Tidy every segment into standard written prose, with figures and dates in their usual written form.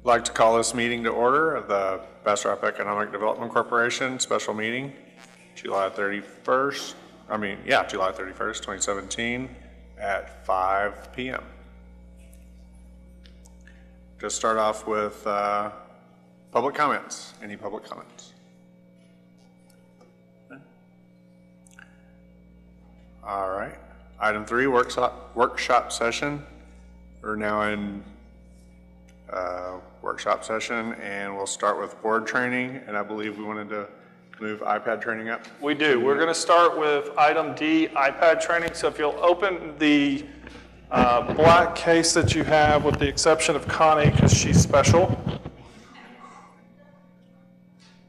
I'd like to call this meeting to order of the Bastrop Economic Development Corporation special meeting, July 31st, July 31st, 2017 at 5 p.m. Just start off with public comments. Any public comments? All right. Item 3, workshop session. We're now in workshop session, and we'll start with board training, and I believe we wanted to move iPad training up. We do. We're going to start with item D, iPad training. So if you'll open the black case that you have, with the exception of Connie, because she's special.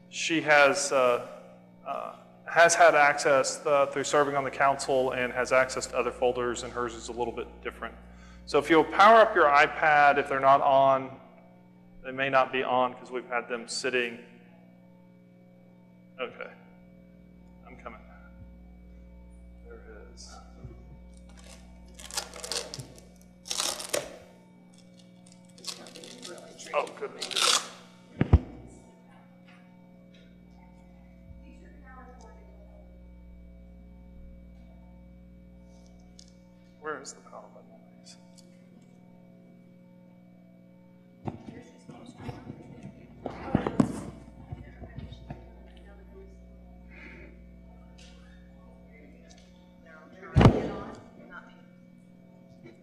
She has had access through serving on the council and has access to other folders, and hers is a little bit different. So if you'll power up your iPad, if they're not on, they may not be on because we've had them sitting. Okay, I'm coming. There it is. Oh, goodness. Where is the power button on these?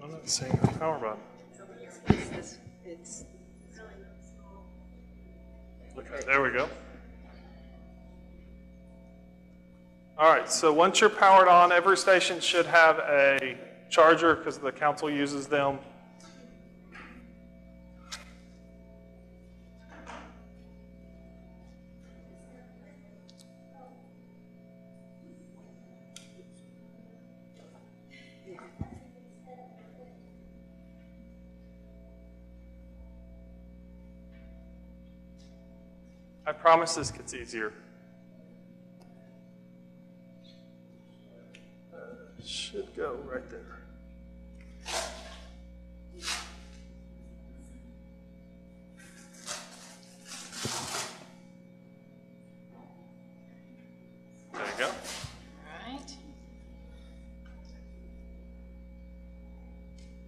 I'm not seeing the power button. Okay, there we go. All right, so once you're powered on, every station should have a charger because the council uses them. I promise this gets easier. Should go right there. There you go. All right.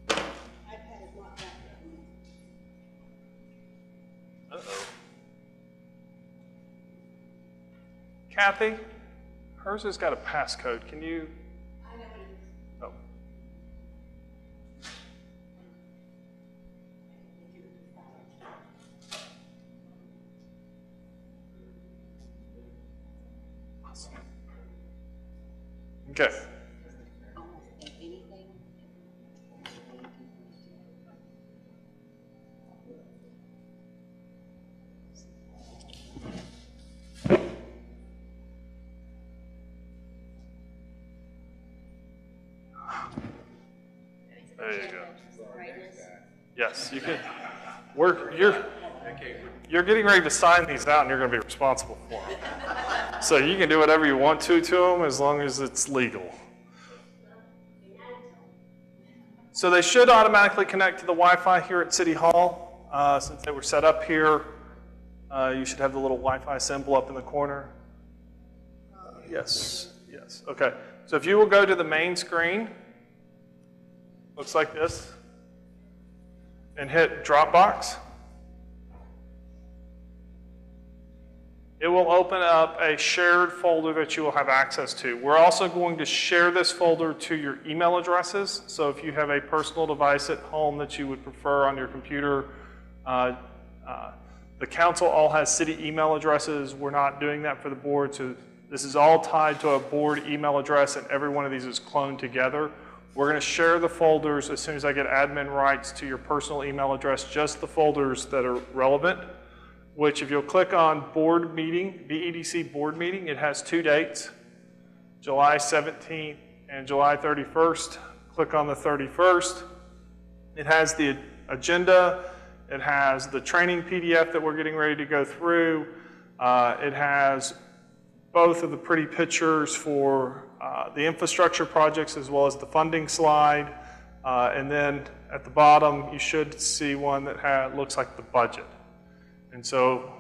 iPad is not back yet. Uh-oh. Kathy, hers has got a passcode. Can you? I know what it is. Oh. Awesome. Okay. Almost anything. There you go. Yes, you can. You're getting ready to sign these out, and you're going to be responsible for them. So you can do whatever you want to them as long as it's legal. So they should automatically connect to the Wi-Fi here at City Hall. Since they were set up here, you should have the little Wi-Fi symbol up in the corner. Yes. Okay. So if you will go to the main screen, looks like this, and hit Dropbox. It will open up a shared folder that you will have access to. We're also going to share this folder to your email addresses. So if you have a personal device at home that you would prefer on your computer, the council all has city email addresses. We're not doing that for the board. So this is all tied to a board email address, and every one of these is cloned together. We're going to share the folders as soon as I get admin rights to your personal email address, just the folders that are relevant, which if you'll click on board meeting, BEDC board meeting, it has 2 dates, July 17th and July 31st. Click on the 31st. It has the agenda. It has the training PDF that we're getting ready to go through. It has both of the pretty pictures for the infrastructure projects as well as the funding slide. And then at the bottom, you should see one that looks like the budget. And so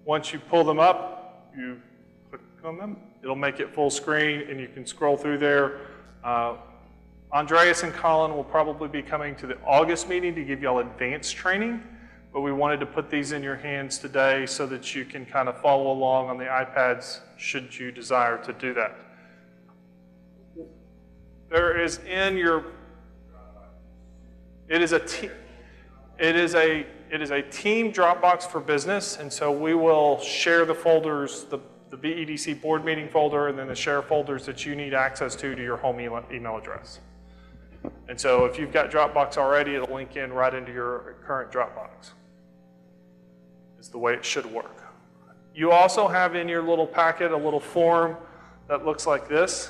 once you pull them up, you click on them. It'll make it full screen, and you can scroll through there. Andreas and Colin will probably be coming to the August meeting to give y'all advanced training, but we wanted to put these in your hands today so that you can kind of follow along on the iPads should you desire to do that. There is in your, it is a team Dropbox for business, and so we will share the folders, the BEDC board meeting folder, and then the share folders that you need access to your home email address. And so if you've got Dropbox already, it'll link in right into your current Dropbox. It's the way it should work. You also have in your little packet a little form that looks like this,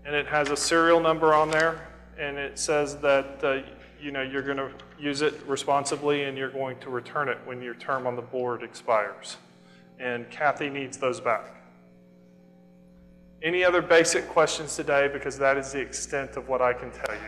and it has a serial number on there, and it says that you're going to use it responsibly and you're going to return it when your term on the board expires. And Kathy needs those back. Any other basic questions today? Because that is the extent of what I can tell you.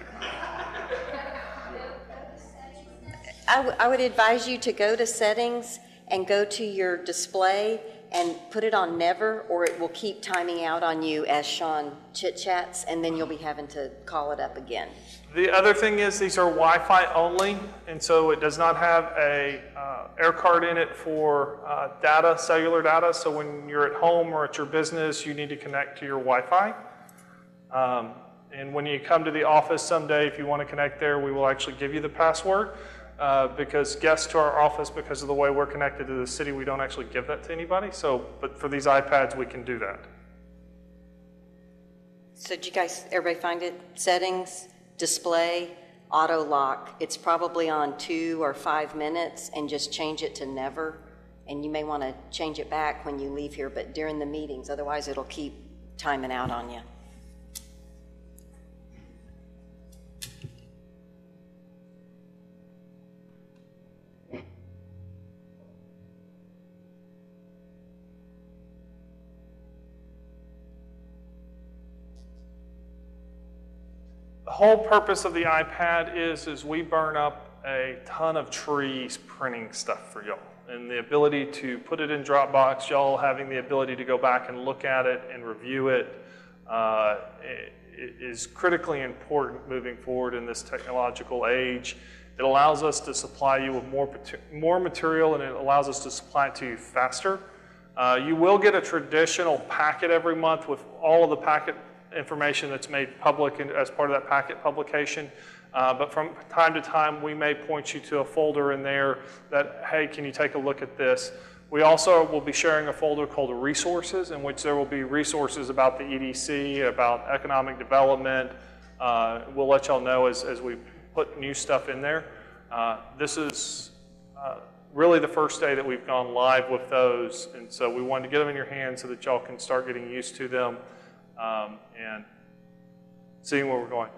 I would advise you to go to settings and go to your display and put it on never, or it will keep timing out on you as Sean chit-chats, and then you'll be having to call it up again. The other thing is these are Wi-Fi only, and so it does not have a air card in it for data, cellular data. So when you're at home or at your business, you need to connect to your Wi-Fi. And when you come to the office someday, if you want to connect there, we will actually give you the password. Because guests to our office, because of the way we're connected to the city, we don't actually give that to anybody. So, but for these iPads, we can do that. So did you guys, everybody find it? Settings, display, auto lock. It's probably on 2 or 5 minutes, and just change it to never. And you may want to change it back when you leave here, but during the meetings, otherwise it'll keep timing out on you. The whole purpose of the iPad is we burn up a ton of trees printing stuff for y'all. And the ability to put it in Dropbox, y'all having the ability to go back and look at it and review it, is critically important moving forward in this technological age. It allows us to supply you with more material, and it allows us to supply it to you faster. You will get a traditional packet every month with all of the packet information that's made public as part of that packet publication. But from time to time, we may point you to a folder in there that, hey, can you take a look at this? We also will be sharing a folder called Resources, in which there will be resources about the EDC, about economic development. We'll let y'all know as we put new stuff in there. This is really the first day that we've gone live with those, and so we wanted to get them in your hands so that y'all can start getting used to them and seeing where we're going.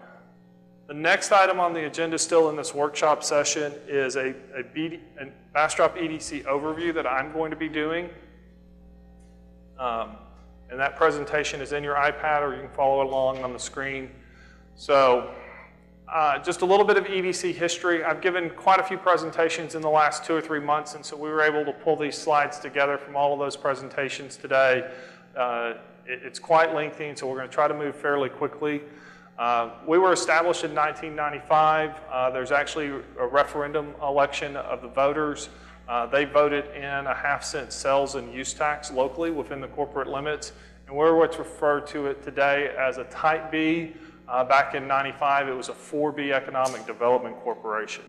The next item on the agenda still in this workshop session is a Bastrop EDC overview that I'm going to be doing. And that presentation is in your iPad, or you can follow along on the screen. So just a little bit of EDC history. I've given quite a few presentations in the last 2 or 3 months, and so we were able to pull these slides together from all of those presentations today. It's quite lengthy, and so we're going to try to move fairly quickly. We were established in 1995. There's actually a referendum election of the voters. They voted in a 1/2-cent sales and use tax locally within the corporate limits, and we're what's referred to it today as a Type B. Back in 95, it was a 4B Economic Development Corporation.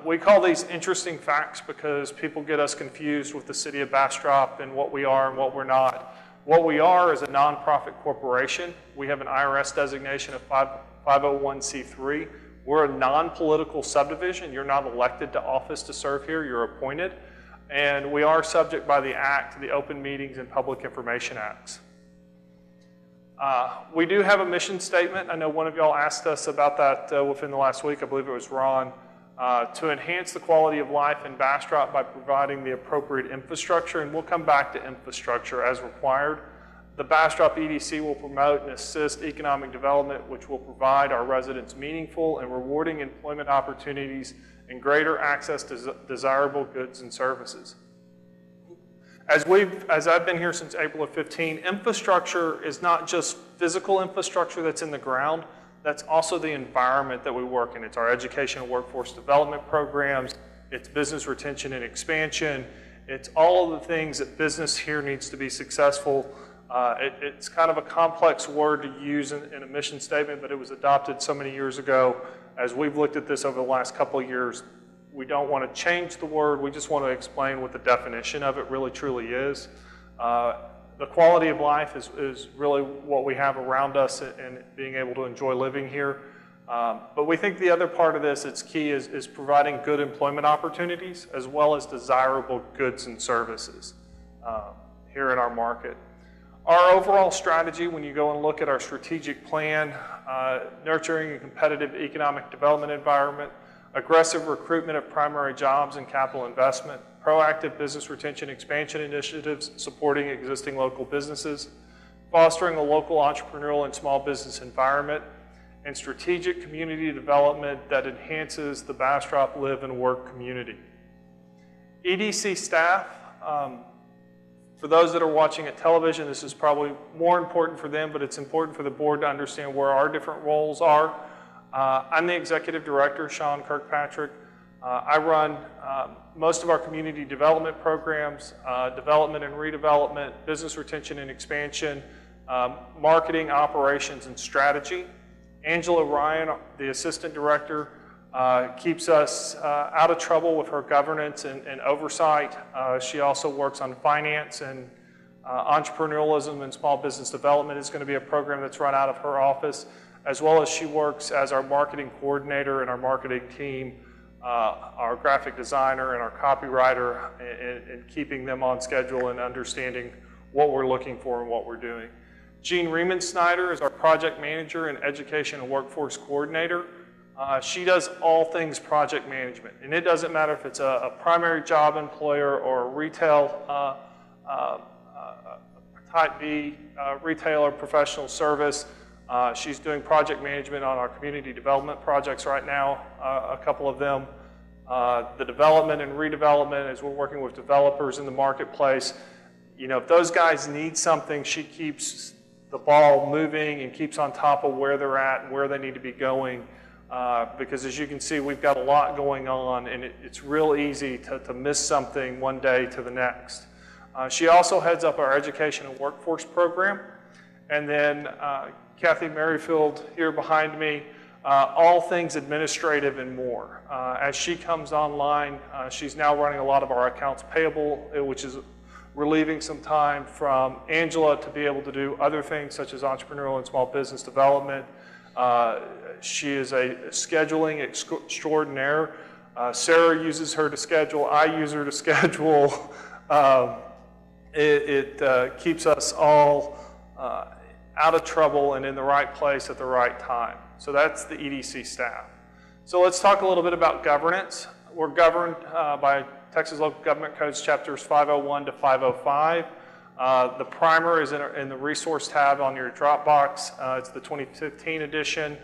We call these interesting facts because people get us confused with the city of Bastrop and what we are and what we're not. What we are is a nonprofit corporation. We have an IRS designation of 501c3. We're a non-political subdivision. You're not elected to office to serve here. You're appointed. And we are subject by the Act, the Open Meetings and Public Information Acts. We do have a mission statement. I know one of y'all asked us about that within the last week. I believe it was Ron. To enhance the quality of life in Bastrop by providing the appropriate infrastructure, and we'll come back to infrastructure as required. The Bastrop EDC will promote and assist economic development, which will provide our residents meaningful and rewarding employment opportunities and greater access to desirable goods and services. As I've been here since April of 15, infrastructure is not just physical infrastructure that's in the ground, that's also the environment that we work in. It's our education and workforce development programs, it's business retention and expansion, it's all of the things that business here needs to be successful. It's kind of a complex word to use in a mission statement, but it was adopted so many years ago. As we've looked at this over the last couple of years, we don't want to change the word, we just want to explain what the definition of it really truly is. The quality of life is really what we have around us and being able to enjoy living here. But we think the other part of this that's key is providing good employment opportunities as well as desirable goods and services here in our market. Our overall strategy, when you go and look at our strategic plan, nurturing a competitive economic development environment, aggressive recruitment of primary jobs and capital investment, proactive business retention expansion initiatives supporting existing local businesses, fostering a local entrepreneurial and small business environment, and strategic community development that enhances the Bastrop live and work community. EDC staff, for those that are watching at television, this is probably more important for them, but it's important for the board to understand where our different roles are. I'm the executive director, Sean Kirkpatrick. I run most of our community development programs, development and redevelopment, business retention and expansion, marketing, operations, and strategy. Angela Ryan, the assistant director, keeps us out of trouble with her governance and oversight. She also works on finance and entrepreneurialism and small business development is going to be a program that's run out of her office, as well as she works as our marketing coordinator and our marketing team, our graphic designer and our copywriter, and keeping them on schedule and understanding what we're looking for and what we're doing. Jean Riemann-Snyder is our project manager and education and workforce coordinator. She does all things project management, and it doesn't matter if it's a primary job employer or a retail type B retailer professional service. She's doing project management on our community development projects right now, a couple of them. The development and redevelopment, as we're working with developers in the marketplace, you know, if those guys need something, she keeps the ball moving and keeps on top of where they're at and where they need to be going. Because as you can see, we've got a lot going on, and it's real easy to miss something one day to the next. She also heads up our education and workforce program. And then Kathy Merrifield here behind me, all things administrative and more. As she comes online, she's now running a lot of our accounts payable, which is relieving some time from Angela to be able to do other things such as entrepreneurial and small business development. She is a scheduling extraordinaire. Sarah uses her to schedule, I use her to schedule. It keeps us all out of trouble and in the right place at the right time. So that's the EDC staff. So let's talk a little bit about governance. We're governed by Texas Local Government Codes chapters 501 to 505. The primer is in the resource tab on your Dropbox. It's the 2015 edition.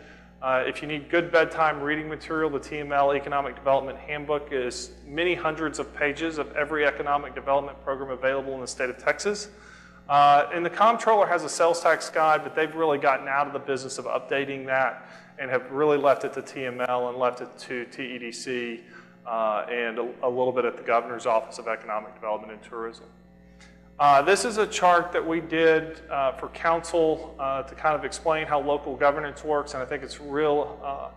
If you need good bedtime reading material, the TML Economic Development Handbook is many hundreds of pages of every economic development program available in the state of Texas. And the comptroller has a sales tax guide, but they've really gotten out of the business of updating that and have really left it to TML and left it to TEDC and a little bit at the Governor's Office of Economic Development and Tourism. This is a chart that we did for council to kind of explain how local governance works, and I think it's real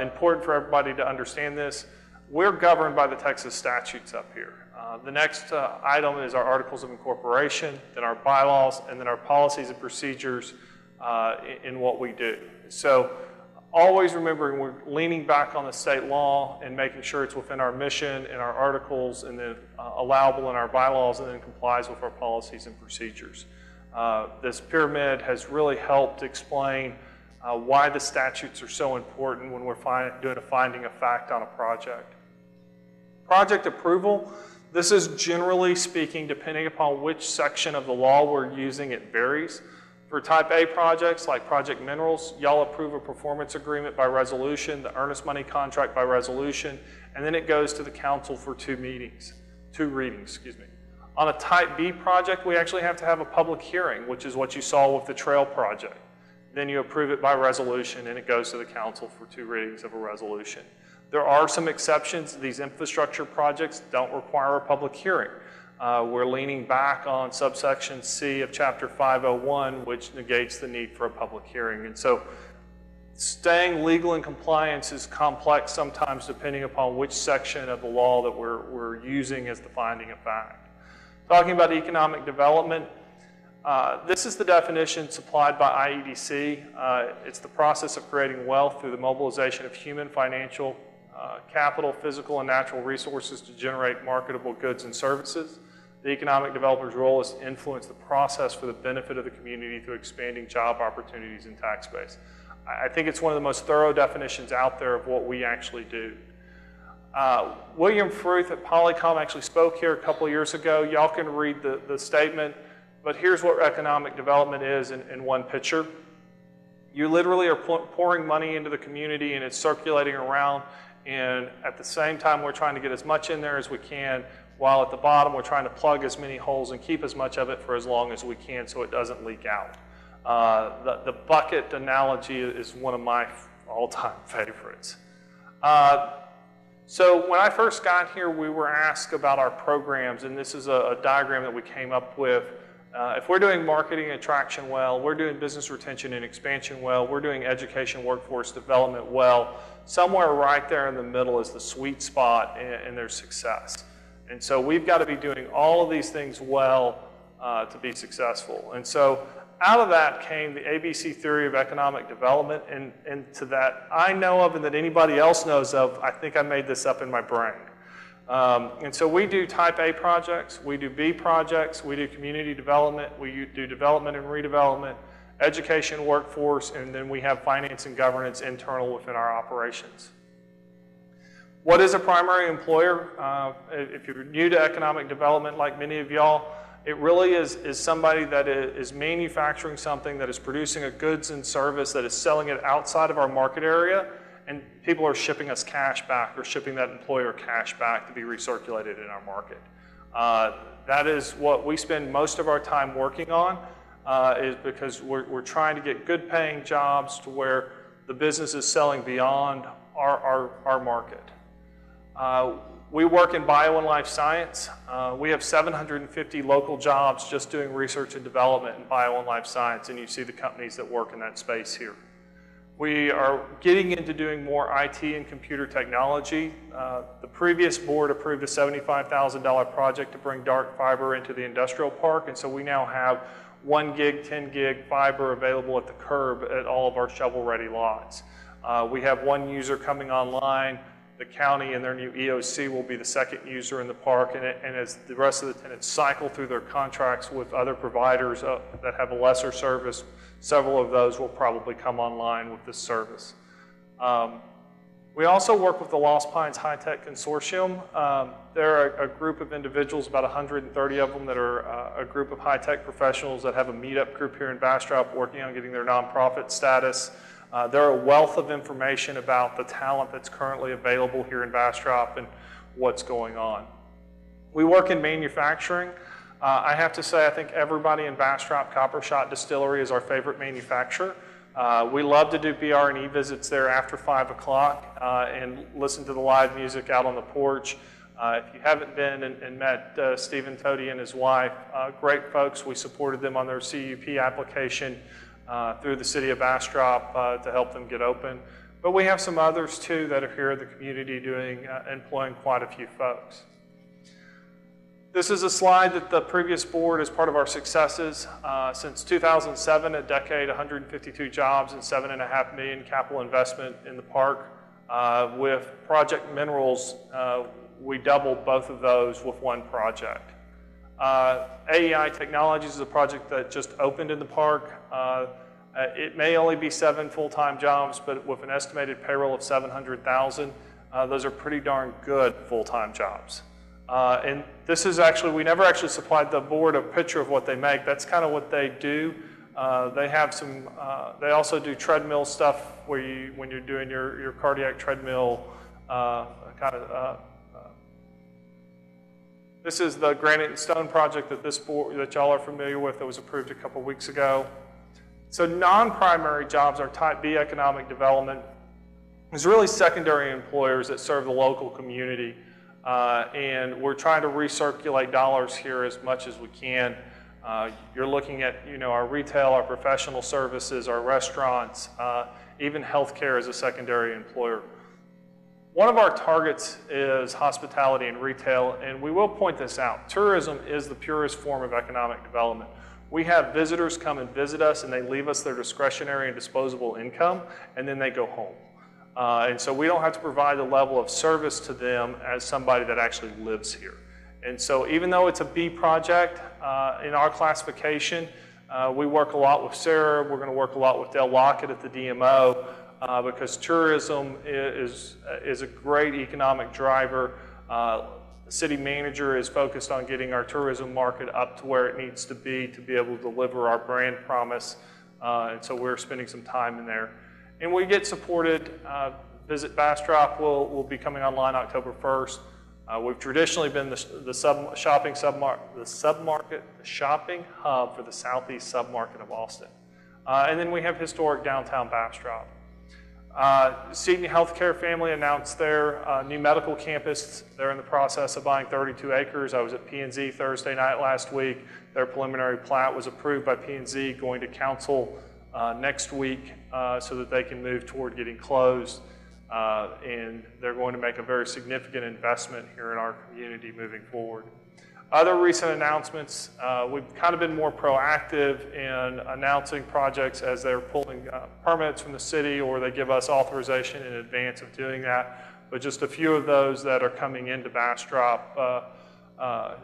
important for everybody to understand this. We're governed by the Texas statutes up here. The next item is our Articles of Incorporation, then our bylaws, and then our policies and procedures in what we do. So always remembering we're leaning back on the state law and making sure it's within our mission and our articles and then allowable in our bylaws and then complies with our policies and procedures. This pyramid has really helped explain why the statutes are so important when we're doing a finding of fact on a project. Project approval, this is generally speaking, depending upon which section of the law we're using, it varies. For type A projects like Project Minerals, y'all approve a performance agreement by resolution, the earnest money contract by resolution, and then it goes to the council for two readings, excuse me. On a type B project, we actually have to have a public hearing, which is what you saw with the trail project. Then you approve it by resolution, and it goes to the council for two readings of a resolution. There are some exceptions. These infrastructure projects don't require a public hearing. We're leaning back on subsection C of chapter 501, which negates the need for a public hearing. And so staying legal in compliance is complex sometimes depending upon which section of the law that we're using as the finding of fact. Talking about economic development, this is the definition supplied by IEDC. It's the process of creating wealth through the mobilization of human, financial, capital, physical, and natural resources to generate marketable goods and services. The economic developer's role is to influence the process for the benefit of the community through expanding job opportunities and tax base. I think it's one of the most thorough definitions out there of what we actually do. William Fruth at Polycom actually spoke here a couple of years ago. Y'all can read the statement, but here's what economic development is in one picture. You literally are pouring money into the community and it's circulating around, and at the same time we're trying to get as much in there as we can, while at the bottom we're trying to plug as many holes and keep as much of it for as long as we can so it doesn't leak out. The bucket analogy is one of my all-time favorites. So when I first got here, we were asked about our programs, and this is a diagram that we came up with. If we're doing marketing attraction well, we're doing business retention and expansion well, we're doing education workforce development well, somewhere right there in the middle is the sweet spot in their success. And so we've got to be doing all of these things well to be successful. And so out of that came the ABC theory of economic development, and to that I know of and that anybody else knows of, I think I made this up in my brain. And so we do type A projects, we do B projects, we do community development, we do development and redevelopment, education, workforce, and then we have finance and governance internal within our operations. What is a primary employer? If you're new to economic development like many of y'all, it really is somebody that is manufacturing something, that is producing a goods and service, that is selling it outside of our market area, and people are shipping us cash back or shipping that employer cash back to be recirculated in our market. That is what we spend most of our time working on, is because we're trying to get good paying jobs to where the business is selling beyond our market. We work in bio and life science. We have 750 local jobs just doing research and development in bio and life science, and you see the companies that work in that space here. We are getting into doing more IT and computer technology. The previous board approved a $75,000 project to bring dark fiber into the industrial park, and so we now have 1 gig, 10 gig fiber available at the curb at all of our shovel-ready lots. We have one user coming online. The county and their new EOC will be the second user in the park, and as the rest of the tenants cycle through their contracts with other providers that have a lesser service, several of those will probably come online with this service. We also work with the Lost Pines High Tech Consortium. They're a group of individuals, about 130 of them, that are a group of high-tech professionals that have a meetup group here in Bastrop working on getting their nonprofit status. They're a wealth of information about the talent that's currently available here in Bastrop and what's going on. We work in manufacturing. I have to say, I think everybody in Bastrop Copper Shot Distillery is our favorite manufacturer. We love to do BR&E visits there after 5 o'clock and listen to the live music out on the porch. If you haven't been and met Stephen Tody and his wife, great folks. We supported them on their CUP application through the city of Bastrop to help them get open. But we have some others too that are here in the community doing, employing quite a few folks. This is a slide that the previous board, as part of our successes, since 2007, a decade, 152 jobs and $7.5 million capital investment in the park. With Project Minerals, we doubled both of those with one project. AEI Technologies is a project that just opened in the park. It may only be 7 full-time jobs, but with an estimated payroll of $700,000, those are pretty darn good full-time jobs. And this is actually, we never actually supplied the board a picture of what they make. That's kind of what they do. They have some, they also do treadmill stuff where when you're doing your cardiac treadmill This is the granite and stone project that this board, that y'all are familiar with, that was approved a couple weeks ago. So non-primary jobs are type B economic development. It's really secondary employers that serve the local community. And we're trying to recirculate dollars here as much as we can. You're looking at, our retail, our professional services, our restaurants, even healthcare as a secondary employer. One of our targets is hospitality and retail, and we will point this out. Tourism is the purest form of economic development. We have visitors come and visit us, and they leave us their discretionary and disposable income, and then they go home. And so we don't have to provide the level of service to them as somebody that actually lives here. And so even though it's a B project in our classification, we work a lot with Sarah. We're going to work a lot with Dale Lockett at the DMO. Because tourism is a great economic driver. The city manager is focused on getting our tourism market up to where it needs to be able to deliver our brand promise. And so we're spending some time in there. And we get supported. Visit Bastrop will be coming online October 1st. We've traditionally been the shopping hub for the southeast submarket of Austin. And then we have historic downtown Bastrop. Seton Healthcare family announced their new medical campus. They're in the process of buying 32 acres. I was at P&Z Thursday night last week. Their preliminary plat was approved by P&Z, going to council next week so that they can move toward getting closed. And they're going to make a very significant investment here in our community moving forward. Other recent announcements, we've kind of been more proactive in announcing projects as they're pulling permits from the city, or they give us authorization in advance of doing that. But just a few of those that are coming into Bastrop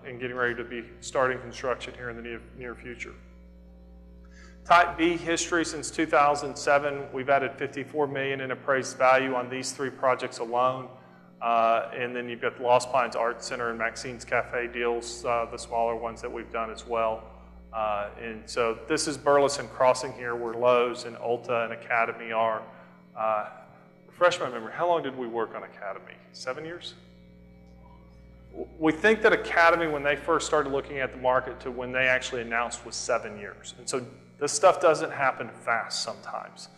and getting ready to be starting construction here in the near future. Type B history since 2007, we've added $54 million in appraised value on these 3 projects alone. And then you've got the Lost Pines Art Center and Maxine's Cafe deals, the smaller ones that we've done as well. And so this is Burleson Crossing here, where Lowe's and Ulta and Academy are. Refresh my memory, how long did we work on Academy? 7 years? We think that Academy, when they first started looking at the market to when they actually announced, was 7 years. And so this stuff doesn't happen fast sometimes.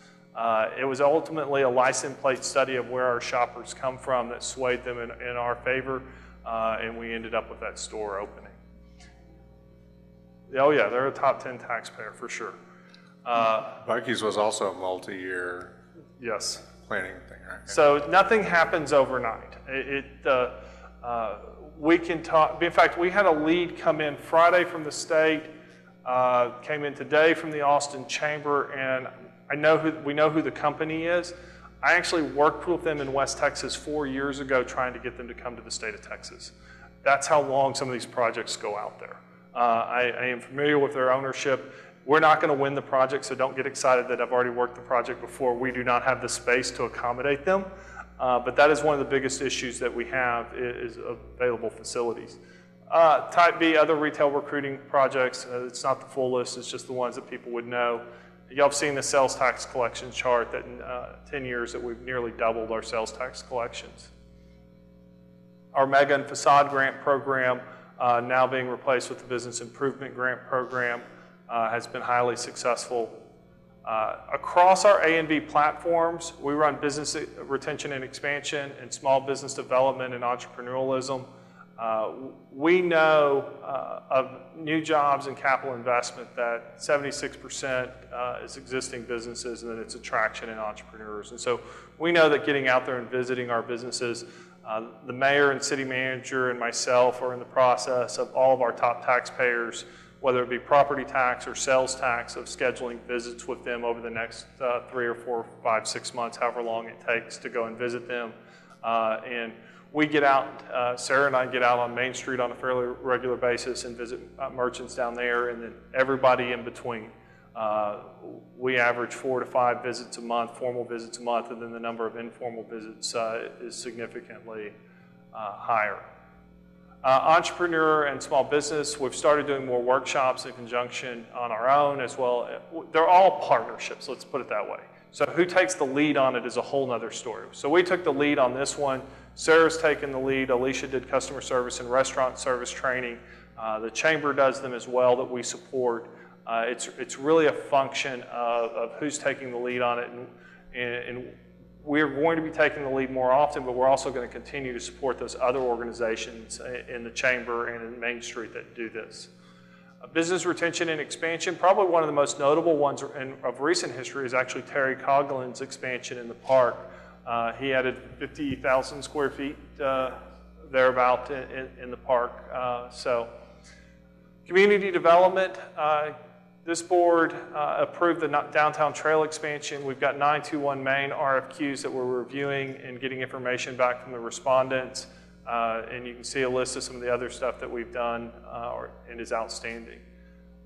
It was ultimately a license plate study of where our shoppers come from that swayed them in our favor, and we ended up with that store opening. Oh yeah, they're a top 10 taxpayer for sure. Buc-ee's was also a multi-year Yes. planning thing, right? So nothing happens overnight. We can talk, in fact, we had a lead come in Friday from the state, came in today from the Austin Chamber, and we know who the company is. I actually worked with them in West Texas 4 years ago trying to get them to come to the state of Texas. That's how long some of these projects go out there. I am familiar with their ownership. We're not going to win the project, so don't get excited that I've already worked the project before. We do not have the space to accommodate them. But that is one of the biggest issues that we have is available facilities. Type B, other retail recruiting projects. It's not the full list, it's just the ones that people would know. Y'all have seen the sales tax collection chart that in 10 years that we've nearly doubled our sales tax collections. Our Mega and Facade Grant Program, now being replaced with the Business Improvement Grant Program, has been highly successful. Across our A and B platforms, we run business retention and expansion and small business development and entrepreneurialism. We know of new jobs and capital investment that 76% is existing businesses, and then it's attraction and entrepreneurs. And so we know that getting out there and visiting our businesses, the mayor and city manager and myself are in the process of all of our top taxpayers, whether it be property tax or sales tax, of scheduling visits with them over the next 3 or 4, 5, 6 months, however long it takes to go and visit them. And we get out, Sarah and I get out on Main Street on a fairly regular basis and visit merchants down there, and then everybody in between. We average 4 to 5 visits a month, formal visits a month, and then the number of informal visits is significantly higher. Entrepreneur and small business, we've started doing more workshops in conjunction on our own as well. They're all partnerships, let's put it that way. So who takes the lead on it is a whole nother story. So we took the lead on this one. Sarah's taken the lead. Alicia did customer service and restaurant service training. The chamber does them as well that we support. It's really a function of who's taking the lead on it, and we're going to be taking the lead more often, but we're also going to continue to support those other organizations in the chamber and in Main Street that do this. Business retention and expansion, probably one of the most notable ones of recent history is actually Terry Coughlin's expansion in the park. He added 50,000 square feet thereabout in the park. So community development, this board approved the downtown trail expansion. We've got 921 Main RFQs that we're reviewing and getting information back from the respondents. And you can see a list of some of the other stuff that we've done and is outstanding.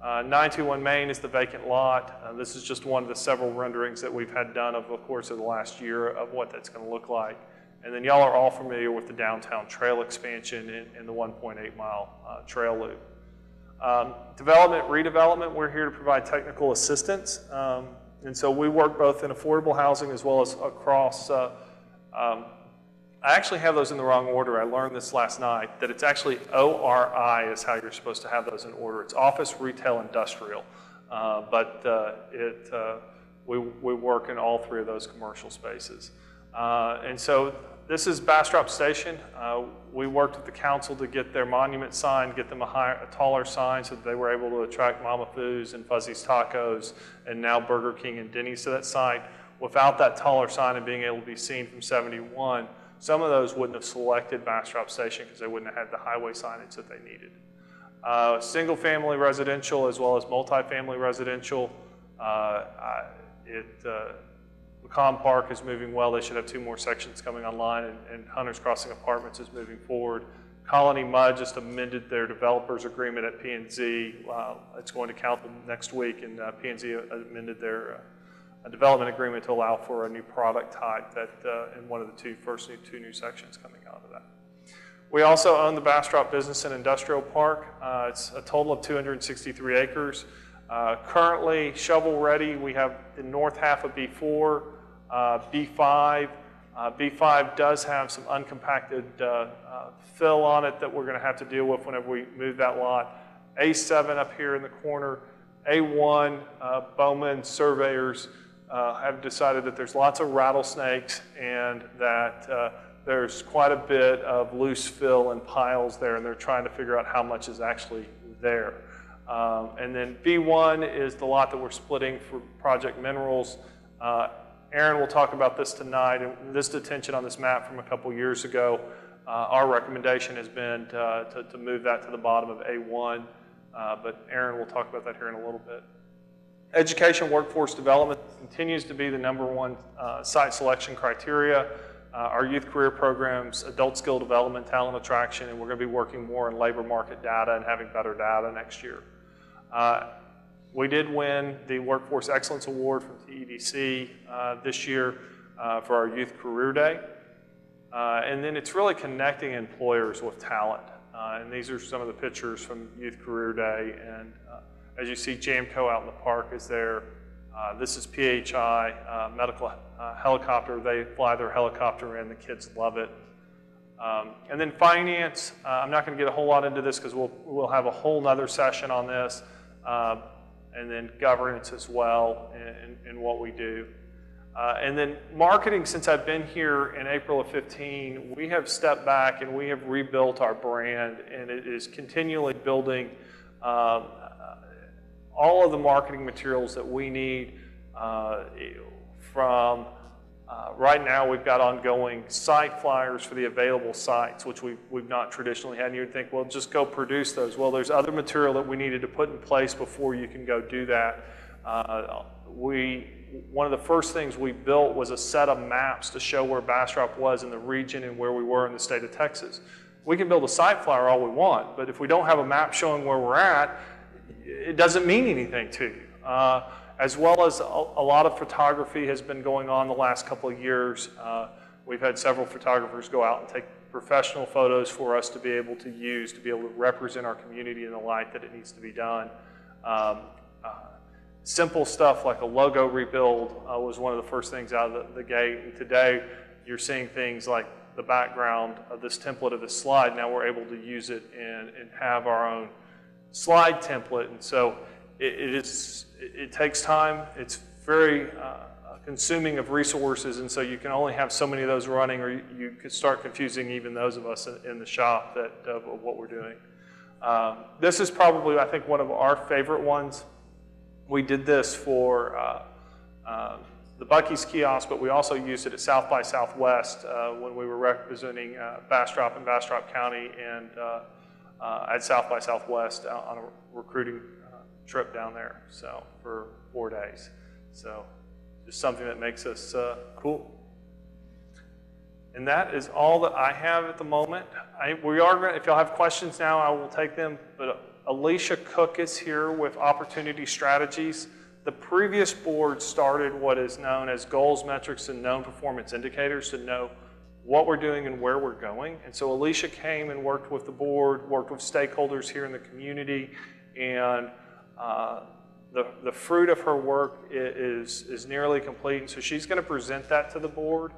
921 Main is the vacant lot. This is just one of the several renderings that we've had done over the course of the last year of what that's going to look like. And then y'all are all familiar with the downtown trail expansion and the 1.8 mile trail loop. Development, redevelopment, we're here to provide technical assistance. And so we work both in affordable housing as well as across, I actually have those in the wrong order. I learned this last night, that it's actually ORI is how you're supposed to have those in order. It's office, retail, industrial. We work in all three of those commercial spaces. And so this is Bastrop Station. We worked with the council to get their monument sign, get them a taller sign so that they were able to attract Mama Foo's and Fuzzy's Tacos and now Burger King and Denny's to that site. Without that taller sign and being able to be seen from 71, some of those wouldn't have selected Bastrop Station because they wouldn't have had the highway signage that they needed. Single family residential as well as multifamily residential. Pecan Park is moving well. They should have 2 more sections coming online, and Hunters Crossing Apartments is moving forward. Colony Mud just amended their developers agreement at P&Z. It's going to council next week, and P&Z amended their development agreement to allow for a new product type that in one of the first two new sections coming out of that. We also own the Bastrop Business and Industrial Park. It's a total of 263 acres. Currently shovel ready, we have the north half of B4, B5. B5 does have some uncompacted fill on it that we're going to have to deal with whenever we move that lot. A7 up here in the corner. A1, Bowman surveyors have decided that there's lots of rattlesnakes and that there's quite a bit of loose fill and piles there, and they're trying to figure out how much is actually there. And then B1 is the lot that we're splitting for Project Minerals. Aaron will talk about this tonight, and this detention on this map from a couple years ago, our recommendation has been to move that to the bottom of A1, but Aaron will talk about that here in a little bit. Education workforce development continues to be the #1 site selection criteria. Our youth career programs, adult skill development, talent attraction, and we're going to be working more in labor market data and having better data next year. We did win the Workforce Excellence Award from TEDC this year for our Youth Career Day. And then it's really connecting employers with talent. And these are some of the pictures from Youth Career Day. And as you see, Jamco out in the park is there. This is PHI, medical helicopter. They fly their helicopter in. The kids love it. And then finance, I'm not going to get a whole lot into this because we'll have a whole nother session on this. And then governance as well in what we do. And then marketing, since I've been here in April of 15, we have stepped back and we have rebuilt our brand, and it is continually building all of the marketing materials that we need from right now we've got ongoing site flyers for the available sites, which we've not traditionally had. And you would think, well, just go produce those. Well, there's other material that we needed to put in place before you can go do that. One of the first things we built was a set of maps to show where Bastrop was in the region and where we were in the state of Texas. We can build a site flyer all we want, but if we don't have a map showing where we're at, it doesn't mean anything to you. As well as a lot of photography has been going on the last couple of years. We've had several photographers go out and take professional photos for us to be able to use, to be able to represent our community in the light that it needs to be done. simple stuff like a logo rebuild was one of the first things out of the gate. And today, you're seeing things like the background of this template of this slide. Now we're able to use it and have our own slide template. And so it takes time. It's very consuming of resources, and so you can only have so many of those running, or you could start confusing even those of us in the shop of what we're doing. This is probably, I think, one of our favorite ones. We did this for the Buc-ee's kiosk, but we also used it at South by Southwest when we were representing Bastrop and Bastrop County, and at South by Southwest on a recruiting trip down there, so for 4 days. So just something that makes us cool. And that is all that I have at the moment. We are going, if y'all have questions now, I will take them, but Alicia Cook is here with Opportunity Strategies. The previous board started what is known as goals, metrics, and known performance indicators to know what we're doing and where we're going. And so Alicia came and worked with the board, worked with stakeholders here in the community, and the fruit of her work is nearly complete. And so she's going to present that to the board.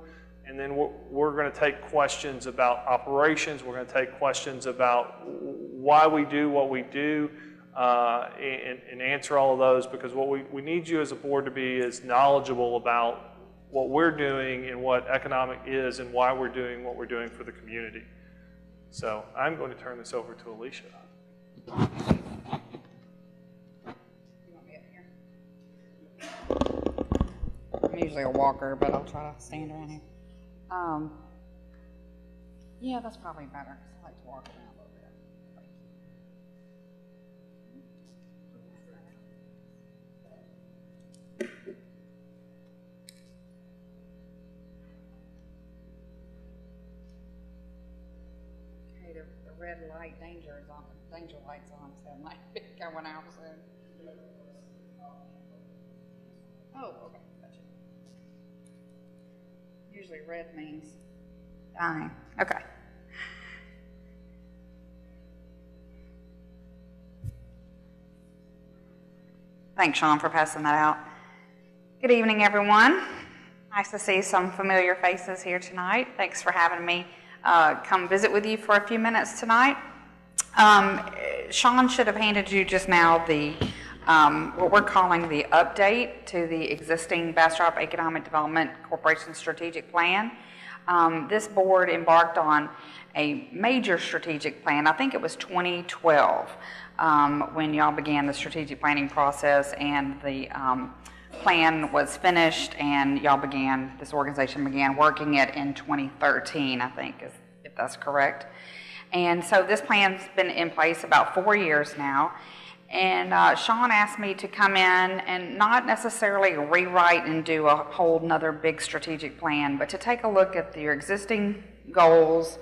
And then we're going to take questions about operations. We're going to take questions about why we do what we do and answer all of those, because what we need you as a board to be is knowledgeable about what we're doing and what economic is and why we're doing what we're doing for the community. So I'm going to turn this over to Alicia. You want me up here? I'm usually a walker, but I'll try to stand around here. Yeah, that's probably better, because I like to walk around a little bit. Okay, the red light danger is on, danger light's on, so it might be going out soon. Oh, okay, gotcha. Usually red means dying. Okay. Thanks, Sean, for passing that out. Good evening, everyone. Nice to see some familiar faces here tonight. Thanks for having me come visit with you for a few minutes tonight. Sean should have handed you just now the what we're calling the update to the existing Bastrop Economic Development Corporation strategic plan. This board embarked on a major strategic plan. I think it was 2012 when y'all began the strategic planning process, and the plan was finished, and y'all began, this organization began working it in 2013, I think, if that's correct. And so this plan's been in place about 4 years now. And Sean asked me to come in and not necessarily rewrite and do a whole nother big strategic plan, but to take a look at your existing goals,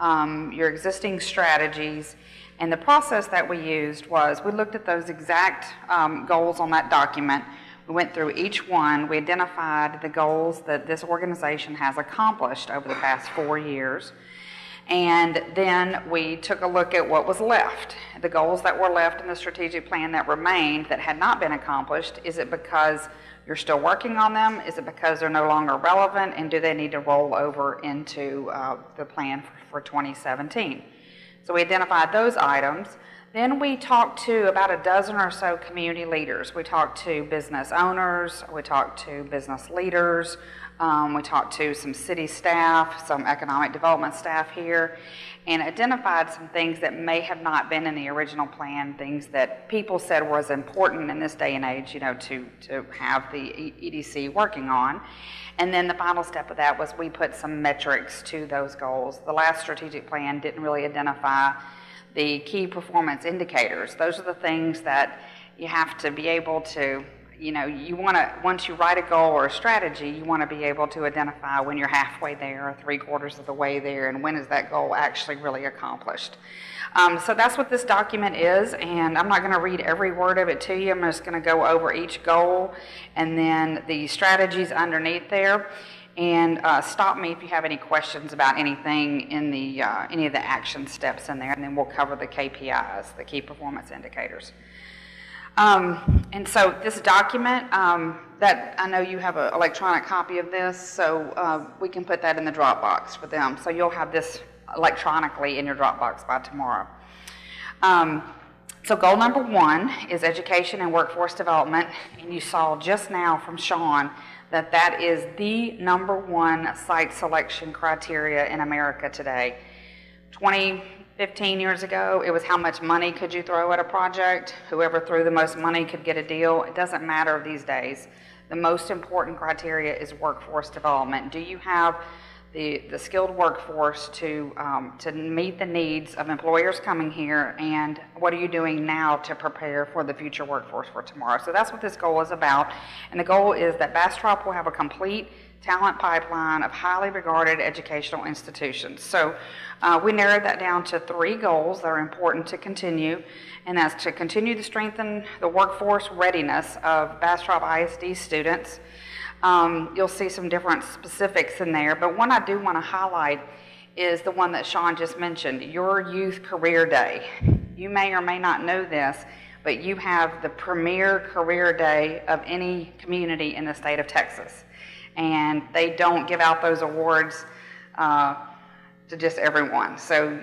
your existing strategies. And the process that we used was we looked at those exact goals on that document. We went through each one. We identified the goals that this organization has accomplished over the past 4 years. And then we took a look at what was left, the goals that were left in the strategic plan that remained that had not been accomplished. Is it because you're still working on them? Is it because they're no longer relevant? And do they need to roll over into the plan for 2017? So we identified those items. Then we talked to about a dozen or so community leaders. We talked to business owners, we talked to business leaders, we talked to some city staff, some economic development staff here, and identified some things that may have not been in the original plan, things that people said was important in this day and age, you know, to have the EDC working on. And then the final step of that was we put some metrics to those goals. The last strategic plan didn't really identify the key performance indicators. Those are the things that you have to be able to, you know, you want to, once you write a goal or a strategy, you want to be able to identify when you're halfway there or 3/4 of the way there, and when is that goal actually really accomplished. So that's what this document is, and I'm not going to read every word of it to you. I'm just going to go over each goal and then the strategies underneath there. And stop me if you have any questions about anything in the any of the action steps in there, and then we'll cover the KPIs, the key performance indicators. And so this document, that I know you have an electronic copy of this, so we can put that in the Dropbox for them. So you'll have this electronically in your Dropbox by tomorrow. So goal number 1 is education and workforce development, and you saw just now from Sean that that is the number 1 site selection criteria in America today. 15 years ago, it was how much money could you throw at a project. Whoever threw the most money could get a deal. It doesn't matter these days. The most important criteria is workforce development. Do you have the skilled workforce to meet the needs of employers coming here, and what are you doing now to prepare for the future workforce for tomorrow? So that's what this goal is about, and the goal is that Bastrop will have a complete talent pipeline of highly regarded educational institutions. So we narrowed that down to 3 goals that are important to continue, and that's to continue to strengthen the workforce readiness of Bastrop ISD students. You'll see some different specifics in there, but one I do want to highlight is the one that Sean just mentioned, your Youth Career Day. You may or may not know this, but you have the premier career day of any community in the state of Texas. And they don't give out those awards to just everyone. So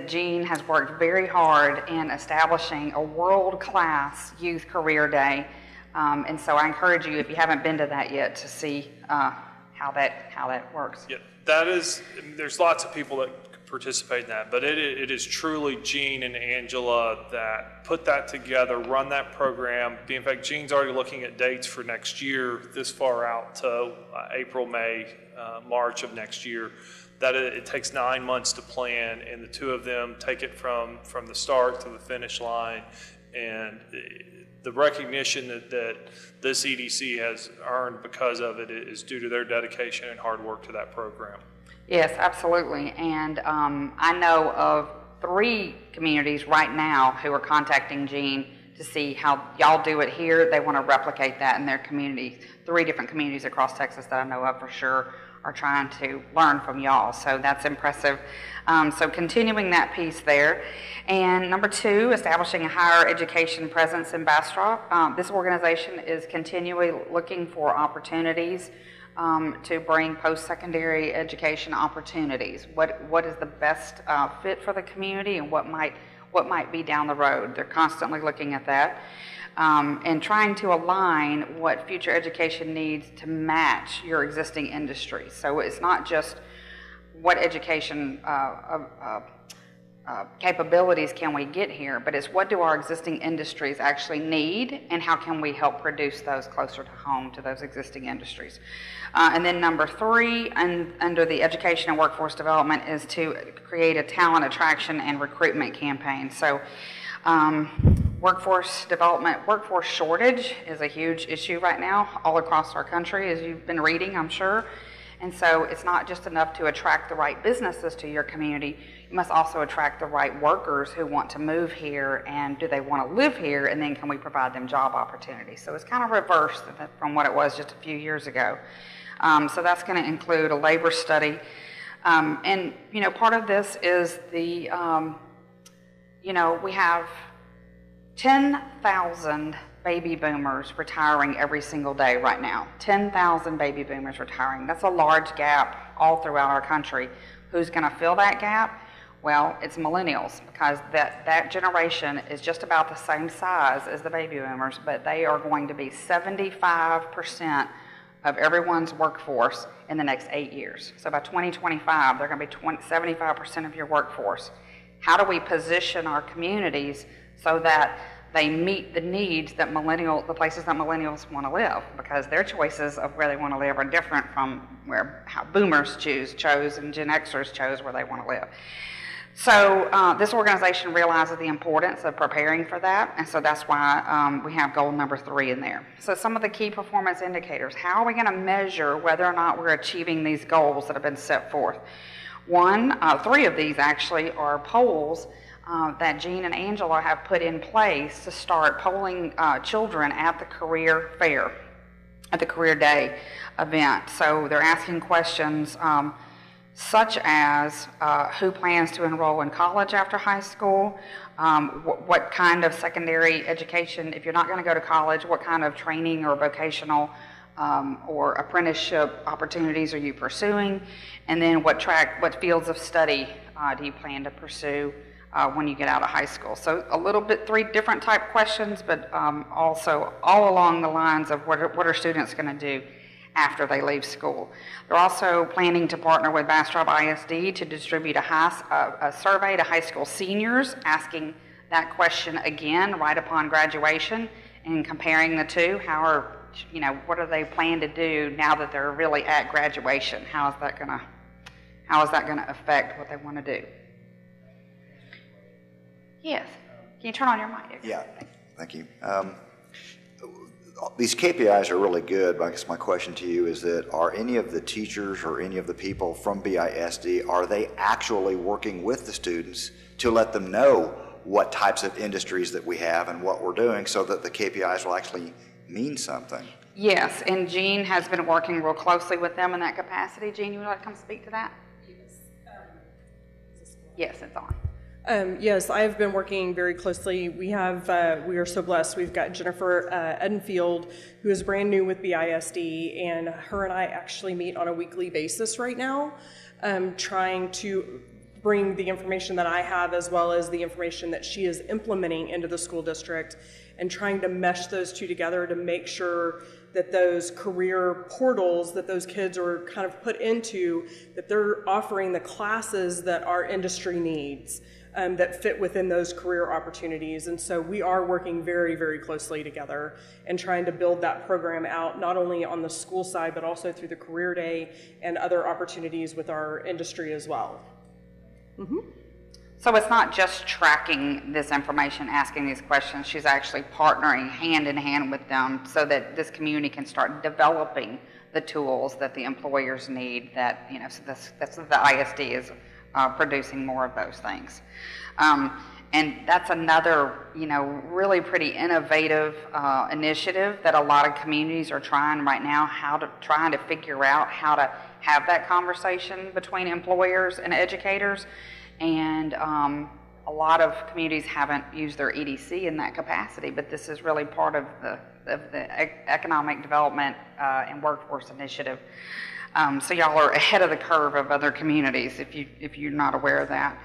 Gene has worked very hard in establishing a world-class Youth Career Day. And so I encourage you, if you haven't been to that yet, to see how that works. Yeah, there's lots of people that participate in that, but it is truly Gene and Angela that put that together, run that program. In fact, Gene's already looking at dates for next year, this far out to April, May, March of next year. That it takes 9 months to plan, and the 2 of them take it from the start to the finish line. And the recognition that this EDC has earned because of it is due to their dedication and hard work to that program. Yes, absolutely. And I know of 3 communities right now who are contacting Gene to see how y'all do it here. They want to replicate that in their community. 3 different communities across Texas that I know of for sure are trying to learn from y'all. So that's impressive. So continuing that piece there. And number 2, establishing a higher education presence in Bastrop. This organization is continually looking for opportunities to bring post-secondary education opportunities. What is the best fit for the community, and what might be down the road? They're constantly looking at that. And trying to align what future education needs to match your existing industry. So it's not just what education capabilities can we get here, but it's what do our existing industries actually need, and how can we help produce those closer to home to those existing industries. And then number 3, under the education and workforce development, is to create a talent attraction and recruitment campaign. So workforce development, workforce shortage is a huge issue right now all across our country, as you've been reading, I'm sure. And so it's not just enough to attract the right businesses to your community. You must also attract the right workers who want to move here, and do they want to live here, and then can we provide them job opportunities? So it's kind of reversed from what it was just a few years ago. So that's going to include a labor study. And, part of this is the, we have 10,000 baby boomers retiring every single day right now. 10,000 baby boomers retiring. That's a large gap all throughout our country. Who's going to fill that gap? Well, it's millennials, because that generation is just about the same size as the baby boomers, but they are going to be 75% of everyone's workforce in the next 8 years. So by 2025, they're going to be 75% of your workforce. How do we position our communities so that they meet the needs that the places that millennials want to live? Because their choices of where they want to live are different from how boomers chose and Gen Xers chose where they want to live. So this organization realizes the importance of preparing for that, and so that's why we have goal number 3 in there. So some of the key performance indicators. How are we going to measure whether or not we're achieving these goals that have been set forth? 3 of these actually are polls that Gene and Angela have put in place to start polling children at the career fair, at the career day event. So they're asking questions, such as who plans to enroll in college after high school, what kind of secondary education, if you're not going to go to college, what kind of training or vocational or apprenticeship opportunities are you pursuing, and then what fields of study do you plan to pursue when you get out of high school. So a little bit, 3 different type questions, but also all along the lines of what are students going to do after they leave school. They're also planning to partner with Bastrop ISD to distribute a survey to high school seniors, asking that question again right upon graduation and comparing the two. What do they plan to do now that they're really at graduation? How is that gonna affect what they want to do? Yes. Can you turn on your mic? Yeah, thank you. These KPIs are really good, but I guess my question to you is that are any of the teachers or any of the people from BISD, are they actually working with the students to let them know what types of industries that we have and what we're doing so that the KPIs will actually mean something? Yes, and Jean has been working real closely with them in that capacity. Jean, you would like to come speak to that? Yes, it's on. Yes, I've been working very closely. We are so blessed. We've got Jennifer Edenfield, who is brand new with BISD, and her and I actually meet on a weekly basis right now, trying to bring the information that I have as well as the information that she is implementing into the school district, and trying to mesh those two together to make sure that those career portals that those kids are kind of put into, that they're offering the classes that our industry needs, that fit within those career opportunities. And so we are working very, very closely together and trying to build that program out, not only on the school side, but also through the career day and other opportunities with our industry as well. Mm-hmm. So it's not just tracking this information, asking these questions. She's actually partnering hand in hand with them so that this community can start developing the tools that the employers need. That, so that's the ISD is producing more of those things. And that's another, really pretty innovative initiative that a lot of communities are trying right now, trying to figure out how to have that conversation between employers and educators. And a lot of communities haven't used their EDC in that capacity, but this is really part of the Economic Development and Workforce Initiative. So y'all are ahead of the curve of other communities if you're not aware of that.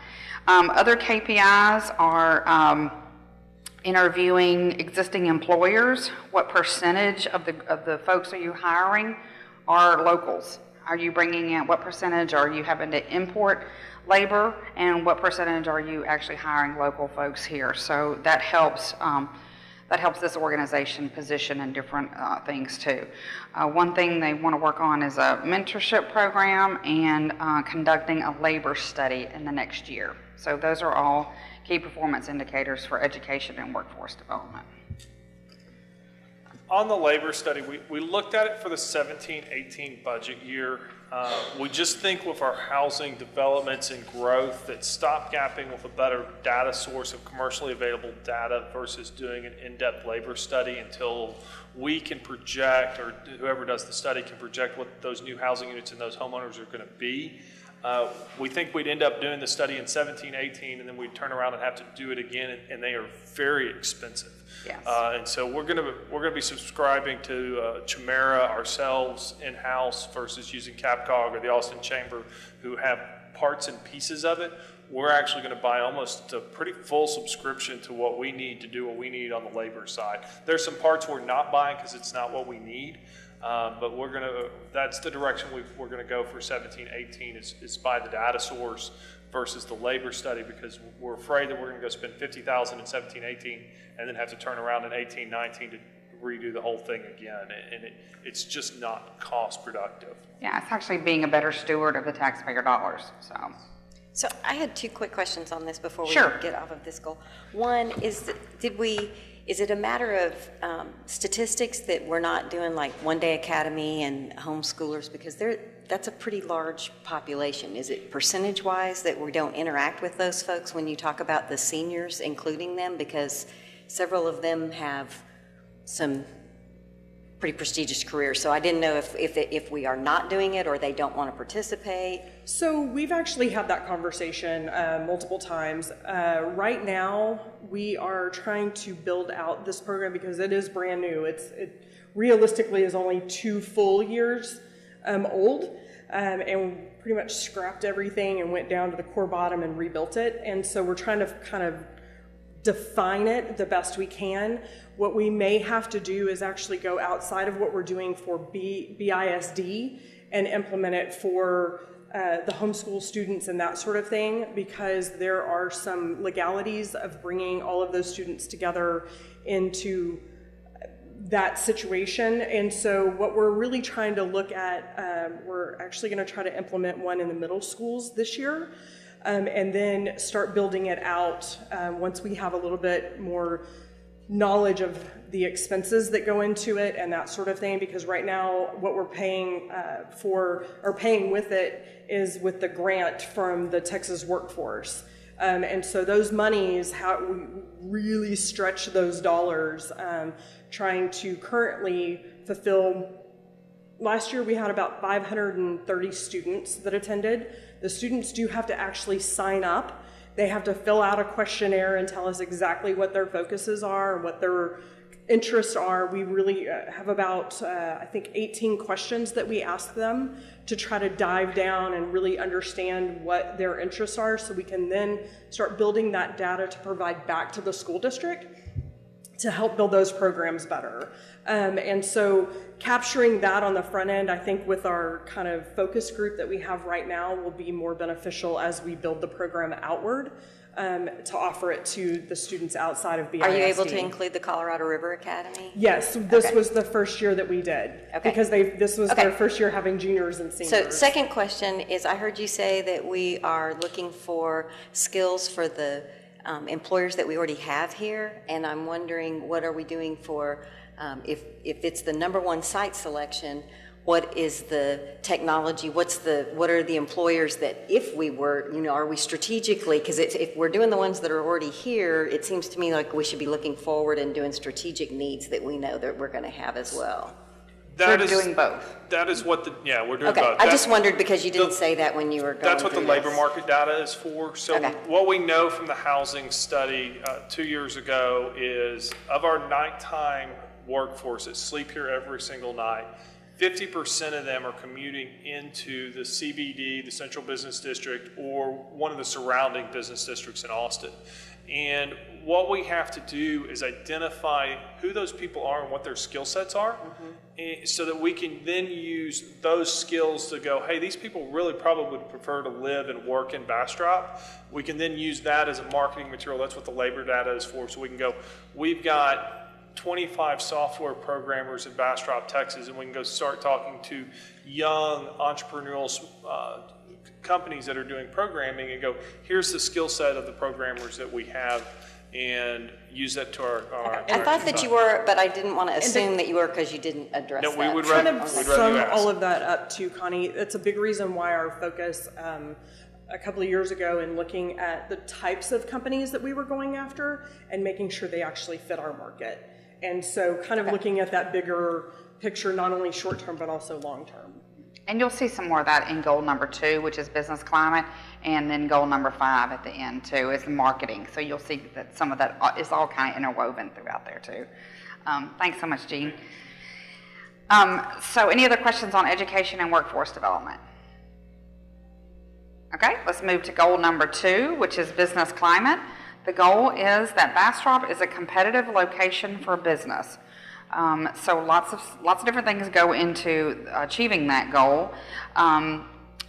Other KPIs are interviewing existing employers. What percentage of the folks are you hiring are locals? Are you bringing in, what percentage are you having to import labor, and what percentage are you actually hiring local folks here? So that helps this organization position in different things too. One thing they want to work on is a mentorship program and conducting a labor study in the next year. So those are all key performance indicators for education and workforce development. On the labor study, we looked at it for the 17-18 budget year. We just think with our housing developments and growth that stopgapping with a better data source of commercially available data versus doing an in-depth labor study until we can project, or whoever does the study can project what those new housing units and those homeowners are going to be. We think we'd end up doing the study in 17-18 and then we'd turn around and have to do it again, and they are very expensive. Yes. And so we're gonna be subscribing to Chimera ourselves in-house versus using Capcog or the Austin Chamber, who have parts and pieces of it. We're actually going to buy almost a pretty full subscription to what we need to do what we need on the labor side. There's some parts we're not buying because it's not what we need. But that's the direction we're going to go for 17-18 is buy the data source versus the labor study, because we're afraid that we're going to go spend $50,000 in 17-18 and then have to turn around in 18-19 to redo the whole thing again. And it's just not cost productive. Yeah, it's actually being a better steward of the taxpayer dollars. So I had 2 quick questions on this before we Sure. get off of this goal. One is, is it a matter of statistics that we're not doing like one-day academy and homeschoolers, because that's a pretty large population? Is it percentage-wise that we don't interact with those folks when you talk about the seniors, including them, because several of them have some pretty prestigious career. So I didn't know if we are not doing it or they don't want to participate. So we've actually had that conversation multiple times. Right now, we are trying to build out this program because it is brand new. It realistically is only 2 full years old, and pretty much scrapped everything and went down to the core bottom and rebuilt it. And so we're trying to kind of define it the best we can. What we may have to do is actually go outside of what we're doing for BISD and implement it for the homeschool students and that sort of thing, because there are some legalities of bringing all of those students together into that situation. And so what we're really trying to look at, we're actually going to try to implement one in the middle schools this year, and then start building it out once we have a little bit more knowledge of the expenses that go into it and that sort of thing, because right now what we're paying for or paying with it is with the grant from the Texas workforce. And so those monies, how we really stretch those dollars, trying to currently fulfill. Last year we had about 530 students that attended. The students do have to actually sign up. They have to fill out a questionnaire and tell us exactly what their focuses are and what their interests are. We really have about, I think, 18 questions that we ask them to try to dive down and really understand what their interests are, so we can then start building that data to provide back to the school district to help build those programs better. And so capturing that on the front end, I think with our kind of focus group that we have right now, will be more beneficial as we build the program outward, to offer it to the students outside of BISD. Are you able to include the Colorado River Academy? Yes, this was the first year that we did. Okay. Because this was their first year having juniors and seniors. So second question is, I heard you say that we are looking for skills for the employers that we already have here, and I'm wondering, what are we doing for, if it's the #1 site selection, what is the technology, what are the employers that, if we were, are we strategically, because if we're doing the ones that are already here, it seems to me like we should be looking forward and doing strategic needs that we know that we're going to have as well. We're doing both. That is what we're doing Okay, both. I just wondered because you didn't say that when you were going That's what the through labor this. market data is for. So Okay. what we know from the housing study 2 years ago is, of our nighttime workforce that sleep here every single night, 50% of them are commuting into the CBD, the Central Business District, or one of the surrounding business districts in Austin. And what we have to do is identify who those people are and what their skill sets are, so that we can then use those skills to go, hey, these people really probably would prefer to live and work in Bastrop. We can then use that as a marketing material. That's what the labor data is for. So we can go, we've got 25 software programmers in Bastrop, Texas, and we can go start talking to young entrepreneurial companies that are doing programming and go, here's the skill set of the programmers that we have, and use that to our I thought that you were, but I didn't want to assume that you were, because you didn't address No, that. we would Kind rather, of we'd rather you sum ask. all of that up too, Connie. It's a big reason why our focus a couple of years ago in looking at the types of companies that we were going after and making sure they actually fit our market. And so kind of looking at that bigger picture, not only short term, but also long term. And you'll see some more of that in goal number 2, which is business climate, and then goal number 5 at the end too is marketing. So you'll see that some of that is all kind of interwoven throughout there too. Thanks so much, Jean. So any other questions on education and workforce development? Okay, let's move to goal number 2, which is business climate. The goal is that Bastrop is a competitive location for business. So lots of different things go into achieving that goal.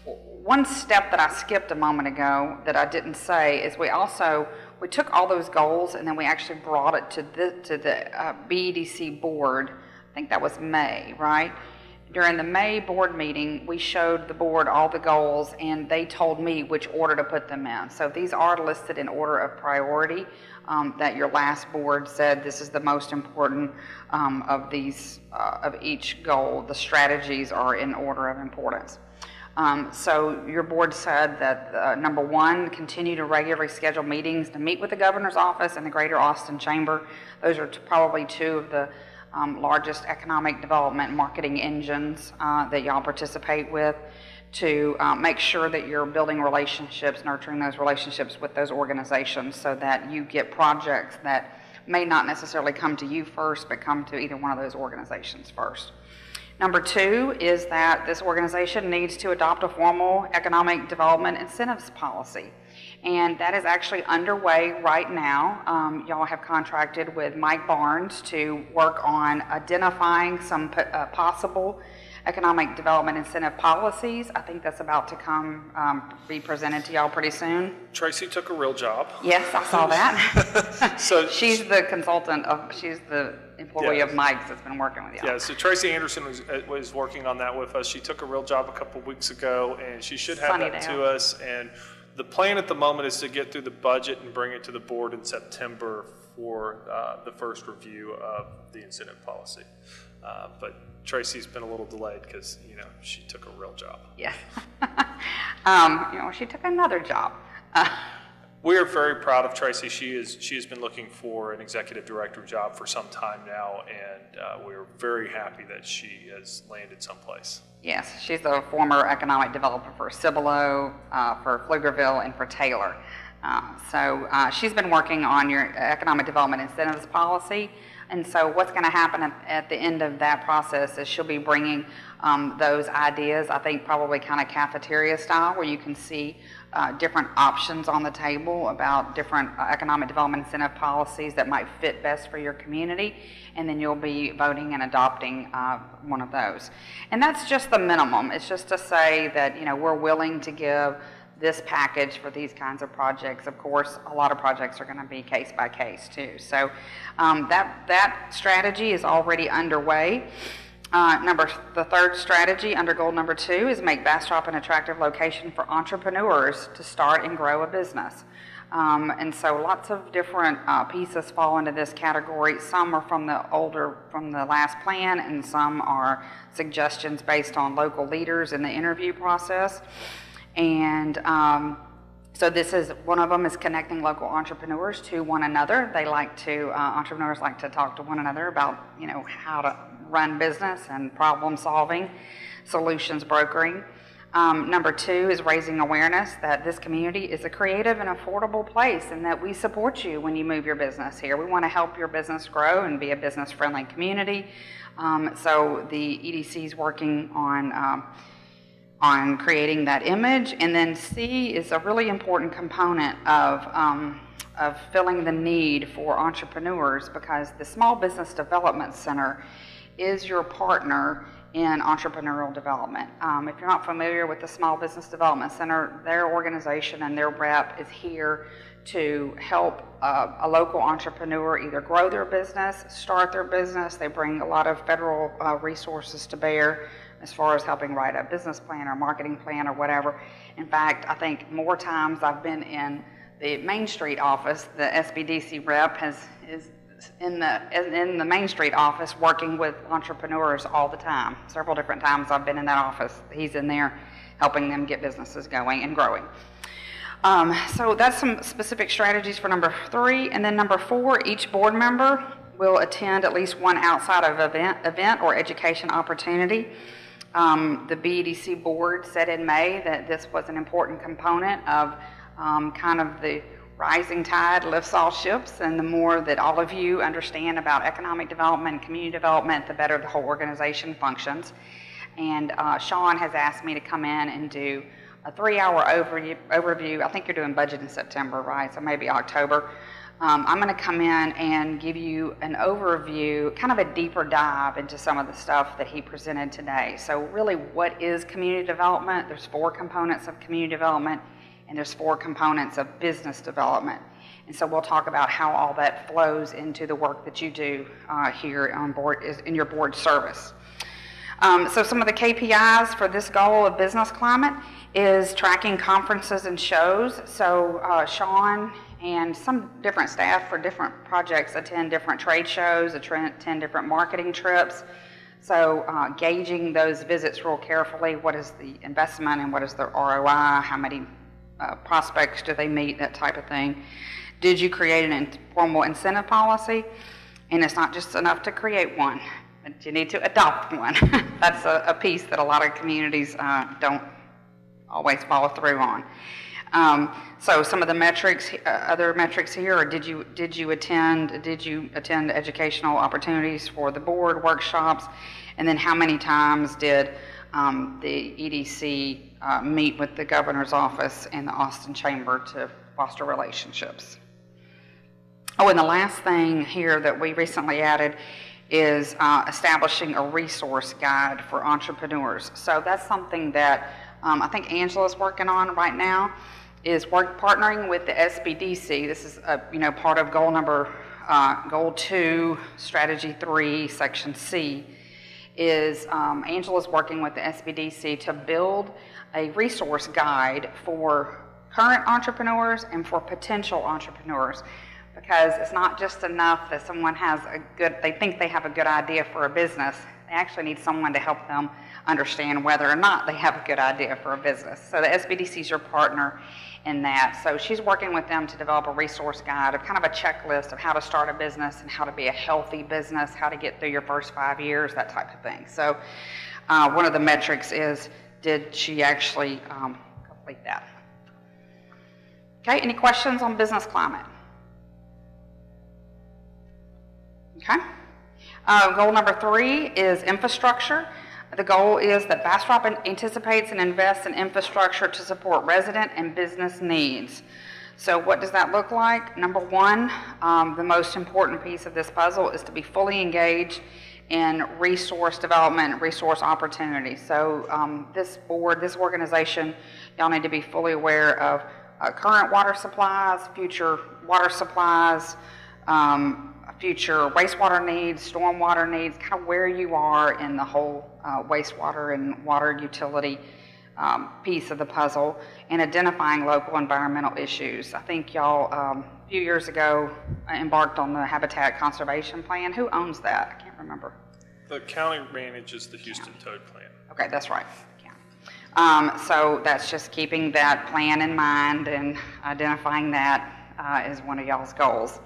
One step that I skipped a moment ago that I didn't say is we took all those goals and then we actually brought it to the BEDC board. I think that was May, right? During the May board meeting, we showed the board all the goals, and they told me which order to put them in. So these are listed in order of priority, that your last board said this is the most important of these, of each goal. The strategies are in order of importance. So your board said that number 1, continue to regularly schedule meetings to meet with the governor's office and the Greater Austin Chamber. Those are probably 2 of the largest economic development marketing engines that y'all participate with, to make sure that you're building relationships, nurturing those relationships with those organizations so that you get projects that may not necessarily come to you first, but come to either one of those organizations first. Number two is that this organization needs to adopt a formal economic development incentives policy. And that is actually underway right now. Y'all have contracted with Mike Barnes to work on identifying some possible economic development incentive policies. I think that's about to come, be presented to y'all pretty soon. Tracy took a real job. Yes, I saw that. So She's the consultant she's the employee Yes. of Mike's that's been working with y'all. yeah, so Tracy Anderson was working on that with us. She took a real job a couple weeks ago, and she should have that to us. And the plan at the moment is to get through the budget and bring it to the board in September for the first review of the incentive policy. But Tracy's been a little delayed because, she took a real job. Yes. She took another job. We are very proud of Tracy. She has been looking for an executive director job for some time now, and we're very happy that she has landed someplace. Yes, she's a former economic developer for Cibolo, for Pflugerville, and for Taylor. So she's been working on your economic development incentives policy. And so what's going to happen at the end of that process is she'll be bringing those ideas, I think probably kind of cafeteria style, where you can see different options on the table about different economic development incentive policies that might fit best for your community. And then you'll be voting and adopting one of those. And that's just the minimum. It's just to say that, we're willing to give this package for these kinds of projects. Of course, a lot of projects are going to be case by case too. So that strategy is already underway. The third strategy under goal number 2 is make Bastrop an attractive location for entrepreneurs to start and grow a business. And so lots of different pieces fall into this category. Some are from the last plan, and some are suggestions based on local leaders in the interview process. And so one of them is connecting local entrepreneurs to one another. Entrepreneurs like to talk to one another about, how to run business and problem solving, solutions brokering. Number 2 is raising awareness that this community is a creative and affordable place, and that we support you when you move your business here. We want to help your business grow and be a business-friendly community. So the EDC is working on creating that image. And then C is a really important component of filling the need for entrepreneurs, because the Small Business Development Center is your partner in entrepreneurial development. If you're not familiar with the Small Business Development Center, their organization and their rep is here to help a local entrepreneur either grow their business, start their business. They bring a lot of federal resources to bear as far as helping write a business plan or marketing plan or whatever. In fact, I think more times I've been in the Main Street office. The SBDC rep is in the Main Street office working with entrepreneurs all the time. Several different times I've been in that office. He's in there helping them get businesses going and growing. So that's some specific strategies for number 3. And then number 4, each board member will attend at least one outside of event or education opportunity. The BEDC board said in May that this was an important component of kind of the rising tide lifts all ships, and the more that all of you understand about economic development and community development, the better the whole organization functions. And Sean has asked me to come in and do a 3-hour overview. I think you're doing budget in September, right? So maybe October. I'm going to come in and give you an overview, kind of a deeper dive into some of the stuff that he presented today. So really, what is community development? There's 4 components of community development, and there's 4 components of business development. And so we'll talk about how all that flows into the work that you do here on board, in your board service. So some of the KPIs for this goal of business climate is tracking conferences and shows. So Sean and some different staff for different projects attend different trade shows, attend different marketing trips. So gauging those visits real carefully. What is the investment and what is the ROI? How many prospects do they meet? That type of thing. Did you create an informal incentive policy? And it's not just enough to create one, but you need to adopt one. That's a piece that a lot of communities don't always follow through on. So some of the metrics, other metrics here are did you attend educational opportunities for the board workshops, and then how many times did the EDC meet with the governor's office and the Austin Chamber to foster relationships. Oh, and the last thing here that we recently added is establishing a resource guide for entrepreneurs. So that's something that I think Angela's working on right now, is partnering with the SBDC. This is part of goal 2, strategy 3, section C, is Angela's working with the SBDC to build a resource guide for current entrepreneurs and for potential entrepreneurs. Because it's not just enough that someone they think they have a good idea for a business. They actually need someone to help them understand whether or not they have a good idea for a business. So the SBDC is your partner in that. So she's working with them to develop a resource guide, of kind of a checklist of how to start a business and how to be a healthy business, how to get through your first 5 years, that type of thing. So one of the metrics is, did she actually complete that? Okay, any questions on business climate? Okay. Goal number 3 is infrastructure. The goal is that Bastrop anticipates and invests in infrastructure to support resident and business needs. So what does that look like? Number 1, the most important piece of this puzzle is to be fully engaged in resource development, resource opportunities. So this board, this organization, y'all need to be fully aware of current water supplies, future water supplies, future wastewater needs, stormwater needs, kind of where you are in the whole wastewater and water utility piece of the puzzle, and identifying local environmental issues. I think y'all, a few years ago, embarked on the Habitat Conservation Plan. Who owns that? I can't remember. The county manages the Houston Toad Plan. Okay, that's right. Yeah. So that's just keeping that plan in mind and identifying that is one of y'all's goals.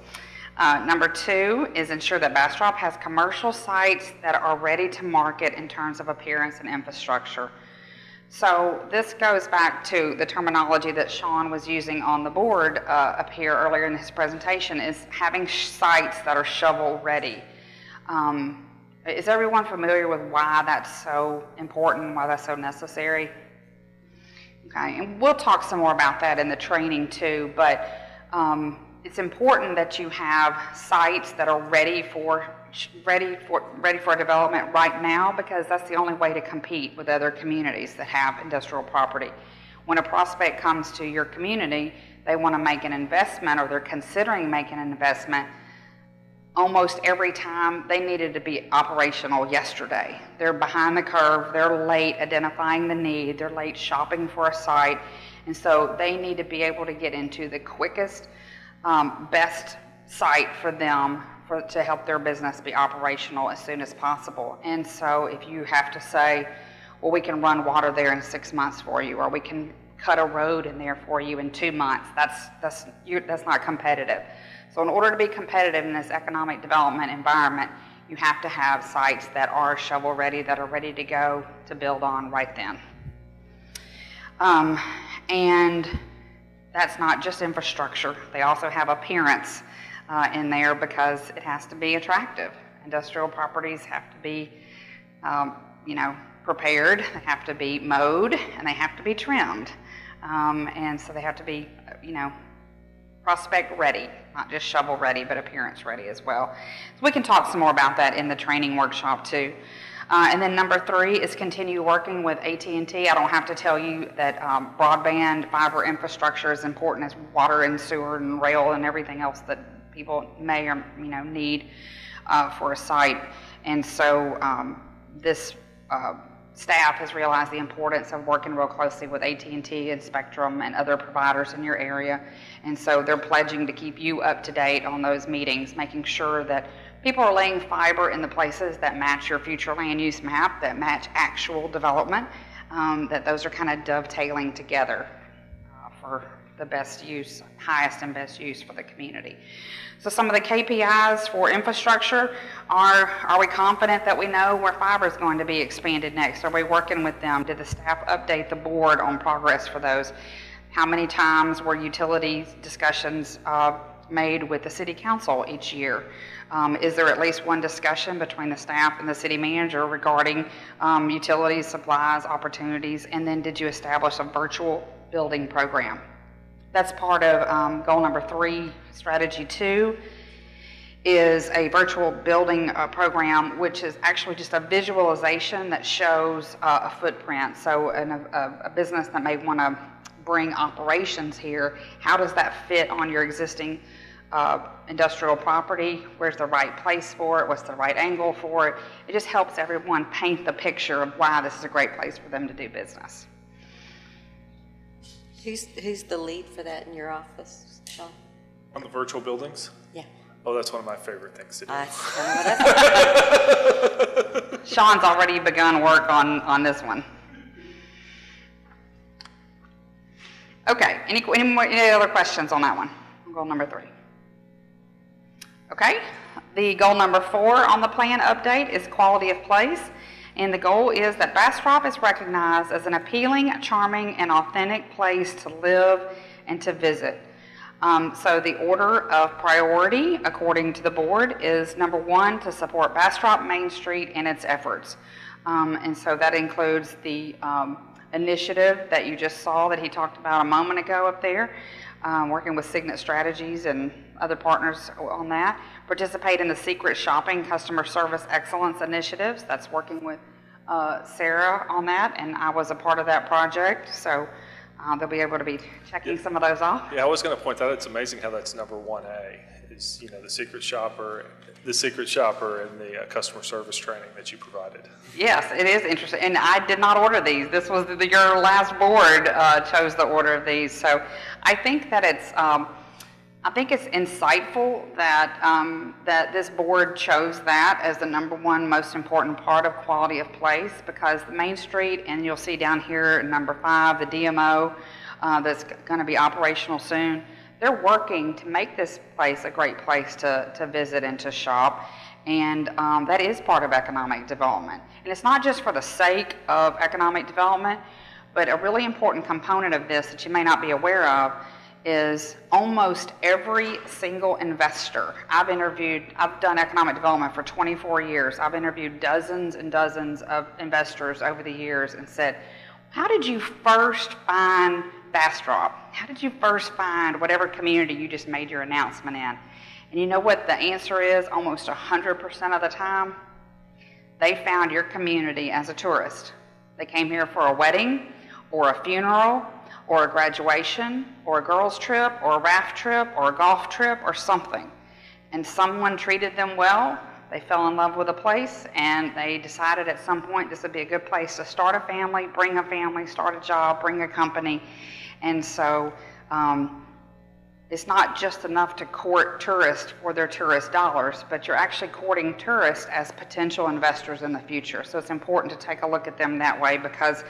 Number 2 is ensure that Bastrop has commercial sites that are ready to market in terms of appearance and infrastructure. So this goes back to the terminology that Sean was using on the board up here earlier in his presentation, is having sites that are shovel ready. Is everyone familiar with why that's so important, why that's so necessary? Okay, and we'll talk some more about that in the training too, but it's important that you have sites that are ready for development right now, because that's the only way to compete with other communities that have industrial property. When a prospect comes to your community, they want to make an investment, or they're considering making an investment. Almost every time they needed to be operational yesterday. They're behind the curve, they're late identifying the need, they're late shopping for a site, and so they need to be able to get into the quickest, best site for them to help their business be operational as soon as possible. And so if you have to say, well, we can run water there in 6 months for you, or we can cut a road in there for you in 2 months, that's not competitive. So in order to be competitive in this economic development environment, you have to have sites that are shovel ready, that are ready to go to build on right then. And that's not just infrastructure. They also have appearance in there, because it has to be attractive. Industrial properties have to be, prepared. They have to be mowed, and they have to be trimmed. And so they have to be, prospect ready, not just shovel ready, but appearance ready as well. So we can talk some more about that in the training workshop too. And then number 3 is continue working with AT&T. I don't have to tell you that broadband fiber infrastructure is important as water and sewer and rail and everything else that people may or need for a site. And so this staff has realized the importance of working real closely with AT&T and Spectrum and other providers in your area. And so they're pledging to keep you up to date on those meetings, making sure that people are laying fiber in the places that match your future land use map, that match actual development, that those are kind of dovetailing together for the best use, highest and best use for the community. So some of the KPIs for infrastructure are we confident that we know where fiber is going to be expanded next? Are we working with them? Did the staff update the board on progress for those? How many times were utility discussions made with the city council each year? Is there at least one discussion between the staff and the city manager regarding utilities, supplies, opportunities? And then did you establish a virtual building program? That's part of goal number 3. Strategy 2 is a virtual building program, which is actually just a visualization that shows a footprint. So a business that may want to bring operations here, how does that fit on your existing industrial property? Where's the right place for it? What's the right angle for it? It just helps everyone paint the picture of why this is a great place for them to do business. Who's the lead for that in your office, Sean? On the virtual buildings? Yeah. Oh, that's one of my favorite things to do. Sean's already begun work on this one. Okay, any other questions on that one? Goal number 3. Okay, the goal number 4 on the plan update is quality of place. And the goal is that Bastrop is recognized as an appealing, charming, and authentic place to live and to visit. So the order of priority, according to the board, is number 1, to support Bastrop Main Street and its efforts. And so that includes the initiative that you just saw that he talked about a moment ago up there, working with Signet Strategies and other partners on that. Participate in the secret shopping customer service excellence initiatives. That's working with Sarah on that, and I was a part of that project, so they'll be able to be checking some of those off. Yeah, I was going to point out it's amazing how that's number 1A is, the secret shopper and the customer service training that you provided. Yes, it is interesting, and I did not order these. This was your last board chose the order of these, so I think that it's insightful that that this board chose that as the number 1 most important part of quality of place, because the Main Street, and you'll see down here number 5, the DMO that's going to be operational soon. They're working to make this place a great place to visit and to shop, and that is part of economic development. And it's not just for the sake of economic development, but a really important component of this that you may not be aware of is almost every single investor. I've done economic development for 24 years. I've interviewed dozens and dozens of investors over the years and said, how did you first find Bastrop? How did you first find whatever community you just made your announcement in? And you know what the answer is almost 100% of the time? They found your community as a tourist. They came here for a wedding or a funeral or a graduation, or a girls' trip, or a raft trip, or a golf trip, or something. And someone treated them well, they fell in love with a place, and they decided at some point this would be a good place to start a family, bring a family, start a job, bring a company. And so it's not just enough to court tourists for their tourist dollars, but you're actually courting tourists as potential investors in the future. So it's important to take a look at them that way, because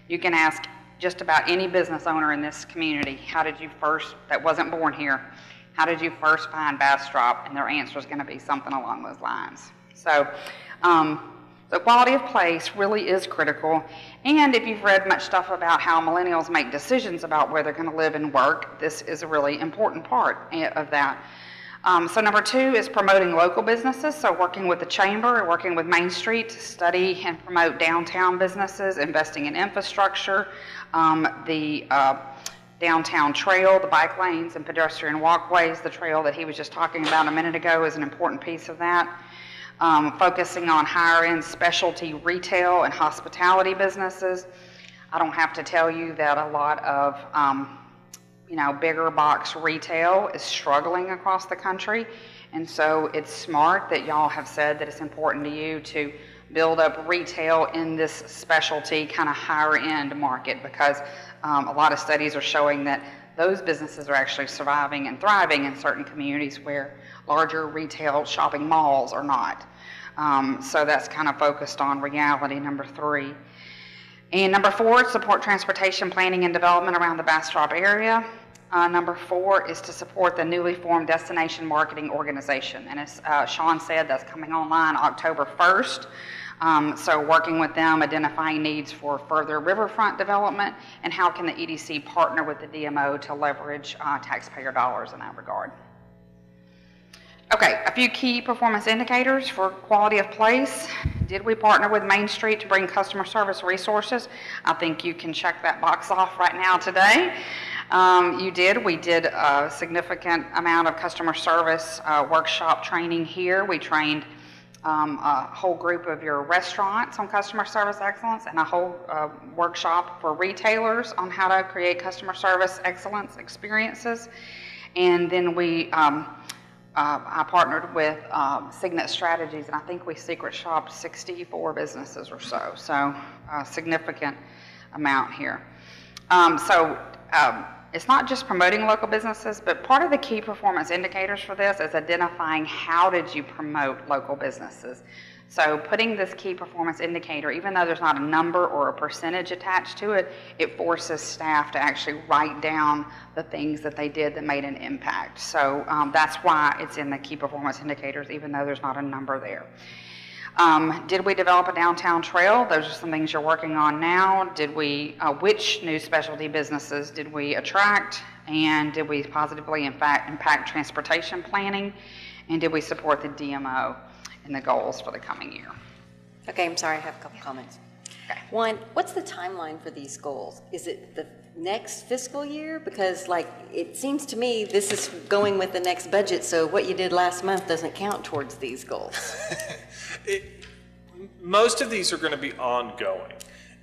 you can ask just about any business owner in this community, that wasn't born here, how did you first find Bastrop? And their answer is going to be something along those lines. So, so quality of place really is critical. And if you've read much stuff about how millennials make decisions about where they're going to live and work, this is a really important part of that. So number 2 is promoting local businesses. So working with the chamber, working with Main Street to study and promote downtown businesses, investing in infrastructure, the downtown trail, the bike lanes and pedestrian walkways, the trail that he was just talking about a minute ago is an important piece of that. Focusing on higher end specialty retail and hospitality businesses. I don't have to tell you that a lot of bigger box retail is struggling across the country. And so it's smart that y'all have said that it's important to you to build up retail in this specialty kind of higher end market, because a lot of studies are showing that those businesses are actually surviving and thriving in certain communities where larger retail shopping malls are not. So that's kind of focused on reality, number 3. And number 4, support transportation planning and development around the Bastrop area. Number 4 is to support the newly formed Destination Marketing Organization. And as Sean said, that's coming online October 1st. So working with them, identifying needs for further riverfront development, and how can the EDC partner with the DMO to leverage taxpayer dollars in that regard. Okay, a few key performance indicators for quality of place. Did we partner with Main Street to bring customer service resources? I think you can check that box off right now today. You did. We did a significant amount of customer service workshop training here. We trained a whole group of your restaurants on customer service excellence, and a whole workshop for retailers on how to create customer service excellence experiences. And then I partnered with Signet Strategies, and I think we secret shopped 64 businesses or so. So a significant amount here. It's not just promoting local businesses, but part of the key performance indicators for this is identifying how did you promote local businesses. So putting this key performance indicator, even though there's not a number or a percentage attached to it, it forces staff to actually write down the things that they did that made an impact. So that's why it's in the key performance indicators, even though there's not a number there. Did we develop a downtown trail? Those are some things you're working on now. Did we, which new specialty businesses did we attract? And did we positively impact transportation planning? And did we support the DMO in the goals for the coming year? Okay, I'm sorry, I have a couple comments. Okay. One, what's the timeline for these goals? Is it the next fiscal year? Because like, it seems to me this is going with the next budget, so what you did last month doesn't count towards these goals. Most of these are going to be ongoing.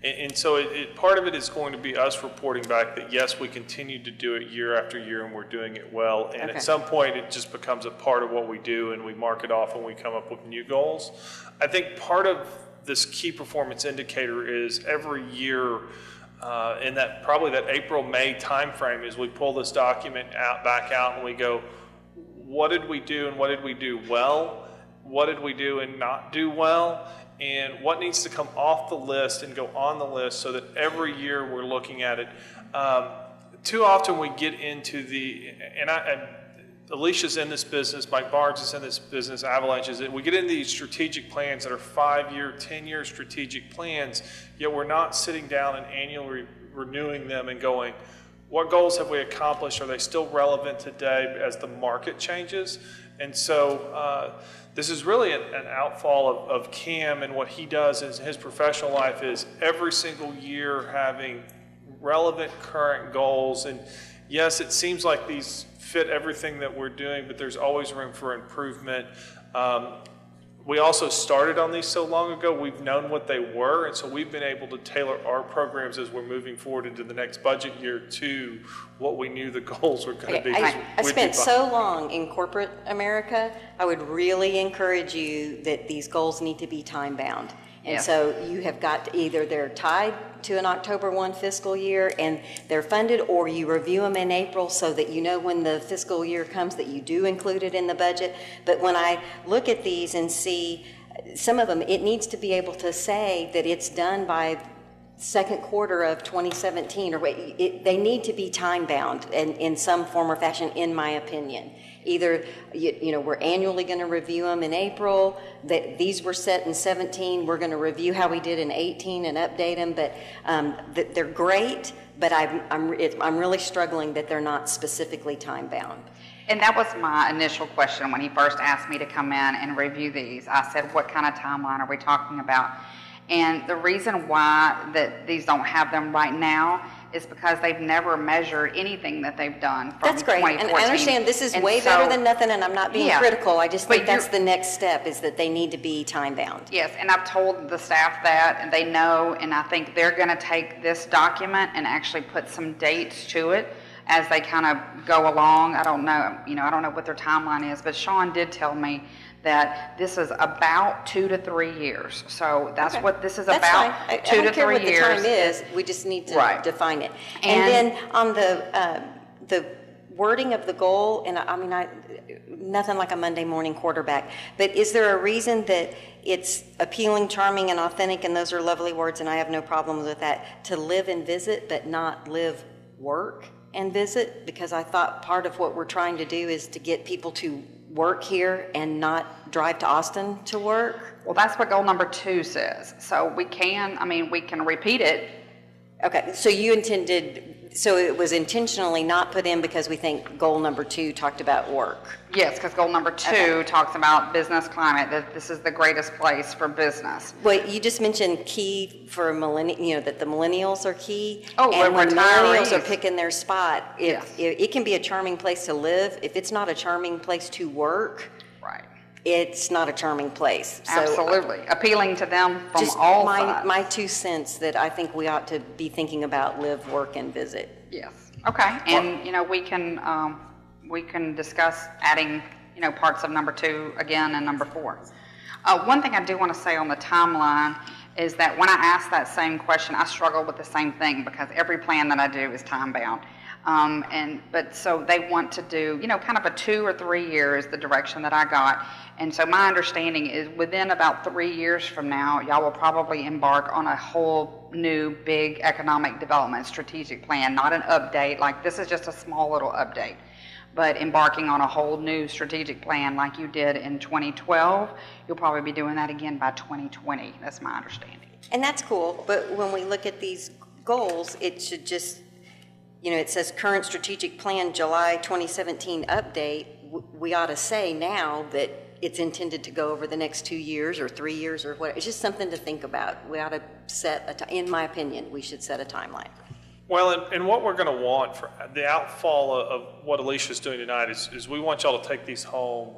And so part of it is going to be us reporting back that, yes, we continue to do it year after year and we're doing it well. And at some point, it just becomes a part of what we do and we mark it off when we come up with new goals. I think part of this key performance indicator is every year in that probably that April-May timeframe is we pull this document back out and we go, what did we do and what did we do well? What did we do and not do well? And what needs to come off the list and go on the list so that every year we're looking at it. Too often we get into and Alicia's in this business, Mike Barnes is in this business, Avalanche is in. We get into these strategic plans that are 5-year, 10-year strategic plans, yet we're not sitting down and annually renewing them and going, what goals have we accomplished? Are they still relevant today as the market changes? And so this is really an outfall of Cam, and what he does in his professional life is every single year having relevant current goals. And yes, it seems like these fit everything that we're doing, but there's always room for improvement. We also started on these so long ago, we've known what they were, and so we've been able to tailor our programs as we're moving forward into the next budget year to what we knew the goals were going to be. I spent so long in corporate America, I would really encourage you that these goals need to be time-bound. And so you have got to either they're tied to an October 1 fiscal year and they're funded, or you review them in April so that you know when the fiscal year comes that you do include it in the budget. But when I look at these and see some of them, it needs to be able to say that it's done by second quarter of 2017, or they need to be time-bound in some form or fashion, in my opinion. Either, we're annually going to review them in April, that these were set in 17, we're going to review how we did in 18 and update them, but they're great, but I'm really struggling that they're not specifically time-bound. And that was my initial question when he first asked me to come in and review these. I said, what kind of timeline are we talking about? And the reason why that these don't have them right now is because they've never measured anything that they've done from 2014. That's great, and I understand this is way better than nothing, and I'm not being critical. I just think that's the next step, is that they need to be time-bound. Yes, and I've told the staff that, and they know, and I think they're going to take this document and actually put some dates to it as they kind of go along. I don't know, I don't know what their timeline is, but Sean did tell me that this is about 2 to 3 years. So that's what this is about. Fine. 2 to 3 years. I don't care what the time is. We just need to define it. And then on the wording of the goal, and I mean, nothing like a Monday morning quarterback, but is there a reason that it's appealing, charming, and authentic, and those are lovely words, and I have no problem with that, to live and visit, but not live, work? and visit? Because I thought part of what we're trying to do is to get people to work here and not drive to Austin to work. Well, that's what goal number 2 says. So we can repeat it. Okay, so you intended, so it was intentionally not put in because we think goal number 2 talked about work. Yes, because goal number 2 talks about business climate, that this is the greatest place for business. Well, you just mentioned key for that the millennials are key. Oh, and when retirees. millennials are picking their spot, Yes. it can be a charming place to live. If it's not a charming place to work, Right. it's not a charming place. So, Absolutely. Appealing to them from just all sides. my 2 cents that I think we ought to be thinking about live, work, and visit. Yes. Okay. And, we can discuss adding, parts of number 2 again and number 4. One thing I do want to say on the timeline is that when I asked that same question, I struggled with the same thing because every plan that I do is time bound. But so they want to do, kind of a 2 or 3 years, the direction that I got. And so my understanding is within about 3 years from now, y'all will probably embark on a whole new big economic development strategic plan, not an update, like this is just a small little update, but embarking on a whole new strategic plan like you did in 2012, you'll probably be doing that again by 2020. That's my understanding. And that's cool, but when we look at these goals, it should just, it says current strategic plan, July 2017 update. We ought to say now that it's intended to go over the next 2 years or 3 years or what. It's just something to think about. We ought to set in my opinion, we should set a timeline. Well, and what we're going to want for the outfall of what Alicia's doing tonight is we want y'all to take these home,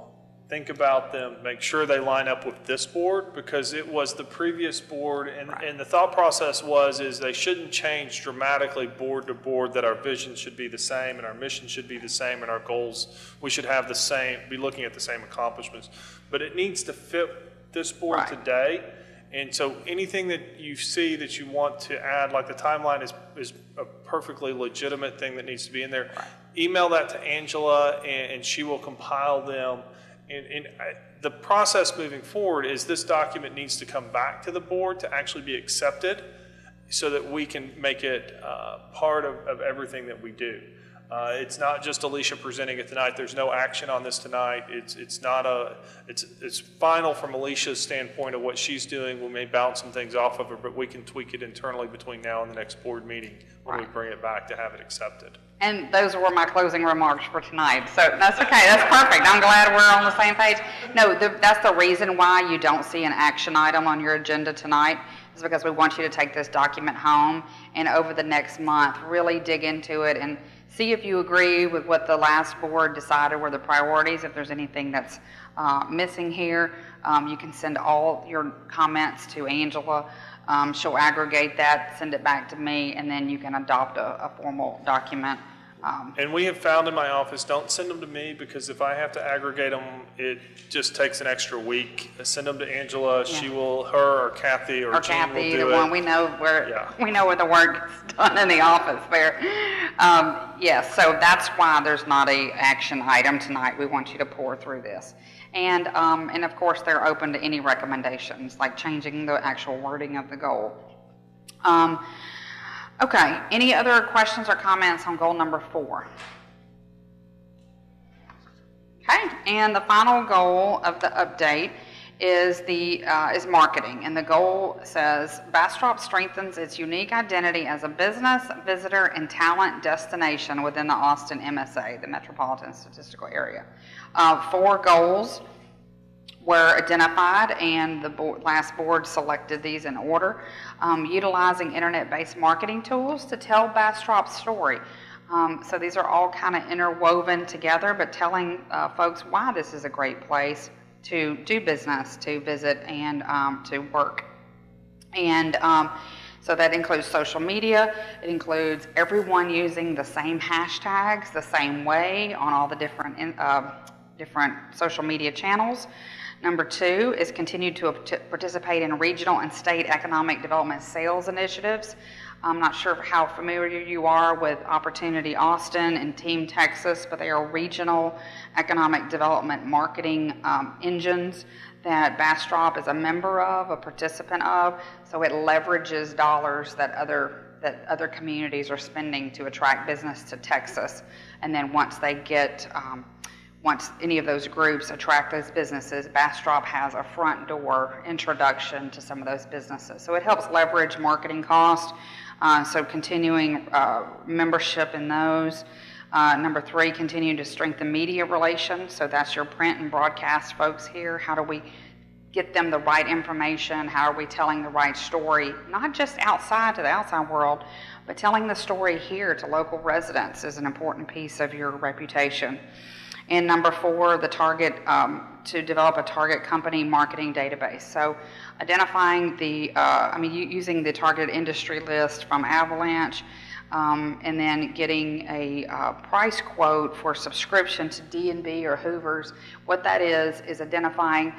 think about them, make sure they line up with this board, because it was the previous board, and the thought process is they shouldn't change dramatically board to board, that our vision should be the same and our mission should be the same and our goals, we should have the same, be looking at the same accomplishments. But it needs to fit this board today. And so anything that you see that you want to add, like the timeline is a perfectly legitimate thing that needs to be in there. Email that to Angela and she will compile them. And the process moving forward is this document needs to come back to the board to actually be accepted so that we can make it part of everything that we do. It's not just Alicia presenting it tonight. There's no action on this tonight. It's final from Alicia's standpoint of what she's doing. We may bounce some things off of her, but we can tweak it internally between now and the next board meeting when we bring it back to have it accepted. And those were my closing remarks for tonight. So that's okay. That's perfect. I'm glad we're on the same page. No, that's the reason why you don't see an action item on your agenda tonight, is because we want you to take this document home and over the next month really dig into it and see if you agree with what the last board decided were the priorities. If there's anything that's missing here, you can send all your comments to Angela. She'll aggregate that, send it back to me, and then you can adopt a formal document. And we have found in my office, don't send them to me, because if I have to aggregate them, it just takes an extra week. Send them to Angela. She will, her or Kathy or Jean will do either it. one. We know where the work is done in the office there. Yes, so that's why there's not a action item tonight. We want you to pour through this. And of course, they're open to any recommendations, like changing the actual wording of the goal. Okay, any other questions or comments on goal number 4? Okay, and the final goal of the update is marketing, and the goal says Bastrop strengthens its unique identity as a business, visitor, and talent destination within the Austin MSA, the Metropolitan Statistical Area. 4 goals were identified, and the last board selected these in order. Utilizing internet-based marketing tools to tell Bastrop's story. So these are all kind of interwoven together, but telling folks why this is a great place to do business, to visit, and to work. And so that includes social media. It includes everyone using the same hashtags the same way on all the different social media channels. Number 2 is continue to participate in regional and state economic development sales initiatives. I'm not sure how familiar you are with Opportunity Austin and Team Texas, but they are regional economic development marketing engines that Bastrop is a member of, a participant of, so it leverages dollars that other that other communities are spending to attract business to Texas. And then once they get, once any of those groups attract those businesses, Bastrop has a front door introduction to some of those businesses. So it helps leverage marketing costs. So continuing membership in those. Number 3, continue to strengthen media relations. So that's your print and broadcast folks here. How do we get them the right information? How are we telling the right story? Not just outside to the outside world, but telling the story here to local residents is an important piece of your reputation. And number 4, the target, to develop a target company marketing database. So identifying the, using the target industry list from Avalanche, and then getting a price quote for subscription to D&B or Hoover's. What that is identifying,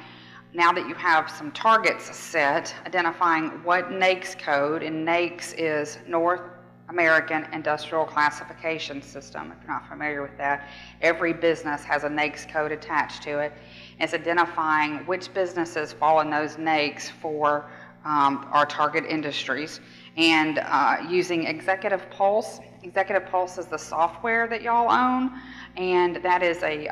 now that you have some targets set, identifying what NAICS code, and NAICS is North American Industrial Classification System. If you're not familiar with that, every business has a NAICS code attached to it. It's identifying which businesses fall in those NAICS for our target industries, and using Executive Pulse. Executive Pulse is the software that y'all own, and that is a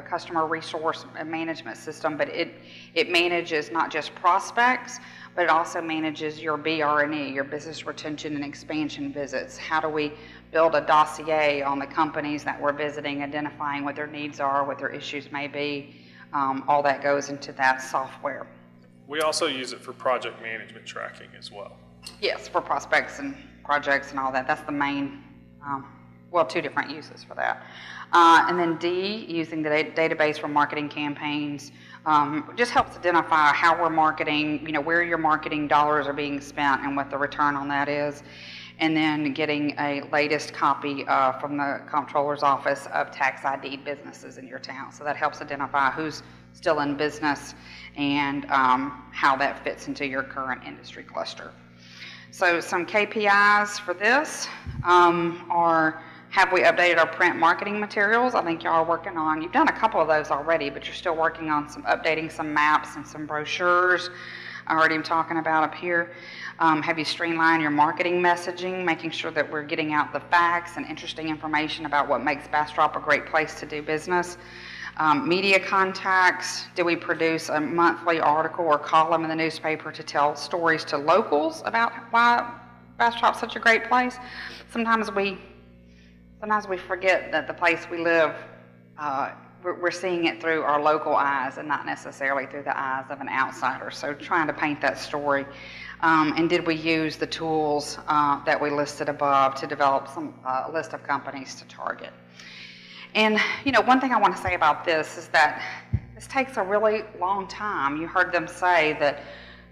customer resource management system, but it manages not just prospects, but it also manages your BR&E, your business retention and expansion visits. How do we build a dossier on the companies that we're visiting, identifying what their needs are, what their issues may be. All that goes into that software. We also use it for project management tracking as well. Yes, for prospects and projects and all that. That's the main, 2 different uses for that. And then D, using the database for marketing campaigns, just helps identify how we're marketing, where your marketing dollars are being spent and what the return on that is. And then getting a latest copy from the comptroller's office of tax ID businesses in your town. So that helps identify who's still in business and how that fits into your current industry cluster. So some KPIs for this are, have we updated our print marketing materials? I think y'all are working on, you've done a couple of those already, but you're still working on updating some maps and some brochures. I already am talking about up here. Have you streamlined your marketing messaging, making sure that we're getting out the facts and interesting information about what makes Bastrop a great place to do business? Media contacts, do we produce a monthly article or column in the newspaper to tell stories to locals about why Bastrop's such a great place? Sometimes we forget that the place we live, we're seeing it through our local eyes and not necessarily through the eyes of an outsider. So trying to paint that story. And did we use the tools that we listed above to develop some list of companies to target? And, one thing I want to say about this is that this takes a really long time. You heard them say that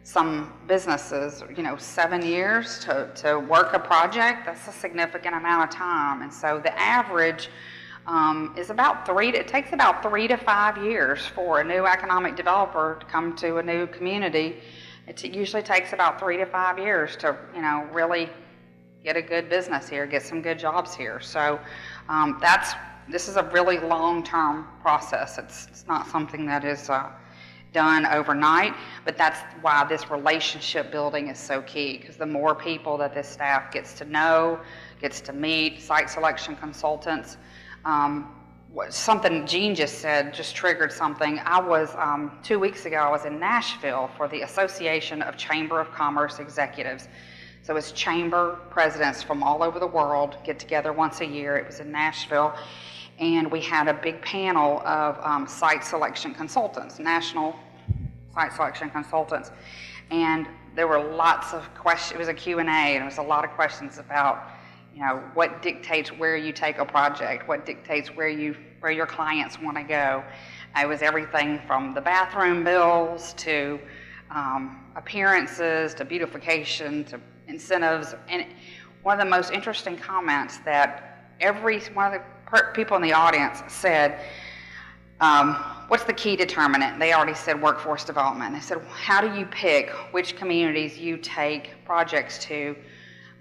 some businesses, 7 years to work a project, that's a significant amount of time. And so the average is about it takes about 3 to 5 years for a new economic developer to come to a new community. It usually takes about 3 to 5 years to, really get a good business here, get some good jobs here. So this is a really long-term process. It's not something that is done overnight, but that's why this relationship building is so key, because the more people that this staff gets to know, gets to meet, site selection consultants. Something Jean just said just triggered something. I was, 2 weeks ago, I was in Nashville for the Association of Chamber of Commerce Executives. So it's chamber presidents from all over the world get together once a year. It was in Nashville. And we had a big panel of site selection consultants, national site selection consultants. And there were lots of questions. It was a Q&A, and there was a lot of questions about, what dictates where you take a project, what dictates where your clients want to go. It was everything from the bathroom bills to appearances to beautification to incentives. And one of the most interesting comments that one of the people in the audience said, what's the key determinant? They already said workforce development. They said, how do you pick which communities you take projects to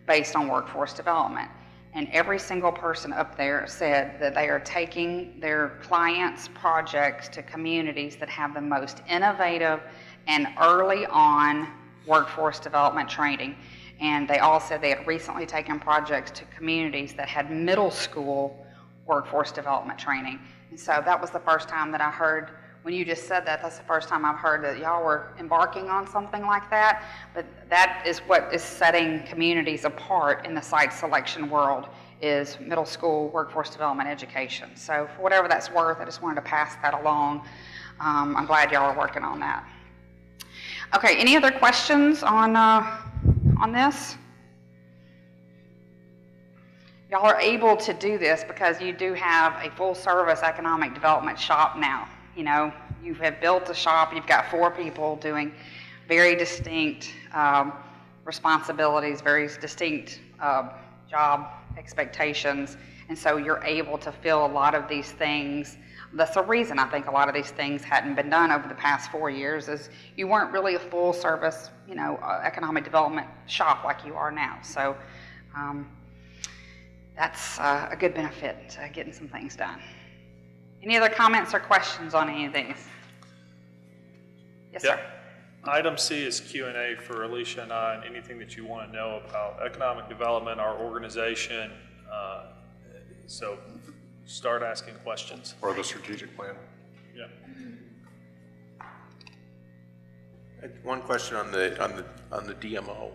based on workforce development? And every single person up there said that they are taking their clients' projects to communities that have the most innovative and early on workforce development training. And they all said they had recently taken projects to communities that had middle school workforce development training. And so that was the first time that I heard, when you just said that, that's the first time I've heard that y'all were embarking on something like that. But that is what is setting communities apart in the site selection world, is middle school workforce development education. So for whatever that's worth, I just wanted to pass that along. I'm glad y'all are working on that. Okay, any other questions on this? Y'all are able to do this because you do have a full-service economic development shop now. You know, you have built a shop, you've got 4 people doing very distinct responsibilities, very distinct job expectations, and so you're able to fill a lot of these things. That's the reason I think a lot of these things hadn't been done over the past 4 years, is you weren't really a full-service, you know, economic development shop like you are now. So that's a good benefit to getting some things done. Any other comments or questions on any of these? Yes, sir. Item C is Q&A for Alicia and I, and anything that you want to know about economic development, our organization. So start asking questions. Or the strategic plan. Yeah. One question on the DMO.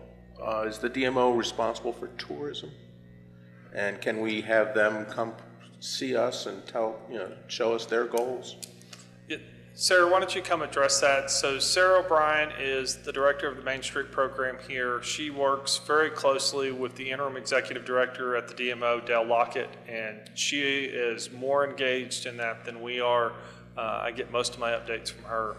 Is the DMO responsible for tourism? And can we have them come see us and show us their goals? Yeah. Sarah, why don't you come address that? So Sarah O'Brien is the director of the Main Street program here. She works very closely with the interim executive director at the DMO, Dale Lockett, and she is more engaged in that than we are. I get most of my updates from her.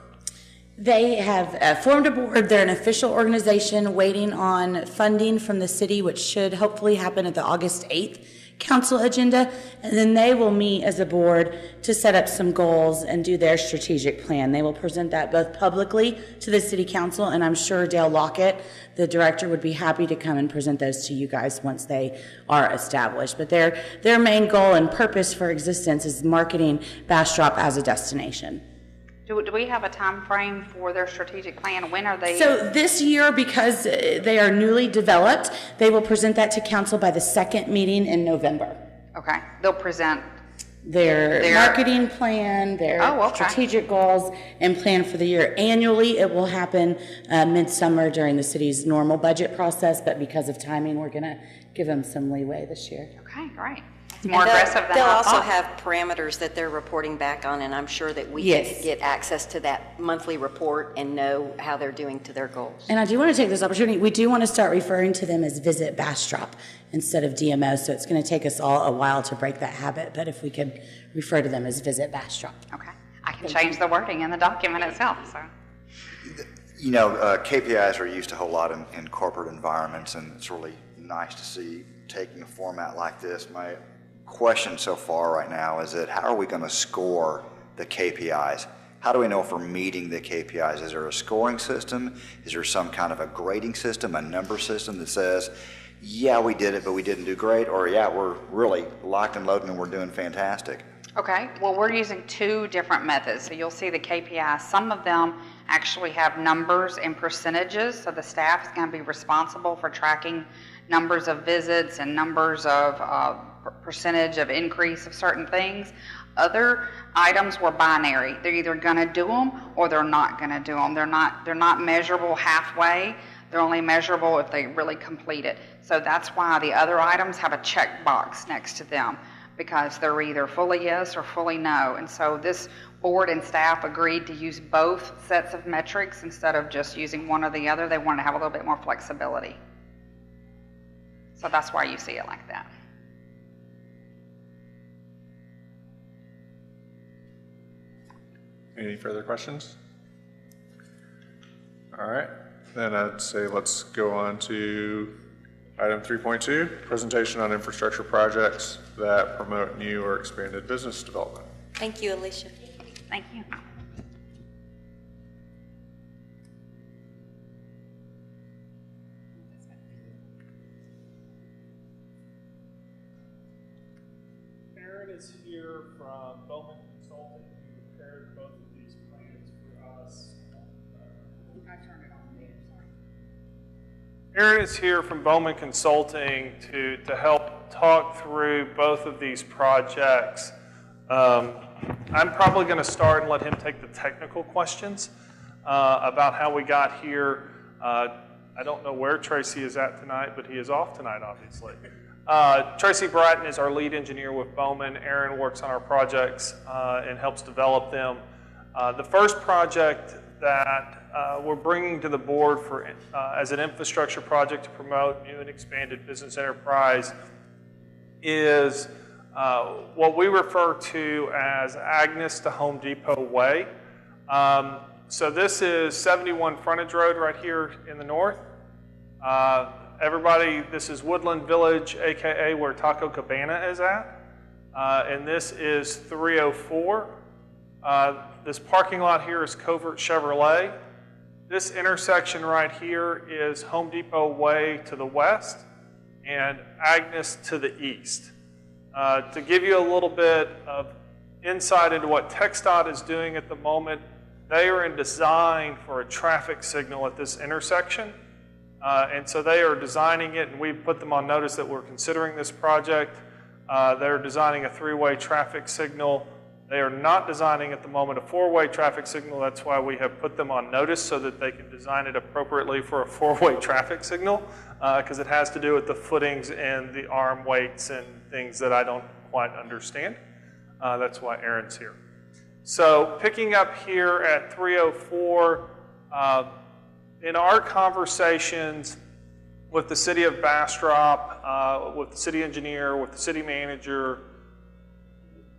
They have formed a board. They're an official organization waiting on funding from the city, which should hopefully happen at the August 8th council agenda. And then they will meet as a board to set up some goals and do their strategic plan. They will present that both publicly to the city council, and I'm sure Dale Lockett, the director, would be happy to come and present those to you guys once they are established. But their main goal and purpose for existence is marketing Bastrop as a destination. Do we have a time frame for their strategic plan? When are they? So this year, because they are newly developed, they will present that to council by the second meeting in November. Okay, they'll present Their marketing plan, their strategic goals, and plan for the year. Annually, it will happen midsummer during the city's normal budget process, but because of timing, we're going to give them some leeway this year. Okay, great. It's more aggressive than They'll I also thought. have parameters that they're reporting back on, and I'm sure that we Yes. can get access to that monthly report and know how they're doing to their goals. And I do want to take this opportunity. We do want to start referring to them as Visit Bastrop instead of DMO, so it's going to take us all a while to break that habit, but if we could refer to them as Visit Bastrop. Okay, I can change the wording in the document itself, so. You know, KPIs are used a whole lot in corporate environments, and it's really nice to see taking a format like this. My question so far right now is that how are we going to score the KPIs? How do we know if we're meeting the KPIs? Is there a scoring system? Is there some kind of a grading system, a number system that says, yeah, we did it, but we didn't do great, or yeah, we're really locked and loaded and we're doing fantastic? Okay, well, we're using two different methods. So you'll see the KPIs. Some of them actually have numbers and percentages, so the staff is going to be responsible for tracking numbers of visits and numbers of percentage of increase of certain things. Other items were binary. They're either going to do them or they're not going to do them. They're not measurable halfway. They're only measurable if they really complete it. So that's why the other items have a check box next to them, because they're either fully yes or fully no. And so this board and staff agreed to use both sets of metrics instead of just using one or the other. They wanted to have a little bit more flexibility. So that's why you see it like that. Any further questions? All right, then I'd say let's go on to item 3.2, presentation on infrastructure projects that promote new or expanded business development. Thank you, Alicia. Thank you. Aaron is here from Bowman Consulting, who prepared both of these plans for us. I turned it on there, sorry. Aaron is here from Bowman Consulting to help talk through both of these projects. I'm probably going to start and let him take the technical questions about how we got here. I don't know where Tracy is at tonight, but he is off tonight, obviously. Tracy Bratton is our lead engineer with Bowman. Aaron works on our projects and helps develop them. The first project that we're bringing to the board for as an infrastructure project to promote new and expanded business enterprise is what we refer to as Agnes to Home Depot Way. So this is 71 Frontage Road right here in the north. Everybody, this is Woodland Village, AKA where Taco Cabana is at. And this is 304. This parking lot here is Covert Chevrolet. This intersection right here is Home Depot Way to the west and Agnes to the east. To give you a little bit of insight into what TxDOT is doing at the moment, they are in design for a traffic signal at this intersection. And so they are designing it, and we've put them on notice that we're considering this project. They're designing a 3-way traffic signal. They are not designing at the moment a 4-way traffic signal. That's why we have put them on notice so that they can design it appropriately for a 4-way traffic signal, because it has to do with the footings and the arm weights and things that I don't quite understand. That's why Aaron's here. So picking up here at 304, in our conversations with the city of Bastrop, with the city engineer, with the city manager,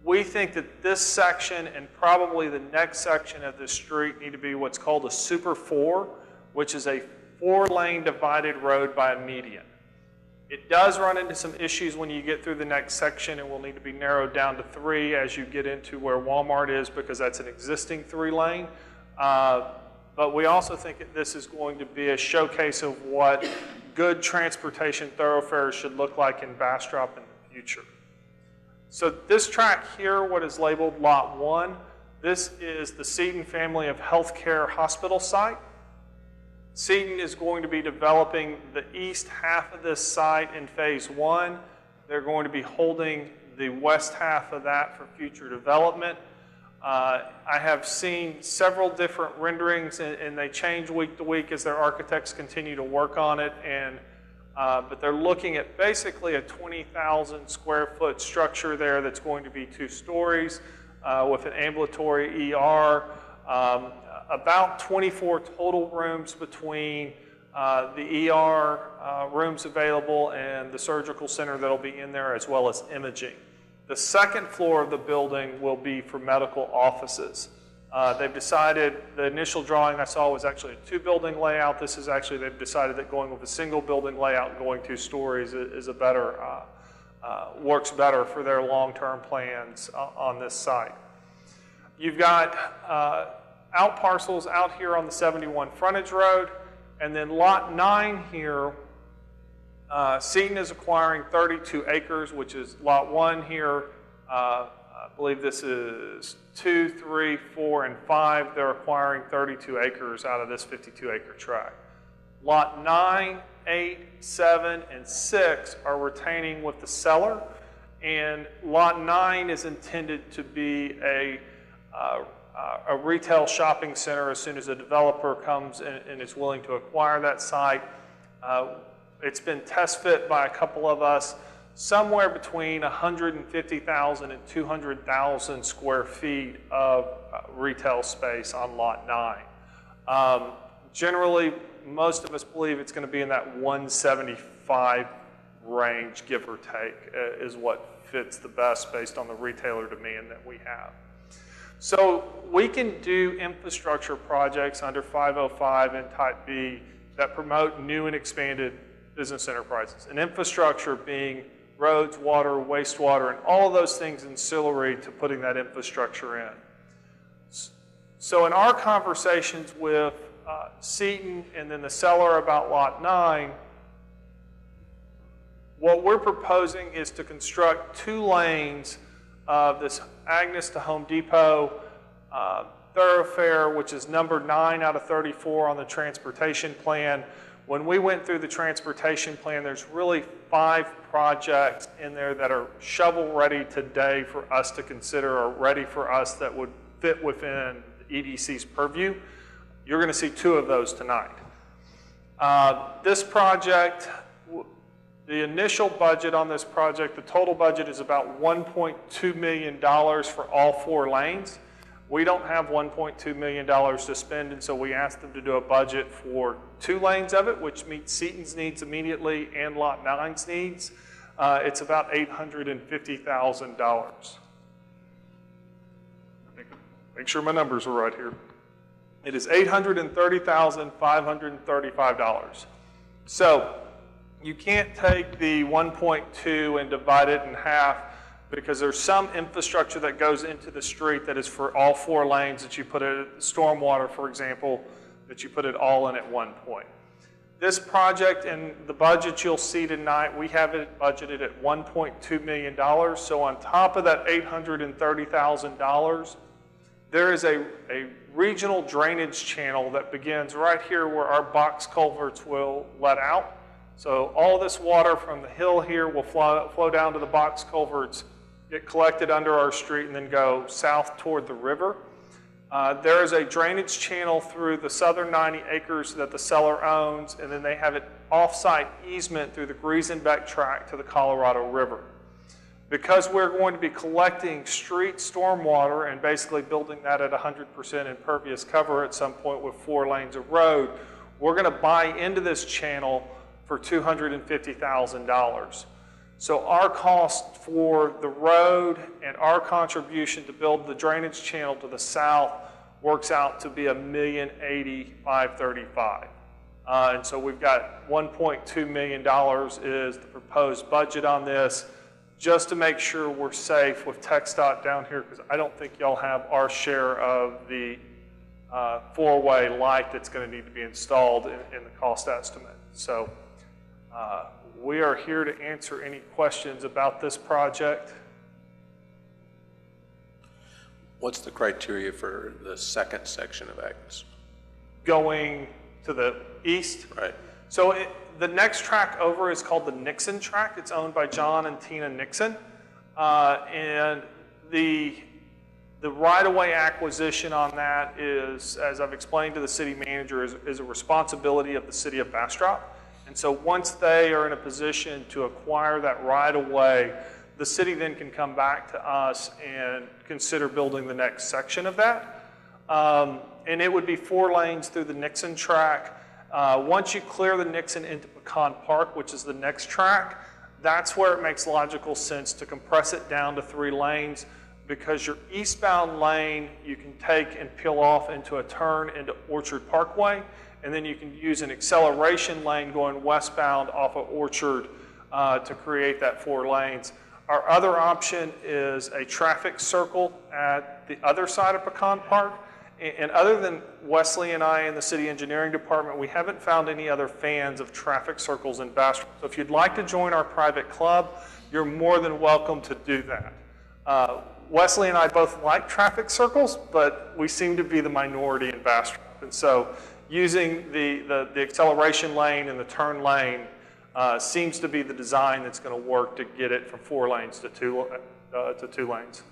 we think that this section and probably the next section of this street need to be what's called a Super 4, which is a 4-lane divided road by a median. It does run into some issues when you get through the next section and will need to be narrowed down to 3 as you get into where Walmart is, because that's an existing 3-lane. But we also think that this is going to be a showcase of what good transportation thoroughfares should look like in Bastrop in the future. So this track here, what is labeled Lot 1, this is the Seton Family of Healthcare Hospital site. Seton is going to be developing the east half of this site in phase 1. They're going to be holding the west half of that for future development. I have seen several different renderings, and they change week to week as their architects continue to work on it. But they're looking at basically a 20,000 square foot structure there that's going to be 2 stories with an ambulatory ER, about 24 total rooms between the ER rooms available and the surgical center that'll be in there, as well as imaging. The second floor of the building will be for medical offices. They've decided, the initial drawing I saw was actually a 2-building layout. This is actually, they've decided that going with a single building layout and going 2 stories is a better, works better for their long-term plans on this site. You've got out parcels out here on the 71 Frontage Road, and then Lot 9 here, Seton is acquiring 32 acres, which is Lot 1 here. I believe this is 2, 3, 4, and 5. They're acquiring 32 acres out of this 52-acre tract. Lot 9, 8, 7, and 6 are retaining with the seller, and Lot 9 is intended to be a retail shopping center as soon as a developer comes and is willing to acquire that site. It's been test fit by a couple of us, somewhere between 150,000 and 200,000 square feet of retail space on Lot 9. Generally, most of us believe it's going to be in that 175 range, give or take, is what fits the best based on the retailer demand that we have. So we can do infrastructure projects under 505 and Type B that promote new and expanded business enterprises. And infrastructure being roads, water, wastewater, and all of those things ancillary to putting that infrastructure in. So in our conversations with Seton and then the seller about Lot 9, what we're proposing is to construct 2 lanes of this Agnes to Home Depot thoroughfare, which is number 9 out of 34 on the transportation plan. When we went through the transportation plan, there's really 5 projects in there that are shovel-ready today for us to consider, or ready for us, that would fit within the EDC's purview. You're going to see 2 of those tonight. This project, the initial budget on this project, the total budget is about $1.2 million for all 4 lanes. We don't have $1.2 million to spend, and so we asked them to do a budget for 2 lanes of it, which meets Seaton's needs immediately and Lot 9's needs. It's about $850,000. Make sure my numbers are right here. It is $830,535. So you can't take the 1.2 and divide it in half, because there's some infrastructure that goes into the street that is for all 4 lanes that you put it, stormwater, for example, that you put it all in at one point. This project and the budget you'll see tonight, we have it budgeted at $1.2 million. So on top of that $830,000, there is a regional drainage channel that begins right here where our box culverts will let out. So all this water from the hill here will flow down to the box culverts, get collected under our street, and then go south toward the river. There is a drainage channel through the southern 90 acres that the seller owns, and then they have an off-site easement through the Griesenbeck tract to the Colorado River. Because we're going to be collecting street stormwater and basically building that at 100% impervious cover at some point with 4 lanes of road, we're going to buy into this channel for $250,000. So our cost for the road and our contribution to build the drainage channel to the south works out to be $1,080,535. And so we've got $1.2 million is the proposed budget on this, just to make sure we're safe with TxDOT down here, because I don't think y'all have our share of the 4-way light that's going to need to be installed in the cost estimate. So we are here to answer any questions about this project. What's the criteria for the second section of Agnes? Going to the east. Right. So the next track over is called the Nixon track. It's owned by John and Tina Nixon. And the right-of-way acquisition on that is, as I've explained to the city manager, is a responsibility of the city of Bastrop. And so once they are in a position to acquire that right-of-way, the city then can come back to us and consider building the next section of that. And it would be 4 lanes through the Nixon track. Once you clear the Nixon into Pecan Park, which is the next track, that's where it makes logical sense to compress it down to 3 lanes, because your eastbound lane you can take and peel off into a turn into Orchard Parkway, and then you can use an acceleration lane going westbound off of Orchard to create that 4 lanes. Our other option is a traffic circle at the other side of Pecan Park. And other than Wesley and I in the city engineering department, we haven't found any other fans of traffic circles in Bastrop. So if you'd like to join our private club, you're more than welcome to do that. Wesley and I both like traffic circles, but we seem to be the minority in Bastrop. And so using the acceleration lane and the turn lane seems to be the design that's going to work to get it from 4 lanes to 2 lanes.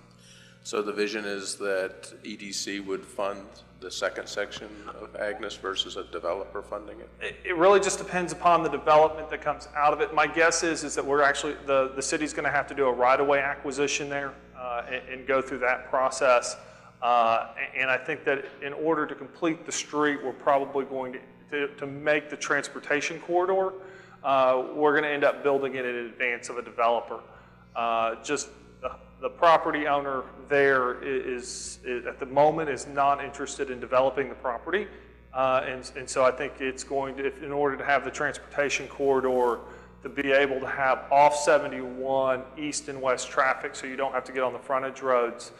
So the vision is that EDC would fund the second section of Agnes versus a developer funding it? It really just depends upon the development that comes out of it. My guess is that we're actually, the city's going to have to do a right-of-way acquisition there and go through that process. And I think that in order to complete the street, we're probably going to make the transportation corridor, we're going to end up building it in advance of a developer. Just the property owner there is at the moment is not interested in developing the property. And so I think it's going to, in order to have the transportation corridor, to be able to have off 71 east and west traffic so you don't have to get on the frontage roads.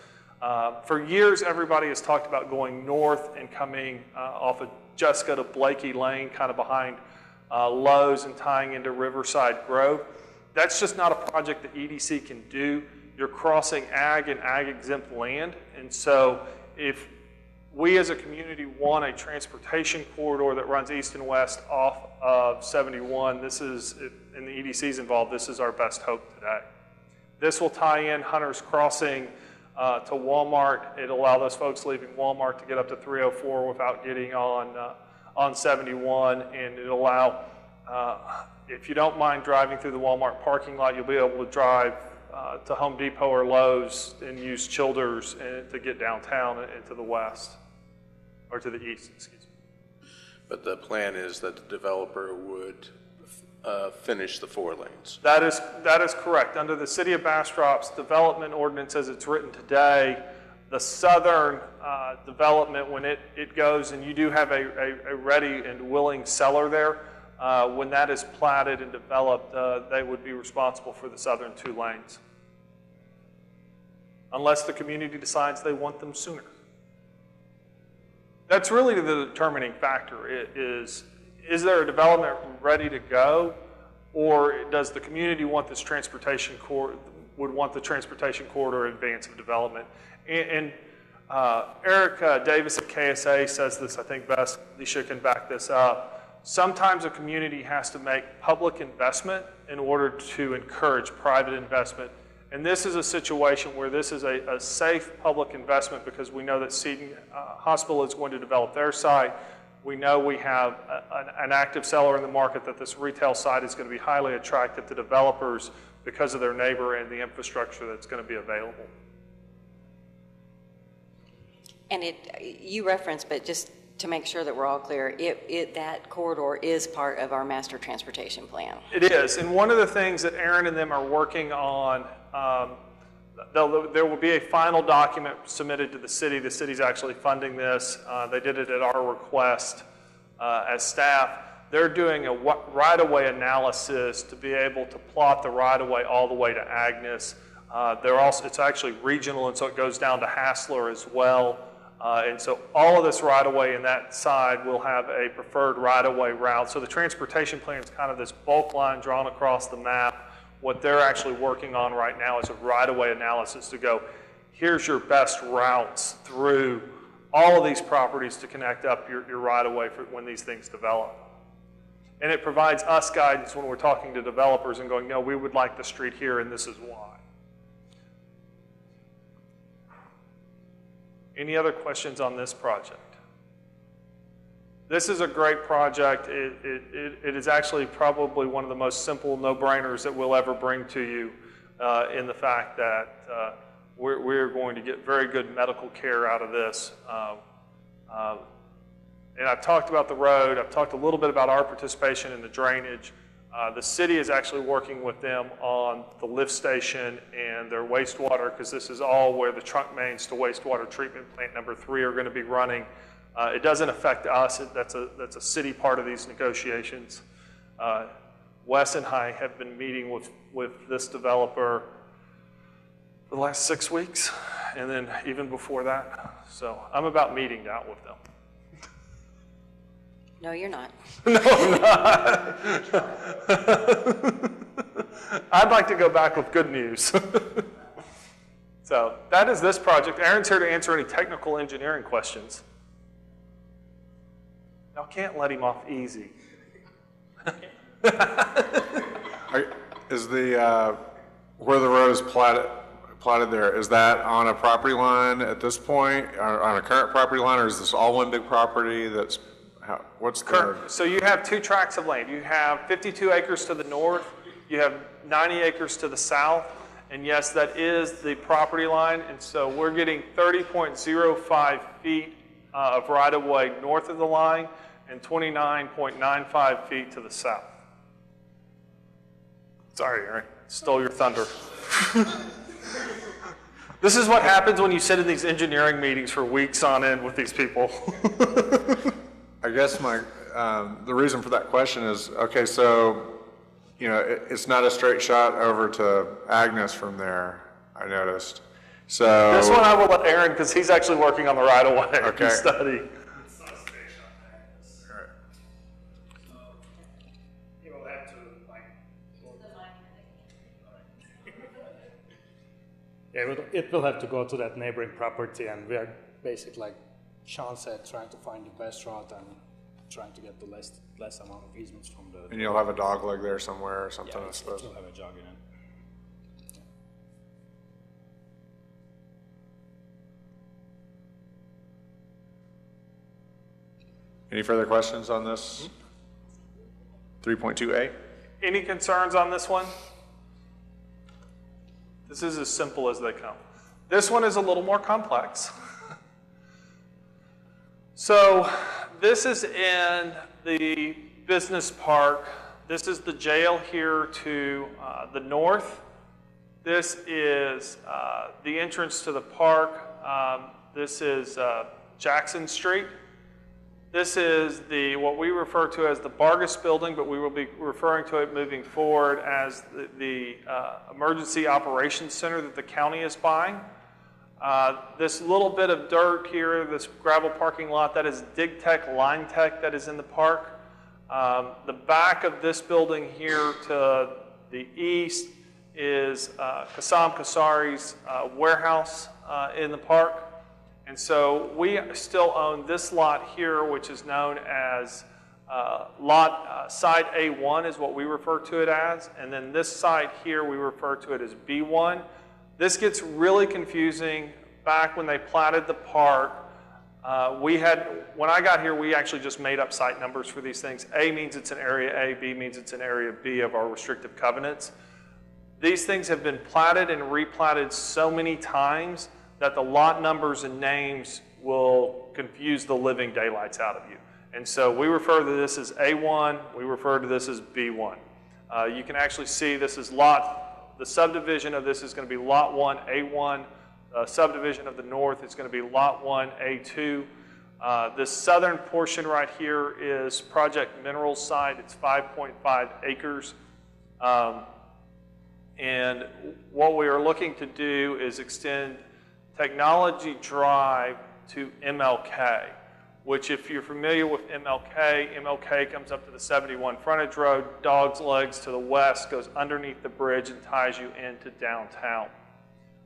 For years, everybody has talked about going north and coming off of Jessica to Blakey Lane, kind of behind Lowe's and tying into Riverside Grove. That's just not a project that EDC can do. You're crossing ag and ag exempt land. And so if we as a community want a transportation corridor that runs east and west off of 71. This is, and the EDC's involved, this is our best hope today. This will tie in Hunter's Crossing to Walmart. It'll allow those folks leaving Walmart to get up to 304 without getting on 71, and it'll allow, if you don't mind driving through the Walmart parking lot, you'll be able to drive to Home Depot or Lowe's and use Childers to get downtown and to the west, or to the east, excuse me. But the plan is that the developer would finish the 4 lanes. That is correct. Under the City of Bastrop's development ordinance as it's written today, the southern development, when it goes, and you do have a ready and willing seller there, when that is platted and developed, they would be responsible for the southern 2 lanes. Unless the community decides they want them sooner. That's really the determining factor. Is there a development ready to go, or does the community want this transportation would want the transportation corridor in advance of development? And Eric Davis at KSA says this, I think best, Alicia can back this up. Sometimes a community has to make public investment in order to encourage private investment. And this is a situation where this is a safe public investment because we know that Seton Hospital is going to develop their site. We know we have an active seller in the market, that this retail site is going to be highly attractive to developers because of their neighbor and the infrastructure that's going to be available. And you referenced, but just to make sure that we're all clear, that corridor is part of our master transportation plan. It is, and one of the things that Aaron and them are working on, there will be a final document submitted to the city. The city's actually funding this. They did it at our request as staff. They're doing a right-of-way analysis to be able to plot the right-of-way all the way to Agnes. It's actually regional, and so it goes down to Hassler as well. And so all of this right-of-way in that side will have a preferred right-of-way route. So the transportation plan is kind of this bulk line drawn across the map. What they're actually working on right now is a right-of-way analysis to go, here's your best routes through all of these properties to connect up your right-of-way for when these things develop. And it provides us guidance when we're talking to developers and going, no, we would like the street here and this is why. Any other questions on this project? This is a great project. It is actually probably one of the most simple no-brainers that we'll ever bring to you in the fact that we're going to get very good medical care out of this. And I've talked about the road. I've talked a little bit about our participation in the drainage. The city is actually working with them on the lift station and their wastewater, because this is all where the trunk mains to wastewater treatment plant number 3 are going to be running. It doesn't affect us. That's a city part of these negotiations. Wes and I have been meeting with this developer for the last 6 weeks, and then even before that. So I'm about meeting out with them. No, you're not. No, I'm not. I'd like to go back with good news. So that is this project. Aaron's here to answer any technical engineering questions. Y'all can't let him off easy. Is the, where the road is plotted there, is that on a property line at this point, or on a current property line, or is this all one big property that's, what's the? So you have 2 tracts of land. You have 52 acres to the north, you have 90 acres to the south, and yes, that is the property line, and so we're getting 30.05 feet of right-of-way north of the line and 29.95 feet to the south. Sorry, Aaron, stole your thunder. This is what happens when you sit in these engineering meetings for weeks on end with these people. I guess the reason for that question is, okay, so, you know, it's not a straight shot over to Agnes from there, I noticed. So this one I will let Aaron, because he's actually working on the right-of-way okay. study. Yeah, it will have to go to that neighboring property, and we are basically like Sean said, trying to find the best route and trying to get the less amount of easements from the. And you'll have a dog leg there somewhere or something, Yeah, I suppose. still have a jog in it. Any further questions on this? 3.2A? Any concerns on this one? This is as simple as they come. This one is a little more complex. So this is in the business park. This is the jail here to the north. This is the entrance to the park. This is Jackson Street. This is what we refer to as the Vargas Building, but we will be referring to it moving forward as the Emergency Operations Center that the county is buying. This little bit of dirt here, this gravel parking lot, that is Dig Tech, Line Tech that is in the park. The back of this building here to the east is Kassam Kasari's warehouse in the park. And so we still own this lot here, which is known as side A1 is what we refer to it as. And then this side here, we refer to it as B1. This gets really confusing. Back when they platted the park, when I got here, we actually just made up site numbers for these things. A means it's an area A, B means it's an area B of our restrictive covenants. These things have been platted and replatted so many times that the lot numbers and names will confuse the living daylights out of you. And so we refer to this as A1, we refer to this as B1. You can actually see this is the subdivision of this is going to be Lot 1, A1. Subdivision of the north is going to be Lot 1, A2. This southern portion right here is Project Minerals site. It's 5.5 acres. And what we are looking to do is extend Technology Drive to MLK, which if you're familiar with MLK comes up to the 71 frontage road, Dog's Legs to the west, goes underneath the bridge and ties you into downtown.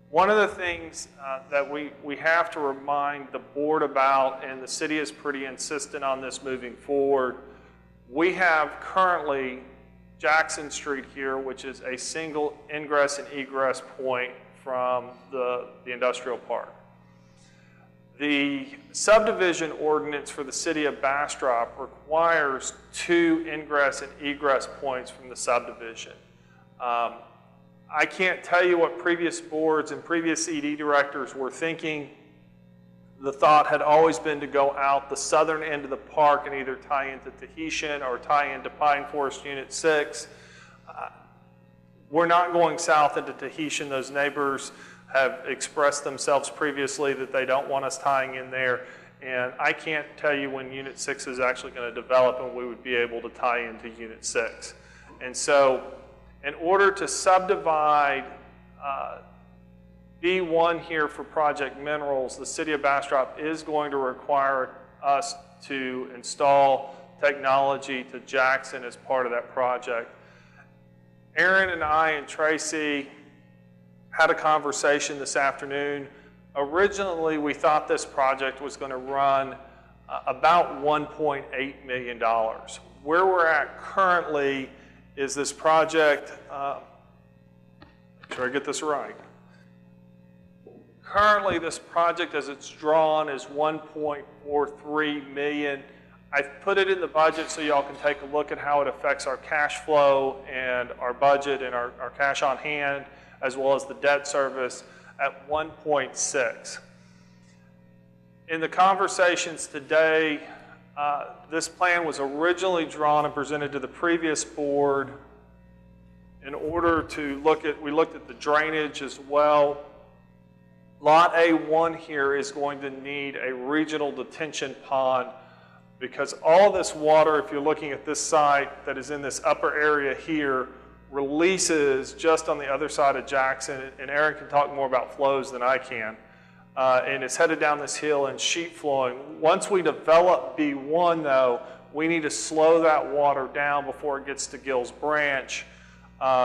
One of the things that we have to remind the board about, and the city is pretty insistent on this moving forward, we have currently Jackson Street here, which is a single ingress and egress point from the industrial park. The subdivision ordinance for the city of Bastrop requires 2 ingress and egress points from the subdivision. I can't tell you what previous boards and previous ED directors were thinking. The thought had always been to go out the southern end of the park and either tie into Tahitian or tie into Pine Forest Unit 6. We're not going south into Tahitian. Those neighbors have expressed themselves previously that they don't want us tying in there. And I can't tell you when Unit 6 is actually going to develop and we would be able to tie into Unit 6. And so in order to subdivide B1 here for Project Minerals, the city of Bastrop is going to require us to install technology to Jackson as part of that project. Aaron and I and Tracy had a conversation this afternoon. Originally, we thought this project was going to run about $1.8 million. Where we're at currently is this project, make sure I get this right. Currently, this project as it's drawn is $1.43 million. I've put it in the budget so y'all can take a look at how it affects our cash flow and our budget and our cash on hand, as well as the debt service at 1.6. In the conversations today, this plan was originally drawn and presented to the previous board in order to we looked at the drainage as well. Lot A1 here is going to need a regional detention pond because all this water, if you're looking at this site that is in this upper area here, releases just on the other side of Jackson, and Aaron can talk more about flows than I can, and it's headed down this hill and sheet flowing. Once we develop B1 though, we need to slow that water down before it gets to Gills Branch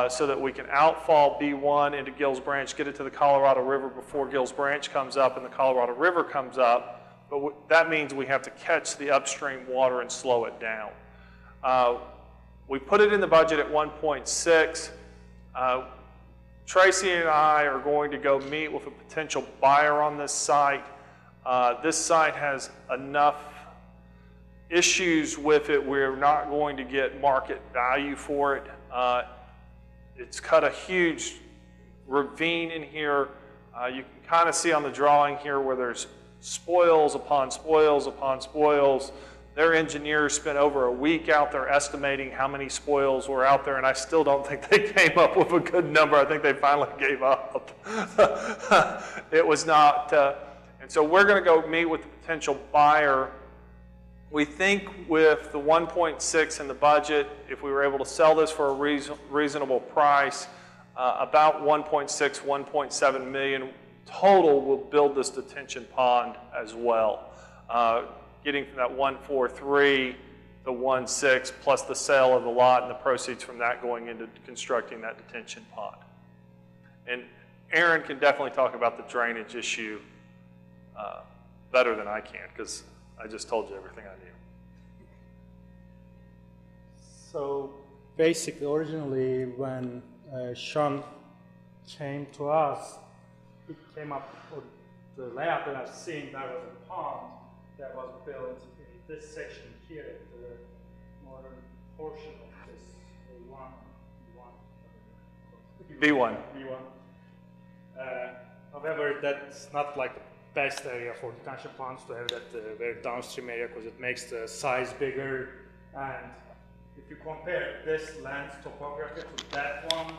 so that we can outfall B1 into Gills Branch, get it to the Colorado River before Gills Branch comes up and the Colorado River comes up that means we have to catch the upstream water and slow it down. We put it in the budget at 1.6. Tracy and I are going to go meet with a potential buyer on this site. This site has enough issues with it. We're not going to get market value for it. It's cut a huge ravine in here. You can kind of see on the drawing here where there's spoils upon spoils upon spoils. Their engineers spent over a week out there estimating how many spoils were out there, and I still don't think they came up with a good number. I think they finally gave up. It was not, and so we're going to go meet with the potential buyer. We think with the 1.6 in the budget, if we were able to sell this for a reasonable price, about 1.6, 1.7 million total will build this detention pond as well. Getting from that 143 to 1.6 plus the sale of the lot and the proceeds from that going into constructing that detention pond. And Aaron can definitely talk about the drainage issue better than I can, because I just told you everything I knew. So basically, originally when Sean came to us, it came up with the layout that I've seen. That was a pond that was built in this section here, the northern portion of this B1. However, that's not like the best area for detention ponds to have that very downstream area, because it makes the size bigger. And if you compare this land's topography to that one,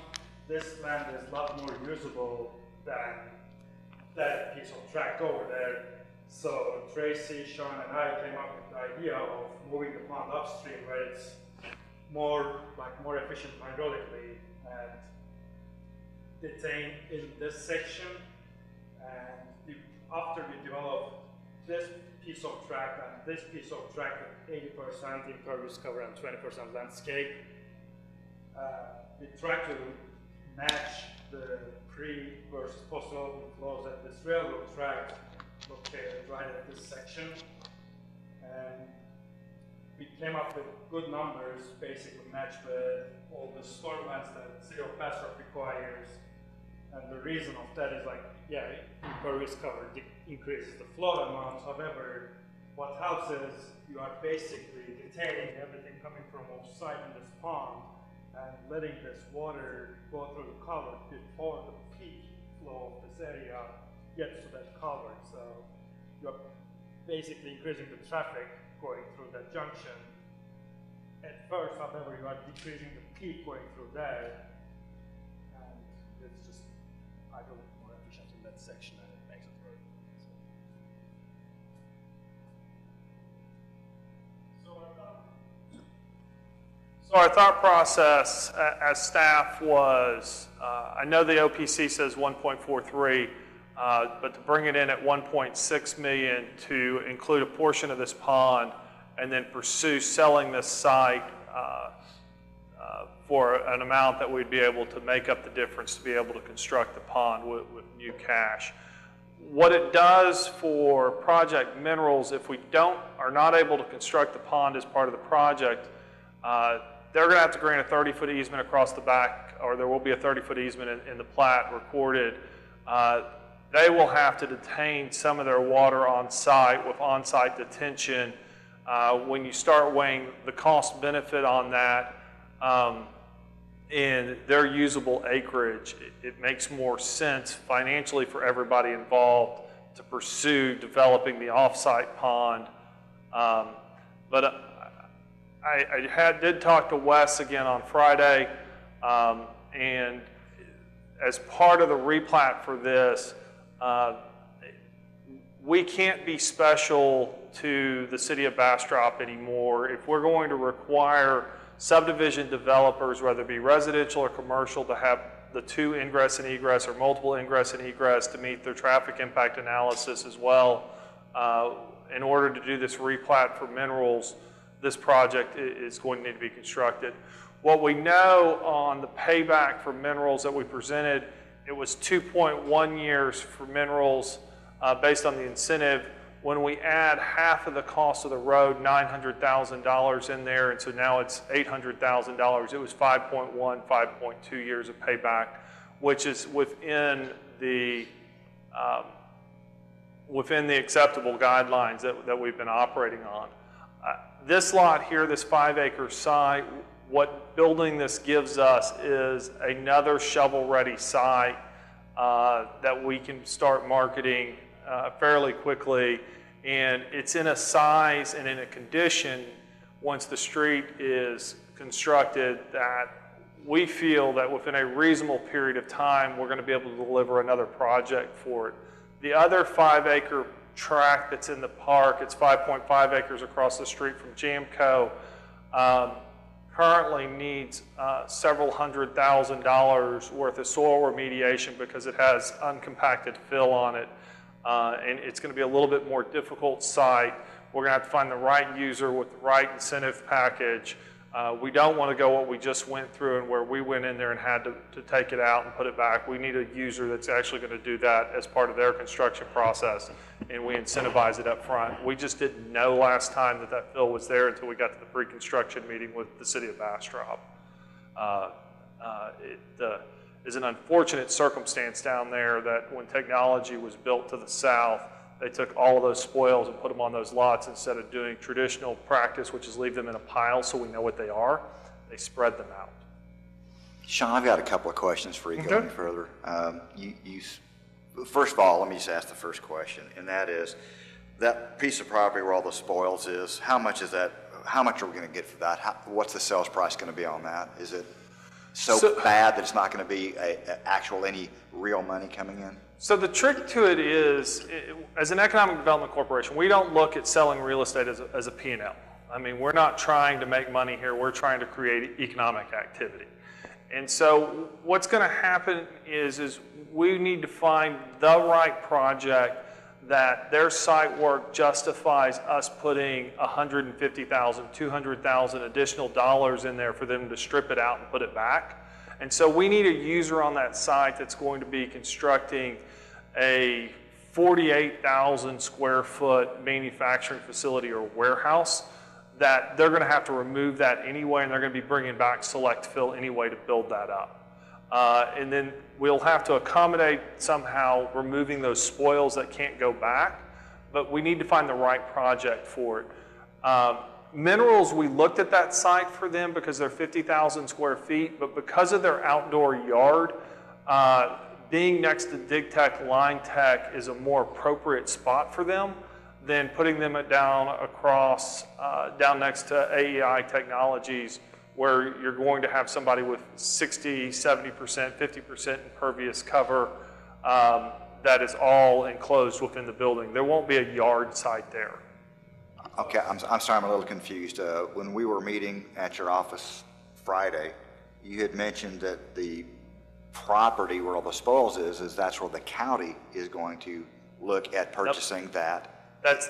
this land is a lot more usable than that piece of tract over there. So Tracy, Sean, and I came up with the idea of moving the pond upstream where it's more efficient hydraulically and detain in this section. And after we develop this piece of tract and this piece of tract with 80% impervious cover and 20% landscape, we try to match the pre versus post development flows at this railroad tract located right at this section. And we came up with good numbers, basically match with all the storm lines that City of Bastrop requires. And the reason of that is impervious cover increases the flow amount. However, what helps is you are basically detaining everything coming from offsite in this pond and letting this water go through the culvert before the peak flow of this area gets to that culvert. So you're basically increasing the traffic going through that junction. At first, however, you are decreasing the peak going through there, and it's just more efficient in that section, and it makes it work. So our thought process as staff was, I know the OPC says 1.43, but to bring it in at 1.6 million to include a portion of this pond and then pursue selling this site for an amount that we'd be able to make up the difference to be able to construct the pond with new cash. What it does for Project Minerals, if we are not able to construct the pond as part of the project, they're going to have to grant a 30-foot easement across the back, or there will be a 30-foot easement in the plat recorded. They will have to detain some of their water on site with on-site detention. When you start weighing the cost benefit on that in their usable acreage, it makes more sense financially for everybody involved to pursue developing the off-site pond. But I did talk to Wes again on Friday, and as part of the replat for this, we can't be special to the city of Bastrop anymore. If we're going to require subdivision developers, whether it be residential or commercial, to have the two ingress and egress or multiple ingress and egress to meet their traffic impact analysis as well, in order to do this replat for minerals, this project is going to need to be constructed. What we know on the payback for minerals that we presented, it was 2.1 years for minerals based on the incentive. when we add half of the cost of the road, $900,000 in there, and so now it's $800,000, it was 5.1, 5.2 years of payback, which is within the acceptable guidelines that we've been operating on. This lot here, this 5-acre site, what building this gives us is another shovel-ready site that we can start marketing fairly quickly, and it's in a size and in a condition once the street is constructed that we feel that within a reasonable period of time we're going to be able to deliver another project for it. The other 5-acre tract that's in the park, it's 5.5 acres across the street from Jamco, currently needs several $100,000 worth of soil remediation because it has uncompacted fill on it, and it's going to be a little bit more difficult site. We're going to have to find the right user with the right incentive package. We don't want to go what we just went through and where we went in there and had to take it out and put it back. We need a user that's actually going to do that as part of their construction process, and we incentivize it up front. We just didn't know last time that fill was there until we got to the pre-construction meeting with the city of Bastrop. It is an unfortunate circumstance down there that when technology was built to the south, they took all of those spoils and put them on those lots instead of doing traditional practice, which is leave them in a pile so we know what they are. They spread them out. Sean, I've got a couple of questions for you going further. First of all, let me just ask the first question, and that is, that piece of property where all the spoils is, how much is that? How much are we going to get for that? What's the sales price going to be on that? Is it so bad that it's not going to be any real money coming in? So the trick to it is, as an economic development corporation, we don't look at selling real estate as a P&L. I mean, we're not trying to make money here. We're trying to create economic activity. And so what's going to happen is we need to find the right project that their site work justifies us putting $150,000, $200,000 additional dollars in there for them to strip it out and put it back. And so we need a user on that site that's going to be constructing a 48,000 square foot manufacturing facility or warehouse that they're going to have to remove that anyway, and they're going to be bringing back select fill anyway to build that up. And then we'll have to accommodate somehow removing those spoils that can't go back, but we need to find the right project for it. Minerals, we looked at that site for them because they're 50,000 square feet, but because of their outdoor yard, being next to Dig Tech, Line Tech is a more appropriate spot for them than putting them down next to AEI Technologies, where you're going to have somebody with 60, 70%, 50% impervious cover that is all enclosed within the building. There won't be a yard site there. Okay, I'm sorry, I'm a little confused. When we were meeting at your office Friday, you had mentioned that the property where all the spoils is that's where the county is going to look at purchasing that.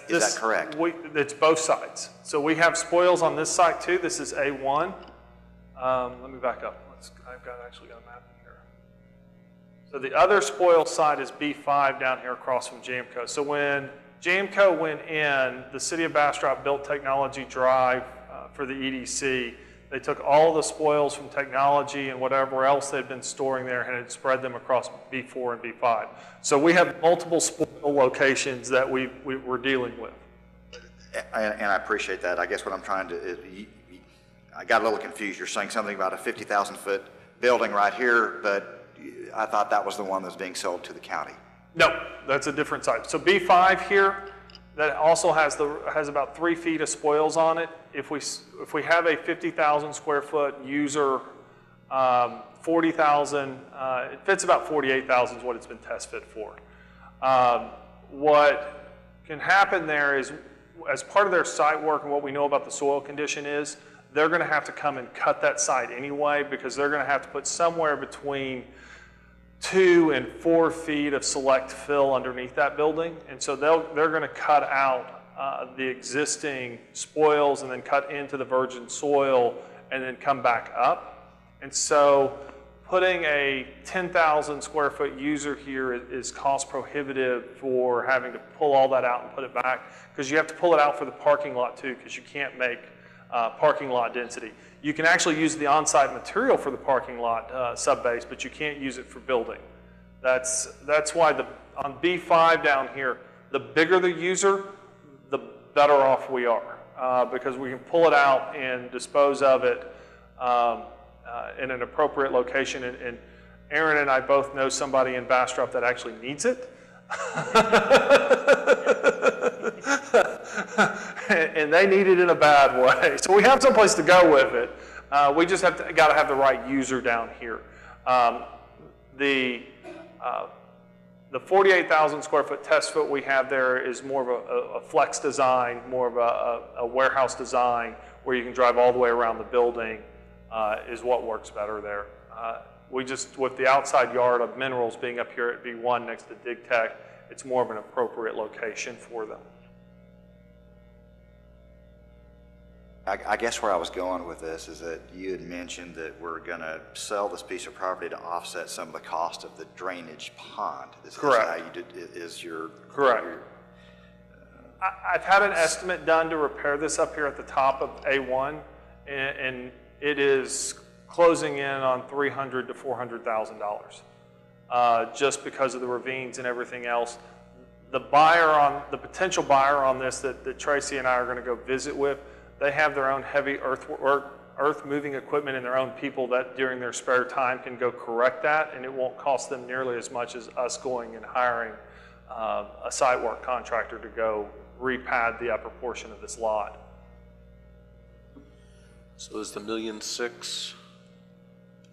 Is that correct? It's both sides. So we have spoils on this site too. This is A1. Let me back up. I've actually got a map in here. So the other spoil site is B5 down here across from Jamco. So when Jamco went in, the city of Bastrop built Technology Drive for the EDC. They took all of the spoils from technology and whatever else they'd been storing there and had spread them across B4 and B5. So we have multiple spoil locations that we're dealing with. And I appreciate that. I guess what I'm trying to, I got a little confused. You're saying something about a 50,000 foot building right here, but I thought that was the one that's being sold to the county. No, that's a different site. So B5 here, that also has about 3 feet of spoils on it. If we have a 50,000 square foot user, 40,000, it fits about 48,000 is what it's been test fit for. What can happen there is, as part of their site work and what we know about the soil condition is, they're going to have to come and cut that site anyway, because they're going to have to put somewhere between 2 and 4 feet of select fill underneath that building. And so they're going to cut out the existing spoils and then cut into the virgin soil and then come back up. And so putting a 10,000 square foot user here is cost prohibitive for having to pull all that out and put it back, because you have to pull it out for the parking lot too, because you can't make parking lot density. You can actually use the on-site material for the parking lot subbase, but you can't use it for building. That's why on B5 down here, the bigger the user, the better off we are, because we can pull it out and dispose of it in an appropriate location. And Aaron and I both know somebody in Bastrop that actually needs it. And they need it in a bad way. So we have someplace to go with it. We just got to have the right user down here. The 48,000 square foot test foot we have there is more of a flex design, more of a warehouse design where you can drive all the way around the building, is what works better there. We just, with the outside yard of minerals being up here at B1 next to Dig Tech, it's more of an appropriate location for them. I guess where I was going with this is that you had mentioned that we're going to sell this piece of property to offset some of the cost of the drainage pond. Correct. Is how you did, is your... Correct. I've had an estimate done to repair this up here at the top of A1, and it is closing in on $300,000 to $400,000, just because of the ravines and everything else. The potential buyer on this that Tracy and I are going to go visit with, they have their own heavy earth moving equipment and their own people that during their spare time can go correct that, and it won't cost them nearly as much as us going and hiring a site work contractor to go repad the upper portion of this lot. So is the $1.6 million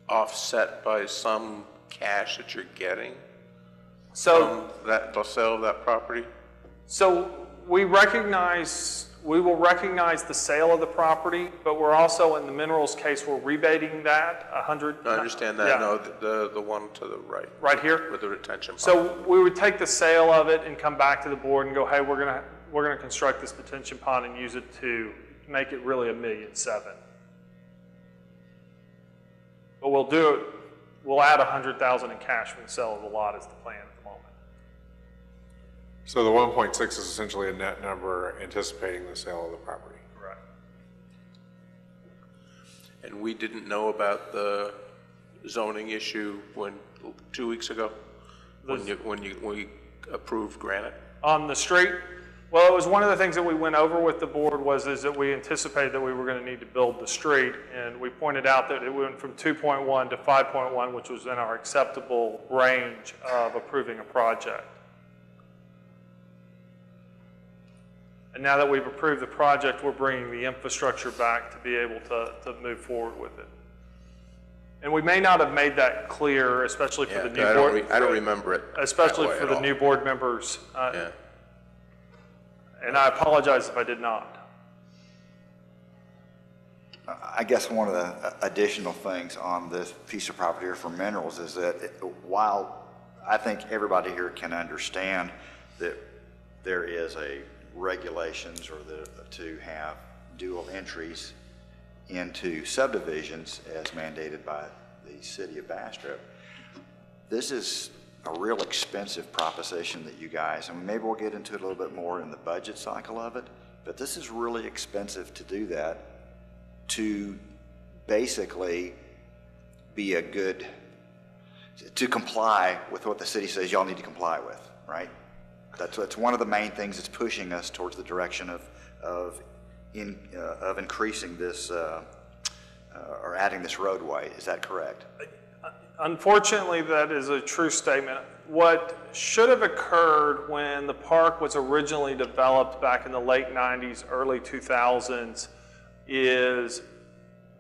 offset by some cash that you're getting from the sale of that property? So we will recognize the sale of the property, but we're also, in the minerals case, we're rebating that 100. I understand that. Yeah. No, the one to the right. Right here? With the retention pond. So we would take the sale of it and come back to the board and go, hey, we're gonna construct this detention pond and use it to make it really $1.7 million. But we'll do it. We'll add $100,000 in cash from the sale of the lot is the plan at the moment. So the 1.6 is essentially a net number anticipating the sale of the property. Correct. And we didn't know about the zoning issue 2 weeks ago when we approved granite? On the street, well, it was one of the things that we went over with the board is that we anticipated that we were going to need to build the street, and we pointed out that it went from 2.1 to 5.1, which was in our acceptable range of approving a project. And now that we've approved the project, we're bringing the infrastructure back to be able to move forward with it. And we may not have made that clear, especially for the new board. I don't remember it. Especially for the new board members. And I apologize if I did not. I guess one of the additional things on this piece of property here for minerals is that while I think everybody here can understand that there is a regulations to have dual entries into subdivisions as mandated by the city of Bastrop, this is a real expensive proposition that you guys, and maybe we'll get into it a little bit more in the budget cycle of it, but this is really expensive to do that, to basically be to comply with what the city says y'all need to comply with, right? That's one of the main things that's pushing us towards the direction of increasing this or adding this roadway. Is that correct? Unfortunately, that is a true statement. What should have occurred when the park was originally developed back in the late 90s, early 2000s, is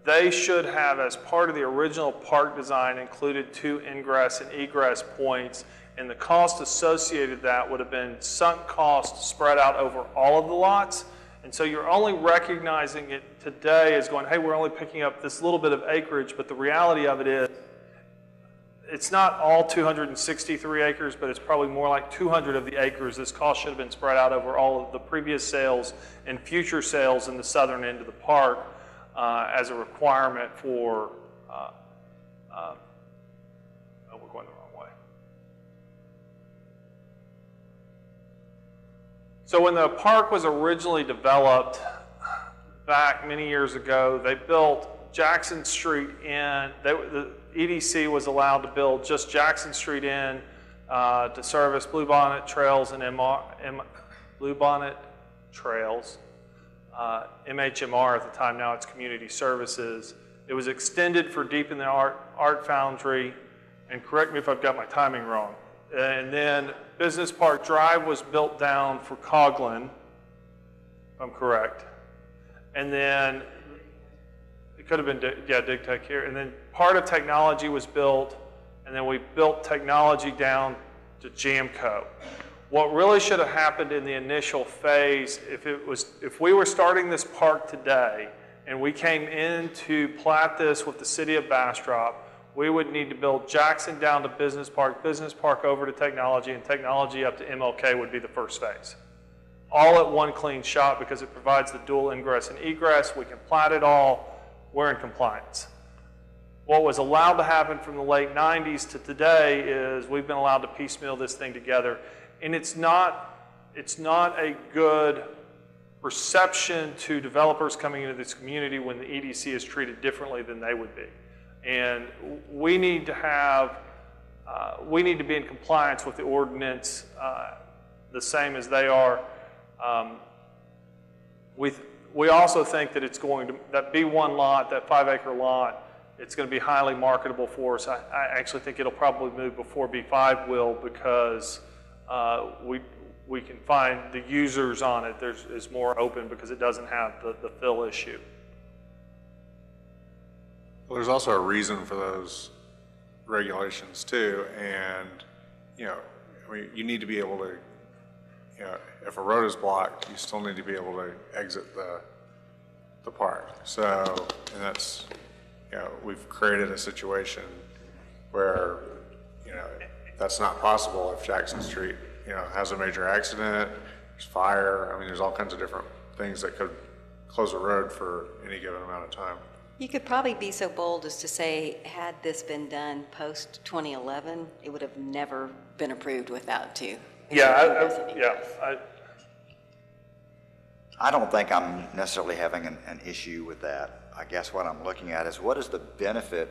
they should have, as part of the original park design, included 2 ingress and egress points, and the cost associated with that would have been sunk costs spread out over all of the lots. And so you're only recognizing it today as going, hey, we're only picking up this little bit of acreage, but the reality of it is it's not all 263 acres, but it's probably more like 200 of the acres. This cost should have been spread out over all of the previous sales and future sales in the southern end of the park as a requirement for So when the park was originally developed back many years ago, they built Jackson Street in, the EDC was allowed to build just Jackson Street in to service Bluebonnet Trails and Bluebonnet Trails, MHMR at the time, now it's Community Services. It was extended for Deep in the Art Foundry, and correct me if I've got my timing wrong. And then Business Park Drive was built down for Coughlin, if I'm correct. And then it could have been, Dig Tech here. And then part of technology was built, and then we built technology down to Jamco. What really should have happened in the initial phase, if we were starting this park today, and we came in to plat this with the city of Bastrop, we would need to build Jackson down to Business Park over to technology, and technology up to MLK would be the first phase. All at one clean shot because it provides the dual ingress and egress. We can plat it all. We're in compliance. What was allowed to happen from the late 90s to today is we've been allowed to piecemeal this thing together. And it's not a good perception to developers coming into this community when the EDC is treated differently than they would be. And we need to be in compliance with the ordinance the same as they are. We also think that that B1 lot, that 5-acre lot, it's going to be highly marketable for us. I actually think it'll probably move before B5 will because we can find the users on it. It's more open because it doesn't have the fill issue. Well, there's also a reason for those regulations too, and you need to be able to, if a road is blocked, you still need to be able to exit the park. So, and that's, we've created a situation where, that's not possible if Jackson Street, has a major accident, there's fire. I mean, there's all kinds of different things that could close a road for any given amount of time. You could probably be so bold as to say, had this been done post 2011, it would have never been approved without two. I don't think I'm necessarily having an issue with that. I guess what I'm looking at is what is the benefit?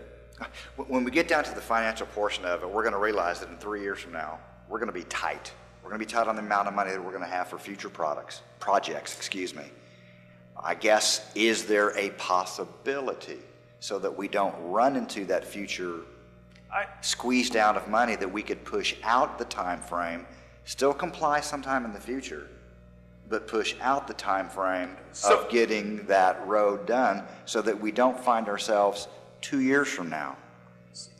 When we get down to the financial portion of it, we're going to realize that in 3 years from now, we're going to be tight. We're going to be tight on the amount of money that we're going to have for future projects, I guess, is there a possibility so that we don't run into that future squeezed out of money that we could push out the time frame, still comply sometime in the future, but push out the time frame of getting that road done so that we don't find ourselves 2 years from now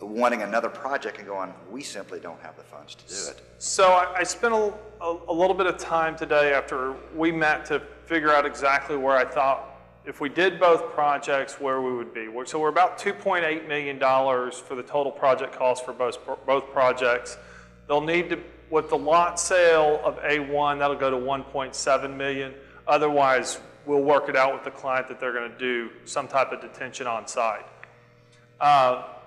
wanting another project and going, we simply don't have the funds to do it. So I spent a little bit of time today after we met to figure out exactly where I thought if we did both projects, where we would be. So we're about $2.8 million for the total project cost for both projects. They'll need to, with the lot sale of A1, that'll go to $1.7 million. Otherwise, we'll work it out with the client that they're going to do some type of detention on site.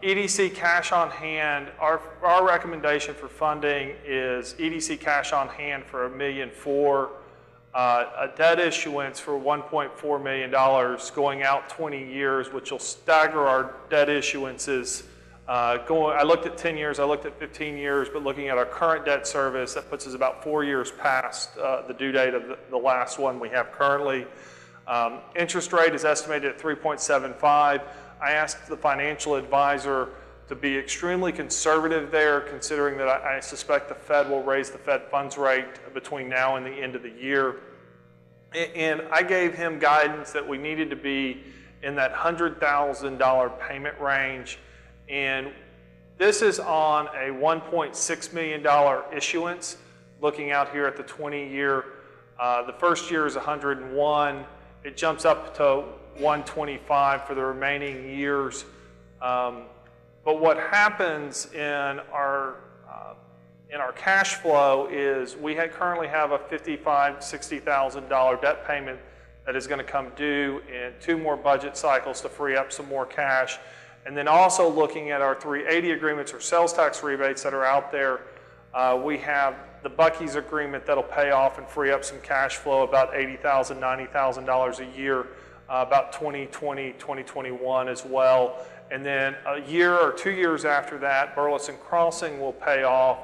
EDC cash on hand, our recommendation for funding is EDC cash on hand for $1.4 million, a debt issuance for $1.4 million going out 20 years, which will stagger our debt issuances. I looked at 10 years, I looked at 15 years, but looking at our current debt service, that puts us about 4 years past the due date of the last one we have currently. Interest rate is estimated at 3.75. I asked the financial advisor to be extremely conservative there, considering that I suspect the Fed will raise the Fed funds rate between now and the end of the year. And I gave him guidance that we needed to be in that $100,000 payment range. And this is on a $1.6 million issuance, looking out here at the 20-year. The first year is 101. It jumps up to 125 for the remaining years. But what happens in our cash flow is we currently have a $55,000, $60,000 debt payment that is going to come due in 2 more budget cycles to free up some more cash. And then also looking at our 380 agreements or sales tax rebates that are out there, we have the Buc-ee's agreement that'll pay off and free up some cash flow, about $80,000, $90,000 a year, about 2020, 2021 as well. And then a year or 2 years after that, Burleson Crossing will pay off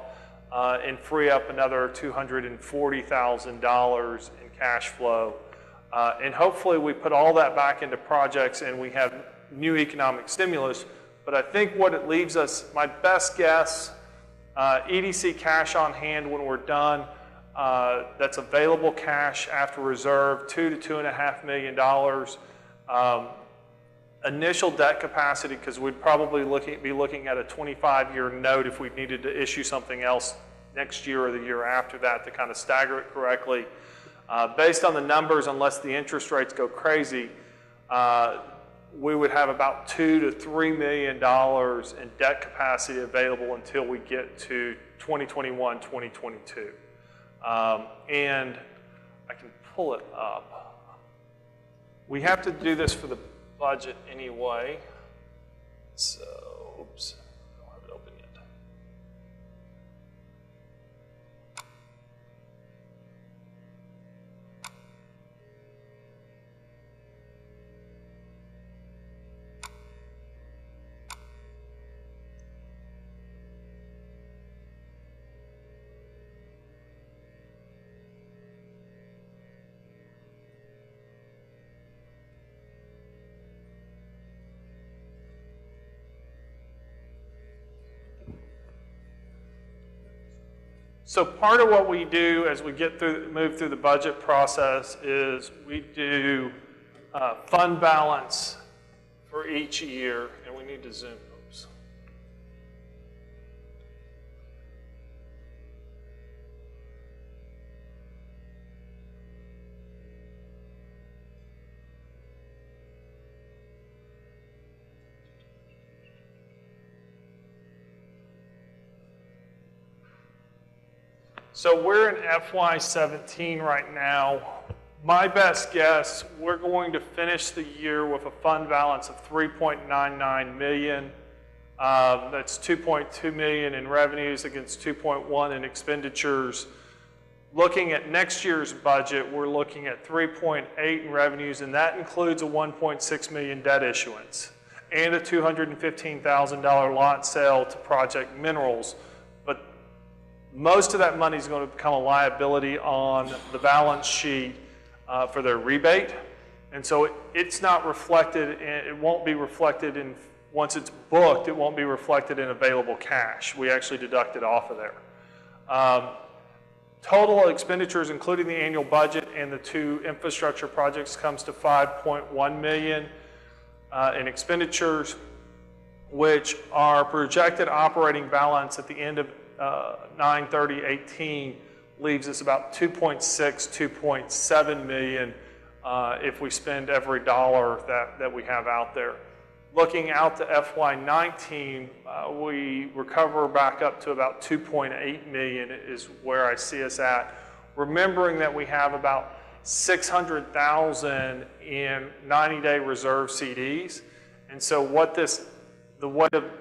and free up another $240,000 in cash flow. And hopefully we put all that back into projects and we have new economic stimulus. But I think what it leaves us, my best guess, EDC cash on hand when we're done, that's available cash after reserve, $2 to $2.5 million. Initial debt capacity, because we'd probably be looking at a 25-year note if we needed to issue something else next year or the year after that to kind of stagger it correctly. Based on the numbers, unless the interest rates go crazy, we would have about $2 to $3 million in debt capacity available until we get to 2021, 2022. And I can pull it up. We have to do this for the budget anyway. So, oops, I don't have it open yet. So part of what we do as we move through the budget process is we do fund balance for each year, and we need to zoom. Oops. So we're in FY17 right now. My best guess, we're going to finish the year with a fund balance of $3.99 million. That's $2.2 million in revenues against $2.1 in expenditures. Looking at next year's budget, we're looking at $3.8 in revenues, and that includes a $1.6 million debt issuance and a $215,000 lot sale to Project Minerals. Most of that money is going to become a liability on the balance sheet for their rebate. And so it's not reflected, it won't be reflected in, once it's booked, it won't be reflected in available cash. We actually deduct it off of there. Total expenditures, including the annual budget and the two infrastructure projects, comes to $5.1 million in expenditures, which our projected operating balance at the end of 9/30/18 leaves us about $2.7 million if we spend every dollar that we have out there. Looking out to FY19, we recover back up to about $2.8 million is where I see us at. Remembering that we have about $600,000 in 90-day reserve CDs. And so what the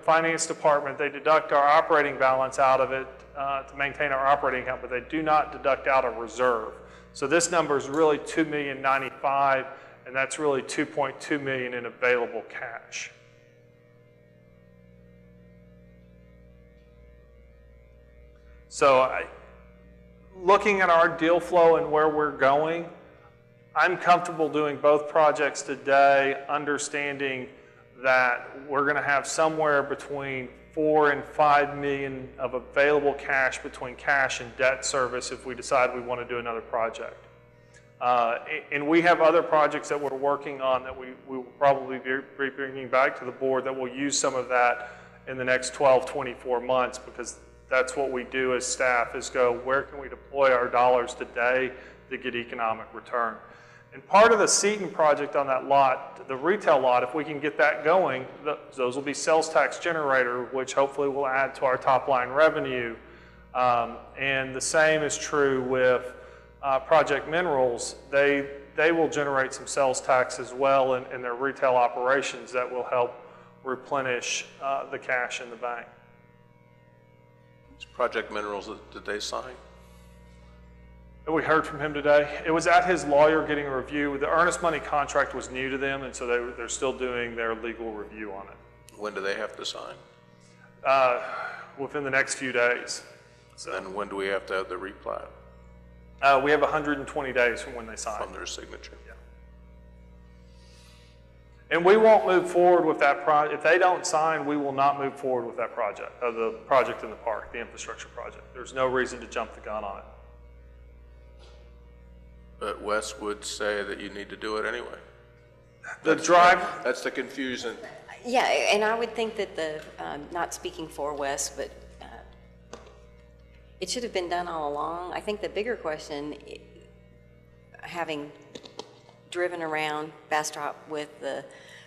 finance department, they deduct our operating balance out of it to maintain our operating account, but they do not deduct out a reserve. So this number is really $2,095,000, and that's really $2.2 million in available cash. So looking at our deal flow and where we're going, I'm comfortable doing both projects today, understanding that we're going to have somewhere between $4 and $5 million of available cash between cash and debt service if we decide we want to do another project. And we have other projects that we're working on that we will probably be bringing back to the board that will use some of that in the next 12, 24 months, because that's what we do as staff, is go, where can we deploy our dollars today to get economic return? And part of the Seaton project on that lot, the retail lot, if we can get that going, those will be sales tax generator, which hopefully will add to our top line revenue. And the same is true with Project Minerals. They will generate some sales tax as well in their retail operations that will help replenish the cash in the bank. Project Minerals, did they sign? We heard from him today. It was at his lawyer getting a review. The earnest money contract was new to them, and so they're still doing their legal review on it. When do they have to sign? Within the next few days. So, And when do we have to have the replat we have 120 days from when they sign. from their signature? Yeah. And we won't move forward with that project. If they don't sign, we will not move forward with that project, the project in the park, the infrastructure project. There's no reason to jump the gun on it. But Wes would say that you need to do it anyway. That's the confusion. Yeah, and I would think that not speaking for Wes, but it should have been done all along. I think the bigger question, having driven around Bastrop with the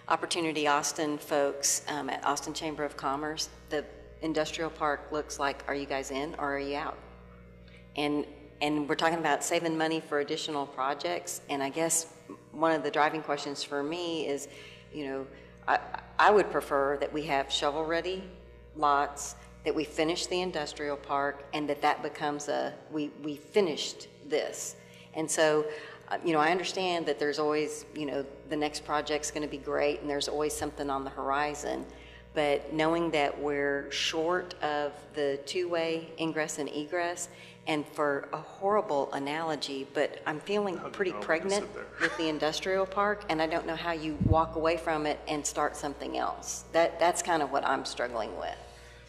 Opportunity Austin folks at Austin Chamber of Commerce, the industrial park looks like, are you guys in or are you out? And we're talking about saving money for additional projects, and I guess one of the driving questions for me is, I would prefer that we have shovel-ready lots, that we finish the industrial park, and that becomes we finished this. And so, I understand that there's always, the next project's going to be great, and there's always something on the horizon. But knowing that we're short of the two-way ingress and egress, and for a horrible analogy, but I'm feeling pretty pregnant with the industrial park, and I don't know how you walk away from it and start something else. That's kind of what I'm struggling with.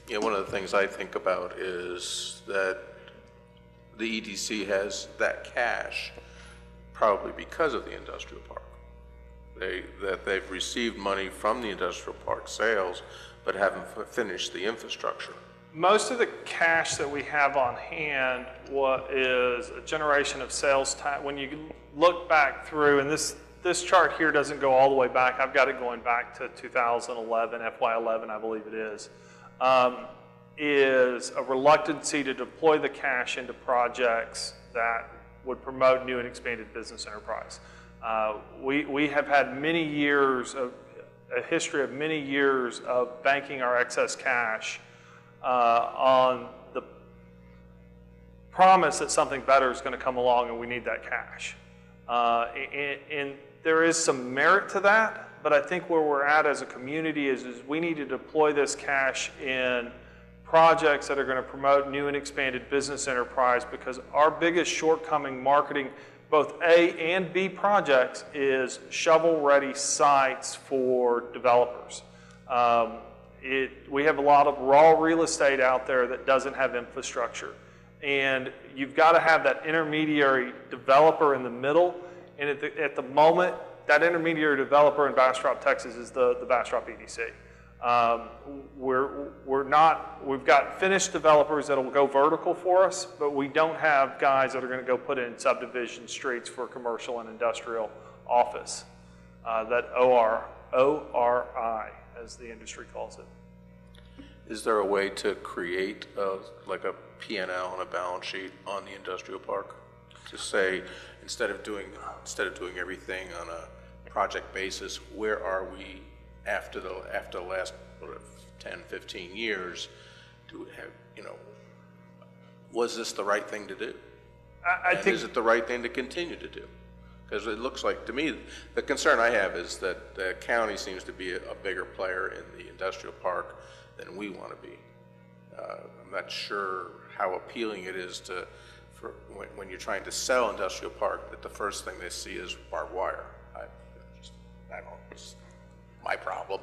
Yeah, one of the things I think about is that the EDC has that cash probably because of the industrial park. That they've received money from the industrial park sales, but haven't finished the infrastructure. Most of the cash that we have on hand is a generation of sales tax. When you look back through, and this chart here doesn't go all the way back. I've got it going back to 2011, FY11, I believe it is a reluctancy to deploy the cash into projects that would promote new and expanded business enterprise. We have had a history of many years of banking our excess cash on the promise that something better is going to come along and we need that cash. And there is some merit to that, but I think where we're at as a community is we need to deploy this cash in projects that are going to promote new and expanded business enterprise, because our biggest shortcoming marketing both A and B projects is shovel-ready sites for developers. We have a lot of raw real estate out there that doesn't have infrastructure. And you've got to have that intermediary developer in the middle. And at the moment, that intermediary developer in Bastrop, Texas is the Bastrop EDC. We've got finished developers that'll go vertical for us, but we don't have guys that are going to go put in subdivision streets for commercial and industrial office. That ORI, as the industry calls it. Is there a way to create like a P&L and a balance sheet on the industrial park? To say, instead of doing everything on a project basis, where are we after the last 10, 15 years? Was this the right thing to do? I think, is it the right thing to continue to do? Because it looks like, to me, the concern I have is that the county seems to be a bigger player in the industrial park than we want to be. I'm not sure how appealing it is when you're trying to sell industrial park, that the first thing they see is barbed wire. It's my problem.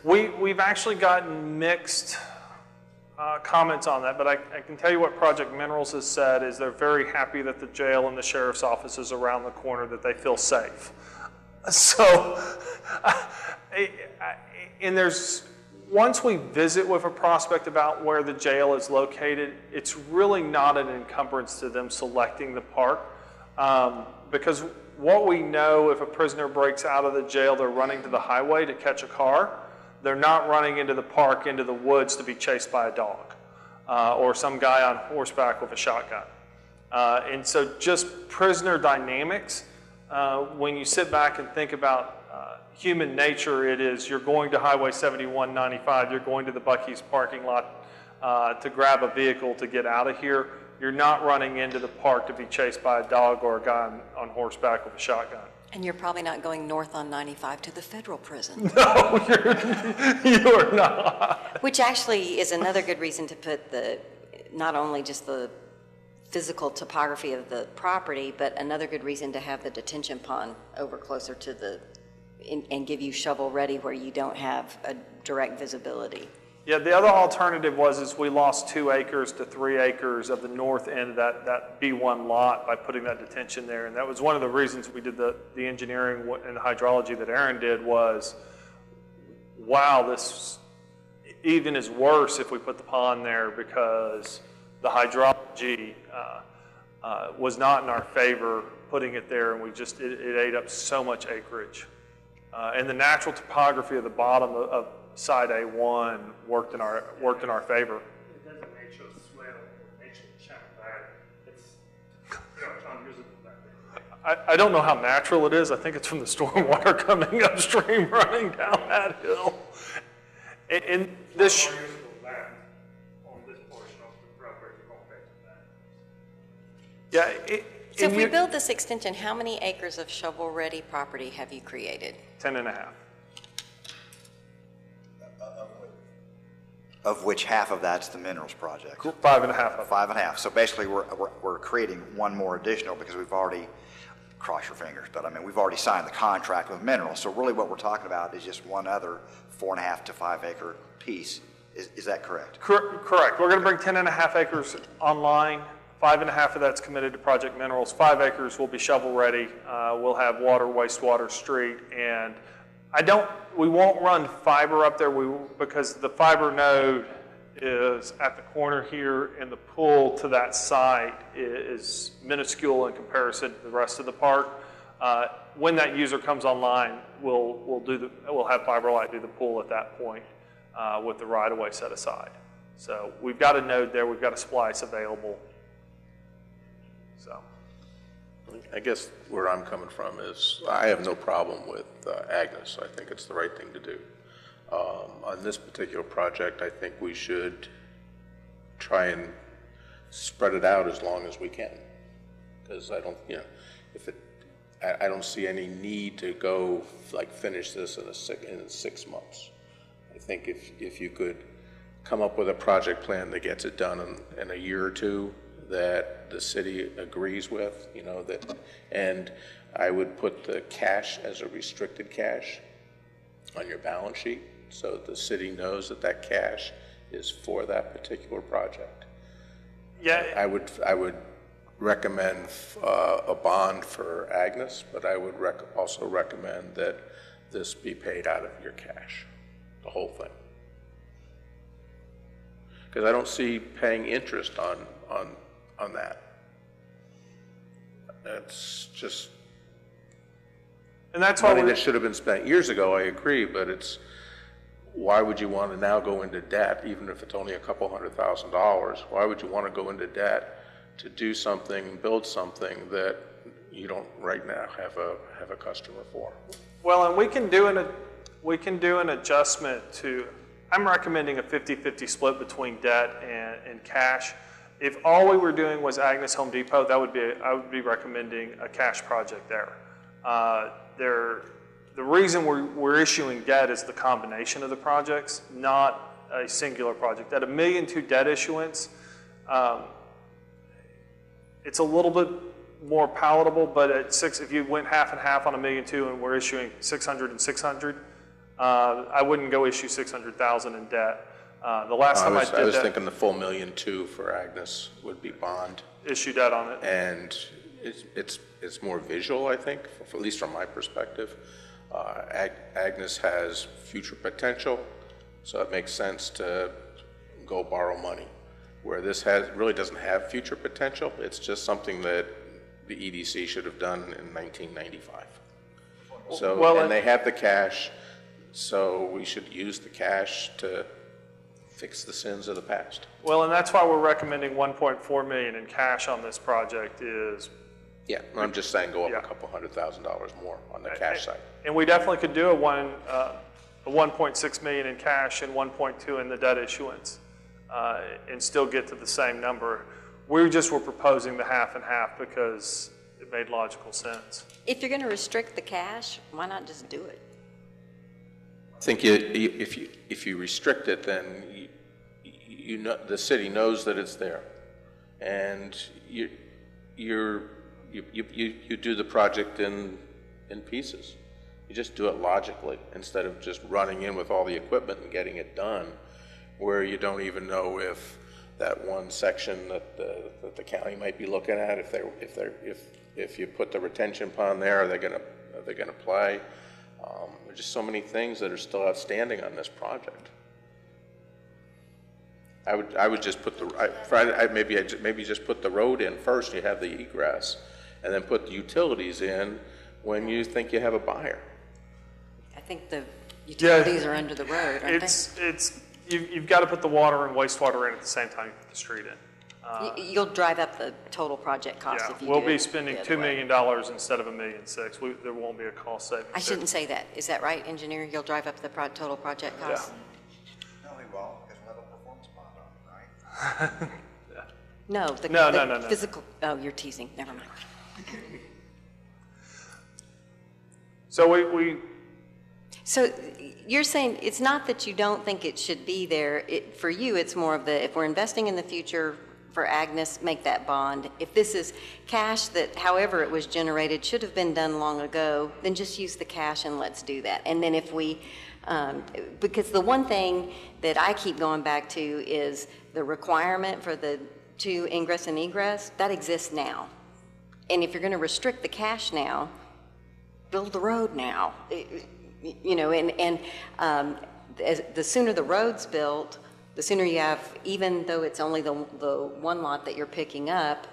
we've actually gotten mixed comments on that, but I can tell you what Project Minerals has said is they're very happy that the jail and the sheriff's office is around the corner, that they feel safe. So, and once we visit with a prospect about where the jail is located, it's really not an encumbrance to them selecting the park, because what we know, if a prisoner breaks out of the jail, they're running to the highway to catch a car. They're not running into the park, into the woods to be chased by a dog or some guy on horseback with a shotgun. And so just prisoner dynamics, when you sit back and think about human nature, it is you're going to Highway 7195, you're going to the Buc-ee's parking lot to grab a vehicle to get out of here. you're not running into the park to be chased by a dog or a guy on horseback with a shotgun. And you're probably not going north on 95 to the federal prison. No, you are not. Which actually is another good reason to put not only just the physical topography of the property, but another good reason to have the detention pond over closer to and give you shovel ready where you don't have a direct visibility. Yeah, the other alternative is we lost 2 acres to 3 acres of the north end of that B1 lot by putting that detention there. And that was one of the reasons we did the engineering and the hydrology that Aaron did was, wow, this even is worse if we put the pond there because the hydrology was not in our favor putting it there, and it ate up so much acreage. And the natural topography of the bottom of side A1 worked in our favor. It doesn't nature swell or nature channel that. It's unusable that way. I don't know how natural it is. I think it's from the stormwater coming upstream running down that hill. And this. Unusable land on this portion of the property compared to that. Yeah. So if we build this extension, how many acres of shovel-ready property have you created? 10.5. Of which half of that's the minerals project. 5.5 of it. 5.5. So basically, we're creating one more additional because we've already, cross your fingers, but I mean, we've already signed the contract with minerals. So really what we're talking about is just one other 4.5 to 5 acre piece. Is that correct? Correct. We're going to bring 10.5 acres online. 5.5 of that's committed to Project Minerals. 5 acres will be shovel ready. We'll have water, wastewater, street, and we won't run fiber up there because the fiber node is at the corner here, and the pull to that site is minuscule in comparison to the rest of the park. When that user comes online, we'll have FiberLight do the pull at that point with the right-of-way set aside. So we've got a node there. We've got a splice available. So. I guess where I'm coming from is I have no problem with Agnes. I think it's the right thing to do. On this particular project, I think we should try and spread it out as long as we can. Because I don't, I don't see any need to go finish this in 6 months. I think if you could come up with a project plan that gets it done in a year or two, that the city agrees with, and I would put the cash as a restricted cash on your balance sheet so the city knows that cash is for that particular project. Yeah. I would recommend a bond for Agnes, but I would also recommend that this be paid out of your cash, the whole thing. Because I don't see paying interest on that. That's just money that should have been spent years ago, I agree, but why would you want to now go into debt, even if it's only a couple $100,000? Why would you want to go into debt to do something, build something that you don't right now have a customer for? Well, and we can do an adjustment to, I'm recommending a 50-50 split between debt and cash. If all we were doing was Agnes Home Depot, I would be recommending a cash project there. The reason we're issuing debt is the combination of the projects, not a singular project. At $1.2 million debt issuance, it's a little bit more palatable, but if you went half and half on $1.2 million and we're issuing 600 and 600, I wouldn't go issue 600,000 in debt. The last time I did that, I was thinking the full $1.2 million for Agnes would be bond. Issue debt on it. And it's more visual, I think, at least from my perspective. Agnes has future potential, so it makes sense to go borrow money. Where this really doesn't have future potential, it's just something that the EDC should have done in 1995. So, and they have the cash, so we should use the cash to fix the sins of the past. Well, and that's why we're recommending $1.4 million in cash on this project is. Yeah, I'm just saying go up a couple $100,000 more on the cash side. And we definitely could do a 1.6 million in cash and 1.2 in the debt issuance and still get to the same number. We just were proposing the half and half because it made logical sense. If you're going to restrict the cash, why not just do it? I think if you restrict it, then you know, the city knows that it's there, and you do the project in pieces. You just do it logically instead of just running in with all the equipment and getting it done, where you don't even know if that one section that the county might be looking at, if you put the retention pond there, are they gonna play? There's just so many things that are still outstanding on this project. I would just put maybe just put the road in first. You have the egress, and then put the utilities in when you think you have a buyer. I think the utilities are under the road, aren't You've got to put the water and wastewater in at the same time you put the street in. You'll drive up the total project cost Yeah, if you we'll do be it spending the $2 other way. million instead of $1.6 million. There won't be a cost savings. I shouldn't say that. Is that right, engineer? You'll drive up the total project cost? No, we won't, because we'll have a performance bond on it, right? Yeah. No, the No. physical, oh, you're teasing. Never mind. So we So you're saying it's not that you don't think it should be there. For you, it's more of the, if we're investing in the future for Agnes, make that bond. If this is cash that, however it was generated, should have been done long ago, then just use the cash and let's do that. And then if we, because the one thing that I keep going back to is the requirement for the 2 ingress and egress, that exists now. And if you're going to restrict the cash now, build the road now. You know, the sooner the road's built, the sooner you have, even though it's only the one lot that you're picking up,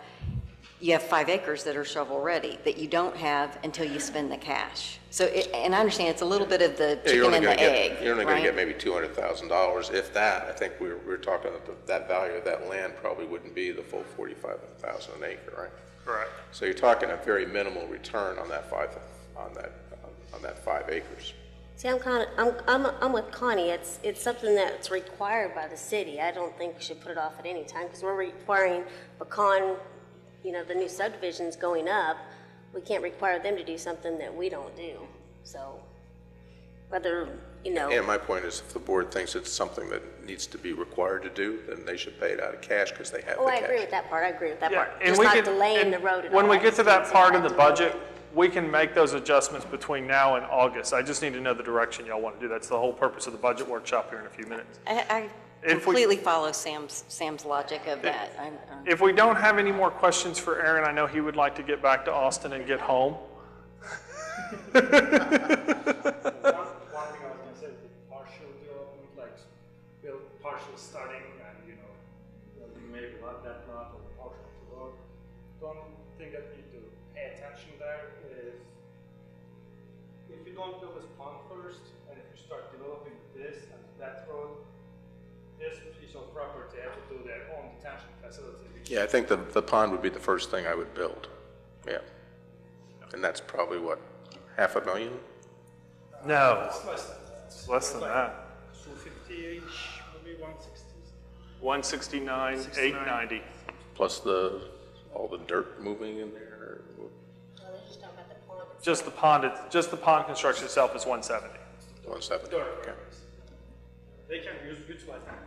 you have 5 acres that are shovel ready that you don't have until you spend the cash. So, and I understand it's a little bit of the chicken and the egg. You're only going to right? get maybe $200,000, if that. I think we're talking that value of that land probably wouldn't be the full $45,000 an acre, right? correct. So you're talking a very minimal return on that 5 acres. See, I'm with Connie. It's something that's required by the city. I don't think we should put it off at any time because we're requiring pecan, you know, the new subdivisions going up. We can't require them to do something that we don't do. So whether, you know. And my point is, if the board thinks it's something that needs to be required to do, then they should pay it out of cash because they have the Oh, cash. I agree with that part. I agree with that Yeah, part. and Just we not can- delaying and the road at all. when we I get to just that can't see part in the delayed. budget, we can make those adjustments between now and August. I just need to know the direction y'all want to do. That's the whole purpose of the budget workshop here in a few minutes. I If we- completely follow Sam's logic of that. If we don't have any more questions for Aaron, I know he would like to get back to Austin and get home. One thing I was gonna say, the partial development, like build partial starting and, you know, building maybe not that lot or partial to road. Don't think that you need to pay attention there is, if you don't build this pond first, and if you start developing this and that road, this piece of property have to do their own detention facility. Yeah, I think the pond would be the first thing I would build. Yeah. And that's probably what, $500,000? No, It's less than that. it's less than that. 250-ish, maybe 160. 169, 890. Plus all the dirt moving in there. No, they're just talking about the pond. Just the pond construction itself is 170. 170, okay. They can utilize that.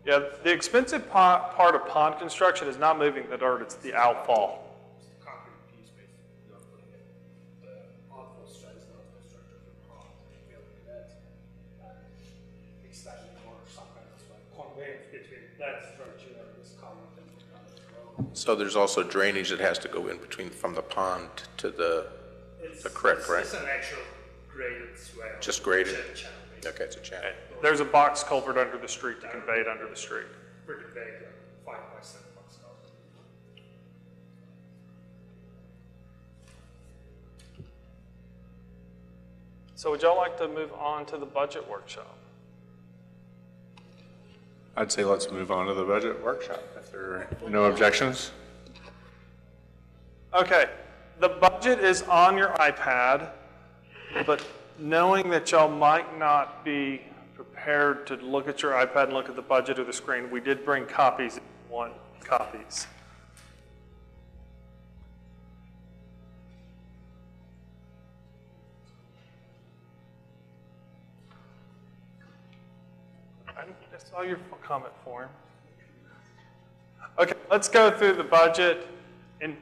Yeah, the expensive part of pond construction is not moving the dirt, it's the outfall. Concrete piece, basically, you're putting it, the outfall stress, the outfall structure of the pond, and building that, and extending or some kind of like conveyance between that structure and this column and the road. So there's also drainage that has to go in between from the pond to the creek, right? It's an actual graded swale. Just graded? Channel, basically. Okay, it's a channel. There's a box culvert under the street to convey it under the street. Pretty big, like 5 by 7 box culvert. So would y'all like to move on to the budget workshop? I'd say let's move on to the budget workshop if there are no objections. Okay, the budget is on your iPad, but knowing that y'all might not be prepared to look at your iPad and look at the budget or the screen, we did bring copies want copies. I saw your comment form. Okay, let's go through the budget. And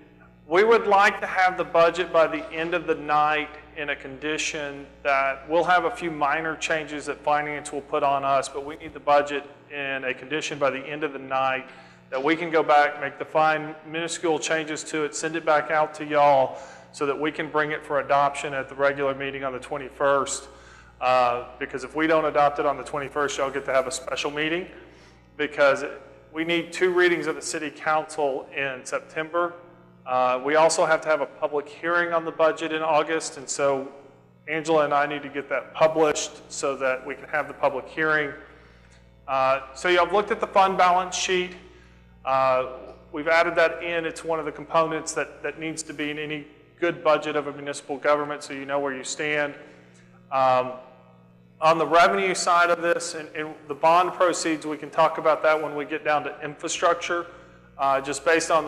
we would like to have the budget by the end of the night in a condition that we'll have a few minor changes that finance will put on us, but we need the budget in a condition by the end of the night that we can go back, make the fine minuscule changes to it, send it back out to y'all so that we can bring it for adoption at the regular meeting on the 21st. Because if we don't adopt it on the 21st, y'all get to have a special meeting because we need 2 readings of the city council in September. We also have to have a public hearing on the budget in August, and so Angela and I need to get that published so that we can have the public hearing. So y'all looked at the fund balance sheet. We've added that in. It's one of the components that needs to be in any good budget of a municipal government so you know where you stand. On the revenue side of this and the bond proceeds, we can talk about that when we get down to infrastructure. Just based on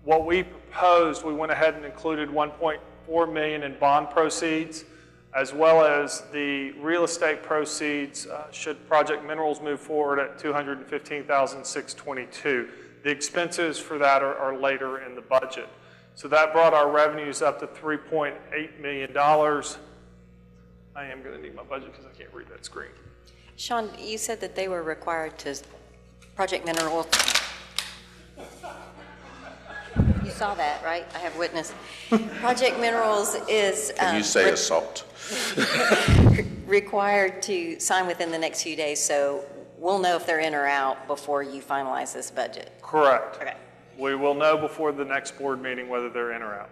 what we proposed, we went ahead and included $1.4 million in bond proceeds, as well as the real estate proceeds should Project Minerals move forward at $215,622. The expenses for that are later in the budget. So that brought our revenues up to $3.8 million. I am going to need my budget because I can't read that screen. Sean, you said that they were required to, Project Minerals. You saw that, right? I have witness. Project Minerals is Can you say assault? required to sign within the next few days, so we'll know if they're in or out before you finalize this budget. Correct. Okay. We will know before the next board meeting whether they're in or out.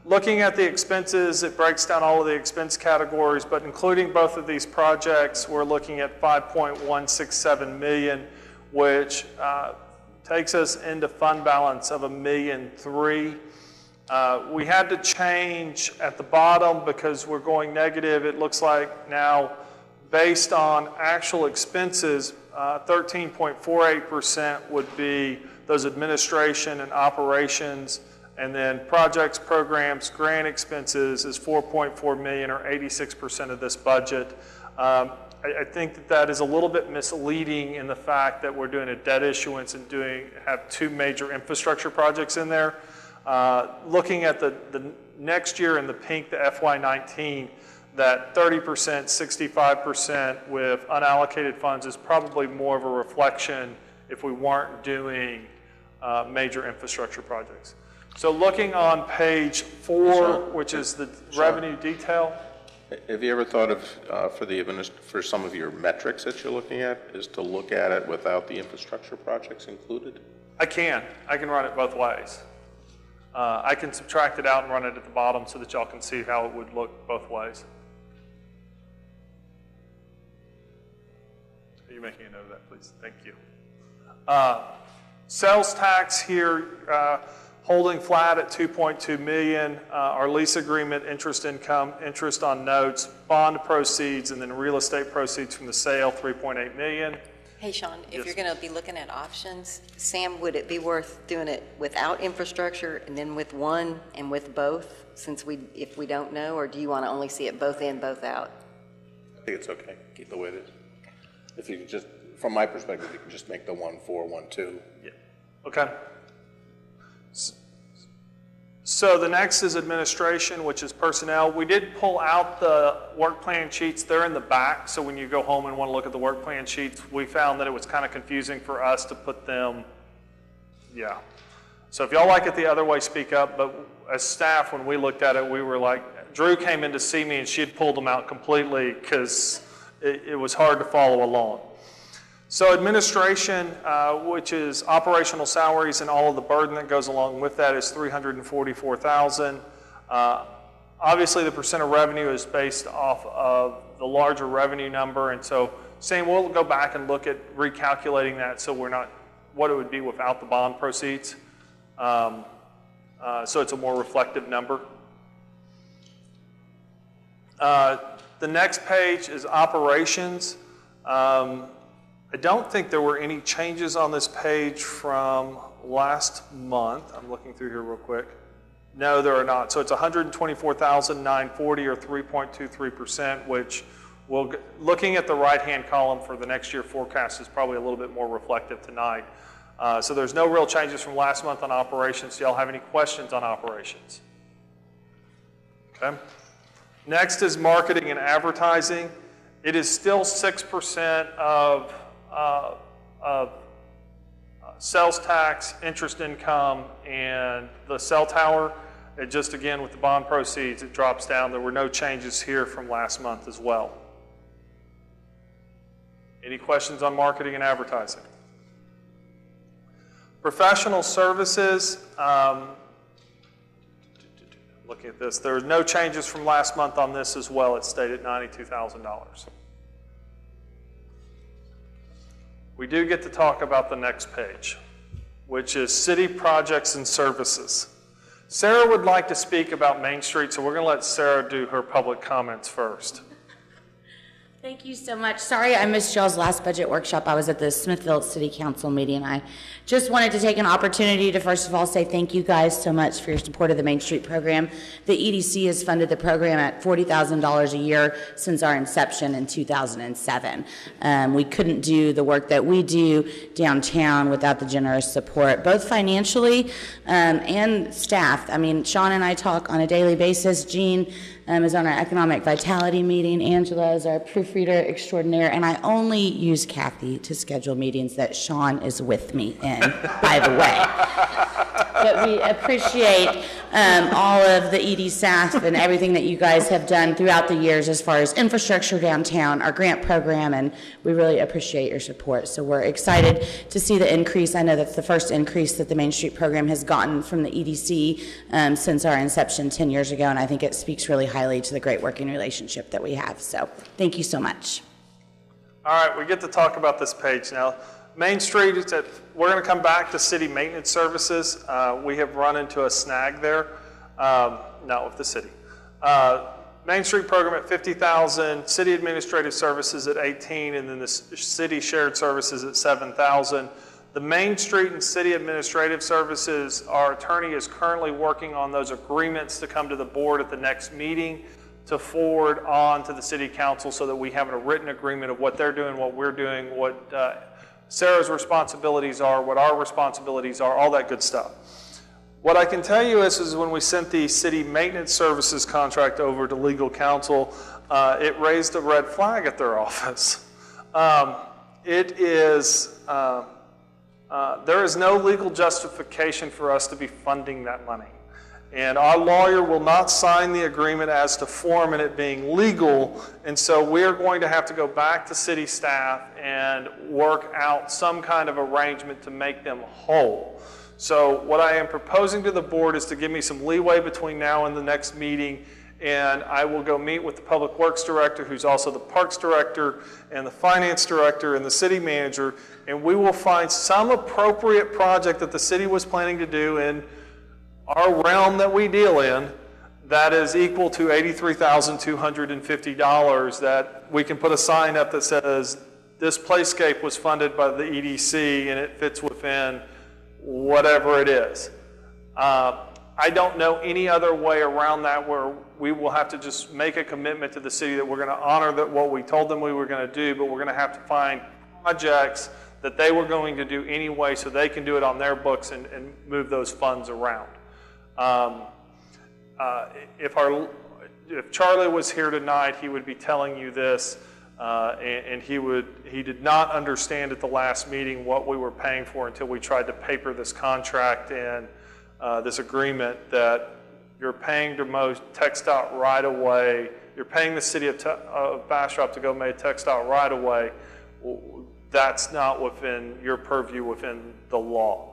Looking at the expenses, it breaks down all of the expense categories, but including both of these projects, we're looking at $5.167 million, which takes us into fund balance of $1.3 million. We had to change at the bottom because we're going negative. It looks like now, based on actual expenses, 13.48% would be those administration and operations, and then projects, programs, grant expenses is $4.4 million or 86% of this budget. I think that is a little bit misleading in the fact that we're doing a debt issuance and have 2 major infrastructure projects in there. Looking at the next year in the pink, the FY19, that 30%, 65% with unallocated funds is probably more of a reflection if we weren't doing major infrastructure projects. So looking on page 4, which is the revenue detail. Have you ever thought of, for some of your metrics that you're looking at, is to look at it without the infrastructure projects included? I can run it both ways. I can subtract it out and run it at the bottom so that y'all can see how it would look both ways. Are you making a note of that, please? Thank you. Sales tax here, holding flat at $2.2 million. Our lease agreement, interest income, interest on notes, bond proceeds, and then real estate proceeds from the sale, $3.8 million. Hey, Sean, if Yes. you're going to be looking at options, Sam, would it be worth doing it without infrastructure and then with one and with both, if we don't know, or do you want to only see it both in, both out? I think it's okay. Keep the way it is. If you can just, from my perspective, you can just make the 1-4, 1-2. Yeah. Okay. So the next is administration, which is personnel. We did pull out the work plan sheets. They're in the back, so when you go home and want to look at the work plan sheets, we found that it was kind of confusing for us to put them, yeah. So if y'all like it the other way, speak up, but as staff, when we looked at it, we were like, Drew came in to see me and she had pulled them out completely because it was hard to follow along. So administration, which is operational salaries and all of the burden that goes along with that, is $344,000. Obviously, the percent of revenue is based off of the larger revenue number, and so same, we'll go back and look at recalculating that so we're not what it would be without the bond proceeds. So it's a more reflective number. The next page is operations. I don't think there were any changes on this page from last month. I'm looking through here real quick. No, there are not. So it's 124,940 or 3.23%, which looking at the right-hand column for the next year forecast is probably a little bit more reflective tonight. So there's no real changes from last month on operations. Do y'all have any questions on operations? Okay. Next is marketing and advertising. It is still 6% of sales tax, interest income, and the cell tower. It just, again, with the bond proceeds, it drops down. There were no changes here from last month as well. Any questions on marketing and advertising? Professional services, looking at this, there are no changes from last month on this as well. It stayed at $92,000. We do get to talk about the next page, which is city projects and services. Sarah would like to speak about Main Street, so we're going to let Sarah do her public comments first. Thank you so much. Sorry I missed y'all's last budget workshop. I was at the Smithfield City Council meeting. I just wanted to take an opportunity to first of all say thank you guys so much for your support of the Main Street program. The EDC has funded the program at $40,000 a year since our inception in 2007. We couldn't do the work that we do downtown without the generous support, both financially and staff. I mean, Sean and I talk on a daily basis. Jean is on our economic vitality meeting. Angela is our proofreader extraordinaire, and I only use Kathy to schedule meetings that Sean is with me in, by the way. But we appreciate all of the ED staff and everything that you guys have done throughout the years as far as infrastructure downtown, our grant program, and we really appreciate your support. So we're excited to see the increase. I know that's the first increase that the Main Street program has gotten from the EDC since our inception 10 years ago, and I think it speaks really highly to the great working relationship that we have. So thank you so much. All right, we get to talk about this page now. Main Street, we're going to come back to city maintenance services. We have run into a snag there, not with the city. Main Street program at $50,000, city administrative services at $18,000, and then the city shared services at $7,000. The Main Street and city administrative services, our attorney is currently working on those agreements to come to the board at the next meeting to forward on to the city council so that we have a written agreement of what they're doing, what we're doing, what Sarah's responsibilities are, what our responsibilities are, all that good stuff. What I can tell you is when we sent the city maintenance services contract over to legal counsel, it raised a red flag at their office. There is no legal justification for us to be funding that money. And our lawyer will not sign the agreement as to form and it being legal, and so we're going to have to go back to city staff and work out some kind of arrangement to make them whole. So what I am proposing to the board is to give me some leeway between now and the next meeting, and I will go meet with the Public Works Director, who's also the Parks Director, and the Finance Director, and the City Manager, and we will find some appropriate project that the city was planning to do in our realm that we deal in that is equal to $83,250 that we can put a sign up that says this playscape was funded by the EDC and it fits within whatever it is. I don't know any other way around that where we will have to just make a commitment to the city that we're going to honor what we told them we were going to do, but we're going to have to find projects that they were going to do anyway so they can do it on their books and move those funds around. If Charlie was here tonight, he would be telling you this, and he did not understand at the last meeting what we were paying for until we tried to paper this contract and this agreement that you're paying to mow TxDOT right away. You're paying the city of Bastrop to go mow TxDOT right away. That's not within your purview within the law.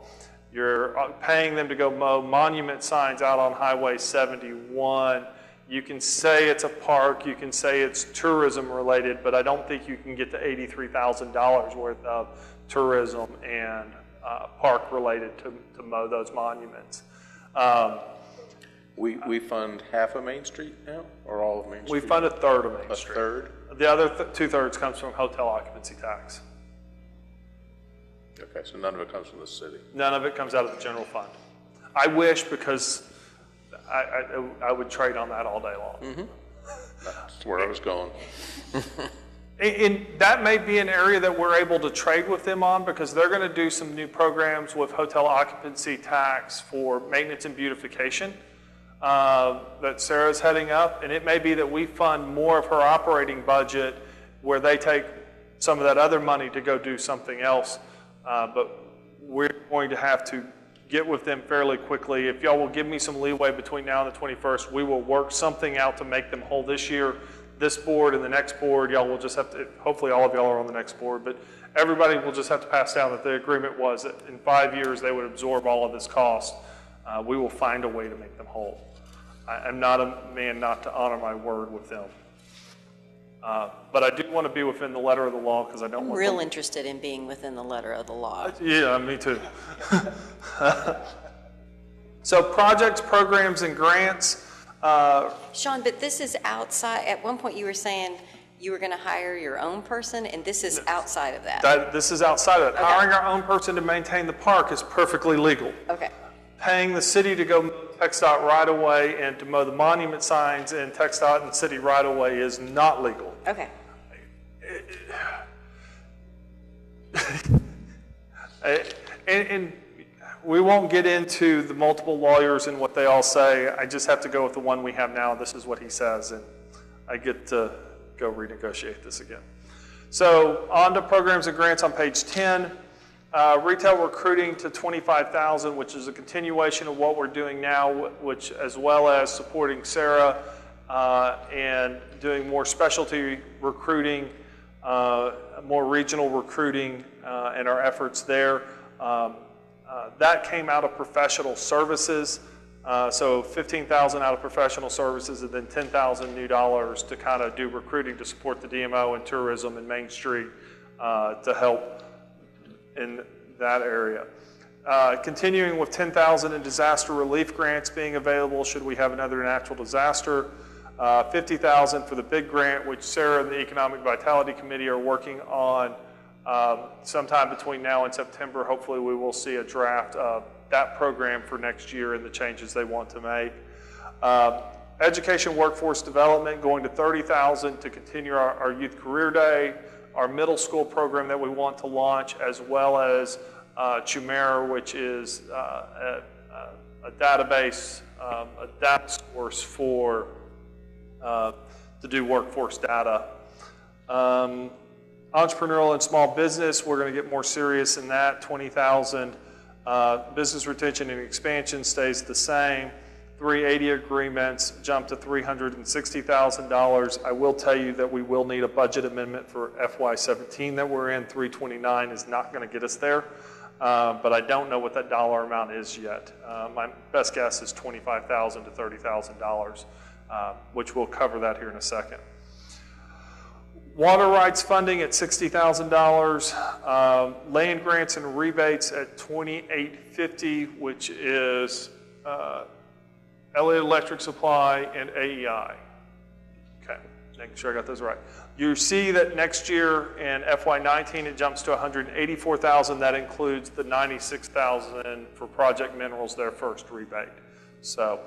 You're paying them to go mow monument signs out on Highway 71. You can say it's a park, you can say it's tourism related, but I don't think you can get to $83,000 worth of tourism and park related to mow those monuments. We fund half of Main Street now, or all of Main Street? We fund a third of Main Street. A third? The other 2/3 comes from hotel occupancy tax. Okay, so none of it comes from the city. None of it comes out of the general fund. I wish, because I would trade on that all day long. That's where I was going. And that may be an area that we're able to trade with them on, because they're going to do some new programs with hotel occupancy tax for maintenance and beautification that Sarah's heading up. And it may be that we fund more of her operating budget where they take some of that other money to go do something else. But we're going to have to get with them fairly quickly. If y'all will give me some leeway between now and the 21st, we will work something out to make them whole this year. This board and the next board, y'all will just have to, hopefully all of y'all are on the next board, but everybody will just have to pass down that the agreement was that in 5 years they would absorb all of this cost. We will find a way to make them whole. I'm not a man not to honor my word with them. But I do want to be within the letter of the law, because I don't want Real them. interested in being within the letter of the law. Yeah, me too. So projects, programs, and grants. Sean, but this is outside, at one point you were saying you were going to hire your own person, and this is outside of that. This is outside of it. Okay. Hiring our own person to maintain the park is perfectly legal. Okay. Paying the city to go mow TxDOT right away and to mow the monument signs in TxDOT and city right away is not legal. Okay. And we won't get into the multiple lawyers and what they all say. I just have to go with the one we have now. This is what he says, and I get to go renegotiate this again. So on to programs and grants on page 10. Retail recruiting to $25,000, which is a continuation of what we're doing now, which as well as supporting Sarah and doing more specialty recruiting, more regional recruiting, and our efforts there. That came out of professional services, so $15,000 out of professional services, and then $10,000 new dollars to kind of do recruiting to support the DMO and tourism and Main Street to help in that area. Continuing with $10,000 in disaster relief grants being available should we have another natural disaster. $50,000 for the big grant, which Sarah and the Economic Vitality Committee are working on. Sometime between now and September, hopefully we will see a draft of that program for next year and the changes they want to make. Education workforce development going to $30,000 to continue our youth career day, our middle school program that we want to launch, as well as Chumera, which is a database, a data source for to do workforce data. Entrepreneurial and small business, we're going to get more serious in that, $20,000. Business retention and expansion stays the same. 380 agreements jump to $360,000. I will tell you that we will need a budget amendment for FY17 that we're in. 329 is not going to get us there, but I don't know what that dollar amount is yet. My best guess is $25,000 to $30,000, which we'll cover that here in a second. Water rights funding at $60,000, land grants and rebates at $2,850, which is Elliott Electric Supply and AEI. Okay, making sure I got those right. You see that next year in FY19 it jumps to $184,000. That includes the $96,000 for Project Minerals, their first rebate. So,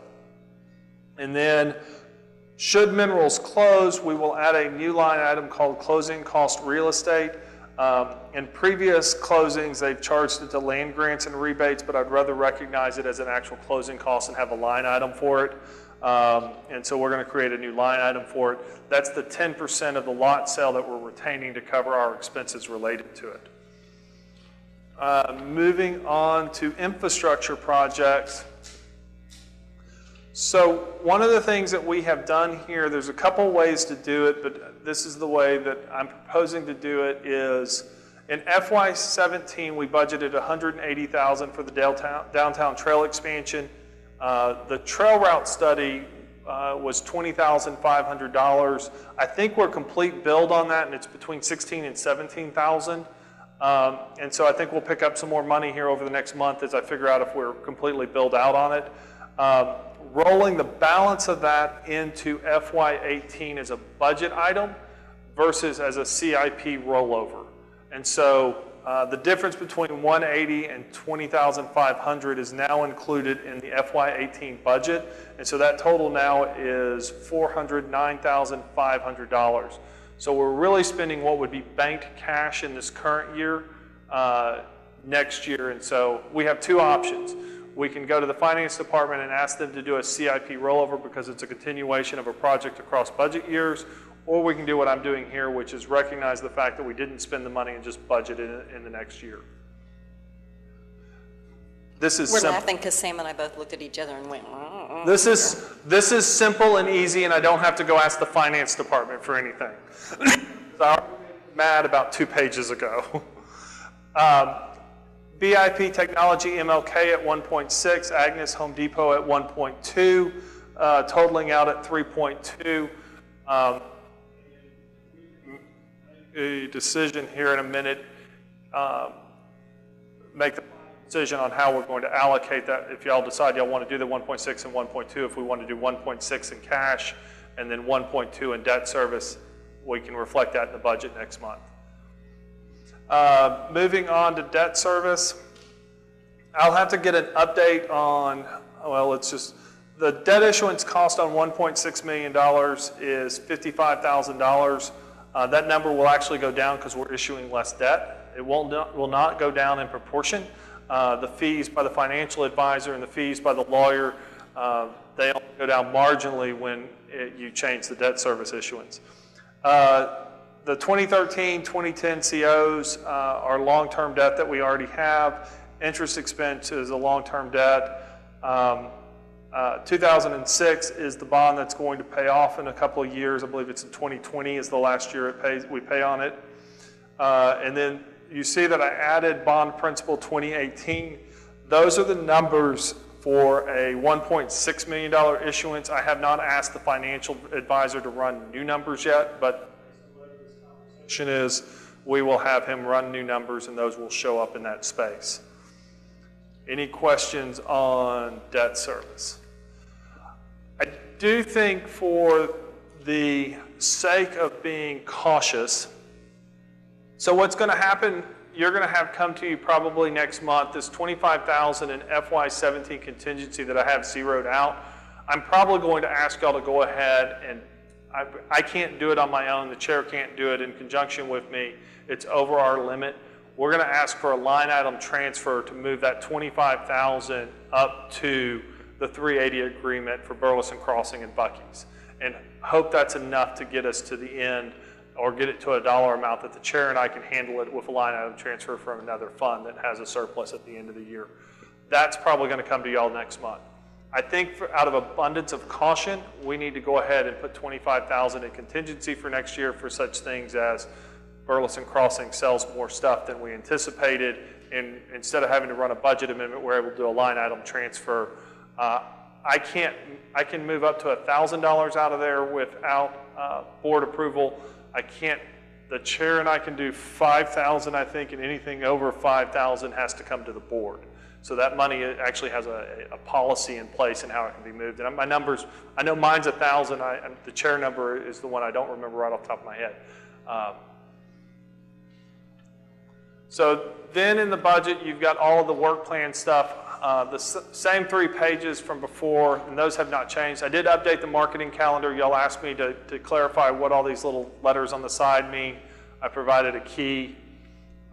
and then should Minerals close, we will add a new line item called closing cost real estate. In previous closings, they've charged it to land grants and rebates, but I'd rather recognize it as an actual closing cost and have a line item for it. And so we're going to create a new line item for it. That's the 10% of the lot sale that we're retaining to cover our expenses related to it. Moving on to infrastructure projects. So one of the things that we have done here, there's a couple ways to do it, but this is the way that I'm proposing to do it is in FY17, we budgeted $180,000 for the downtown trail expansion. The trail route study was $20,500. I think we're complete build on that, and it's between $16,000 and $17,000. And so I think we'll pick up some more money here over the next month as I figure out if we're completely built out on it. Rolling the balance of that into FY18 as a budget item versus as a CIP rollover. And so the difference between 180 and 20,500 is now included in the FY18 budget, and so that total now is $409,500. So we're really spending what would be banked cash in this current year next year, and so we have two options. We can go to the finance department and ask them to do a CIP rollover because it's a continuation of a project across budget years, or we can do what I'm doing here, which is recognize the fact that we didn't spend the money and just budget it in the next year. This is We're simple. laughing because Sam and I both looked at each other and went, This is simple and easy, and I don't have to go ask the finance department for anything. So I was mad about 2 pages ago. BIP Technology MLK at 1.6, Agnes Home Depot at 1.2, totaling out at 3.2. A decision here in a minute, make the decision on how we're going to allocate that. If y'all decide y'all want to do the 1.6 and 1.2, if we want to do 1.6 in cash and then 1.2 in debt service, we can reflect that in the budget next month. Moving on to debt service, I'll have to get an update on, well, it's just, the debt issuance cost on $1.6 million is $55,000. That number will actually go down because we're issuing less debt. It will not go down in proportion. The fees by the financial advisor and the fees by the lawyer, they only go down marginally when you change the debt service issuance. The 2013, 2010 COs are long-term debt that we already have. Interest expense is a long-term debt. 2006 is the bond that's going to pay off in a couple of years. I believe it's in 2020 is the last year we pay on it. And then you see that I added bond principal 2018. Those are the numbers for a $1.6 million issuance. I have not asked the financial advisor to run new numbers yet, but is we will have him run new numbers and those will show up in that space. Any questions on debt service? I do think for the sake of being cautious, so what's going to happen, you're going to have come to you probably next month, this $25,000 in FY17 contingency that I have zeroed out. I'm probably going to ask y'all to go ahead and I can't do it on my own. The chair can't do it in conjunction with me. It's over our limit. We're going to ask for a line item transfer to move that $25,000 up to the 380 agreement for Burleson Crossing and Buc-ee's, and hope that's enough to get us to the end or get it to a dollar amount that the chair and I can handle it with a line item transfer from another fund that has a surplus at the end of the year. That's probably going to come to y'all next month. I think out of abundance of caution, we need to go ahead and put $25,000 in contingency for next year for such things as Burleson Crossing sells more stuff than we anticipated, and instead of having to run a budget amendment, we're able to do a line item transfer. I can move up to $1,000 out of there without board approval. The chair and I can do $5,000, I think, and anything over $5,000 has to come to the board. So that money actually has a policy in place and how it can be moved. And my numbers, I know mine's 1,000. The chair number is the one I don't remember right off the top of my head. So then in the budget, you've got all of the work plan stuff. The same 3 pages from before, and those have not changed. I did update the marketing calendar. Y'all asked me to clarify what all these little letters on the side mean. I provided a key.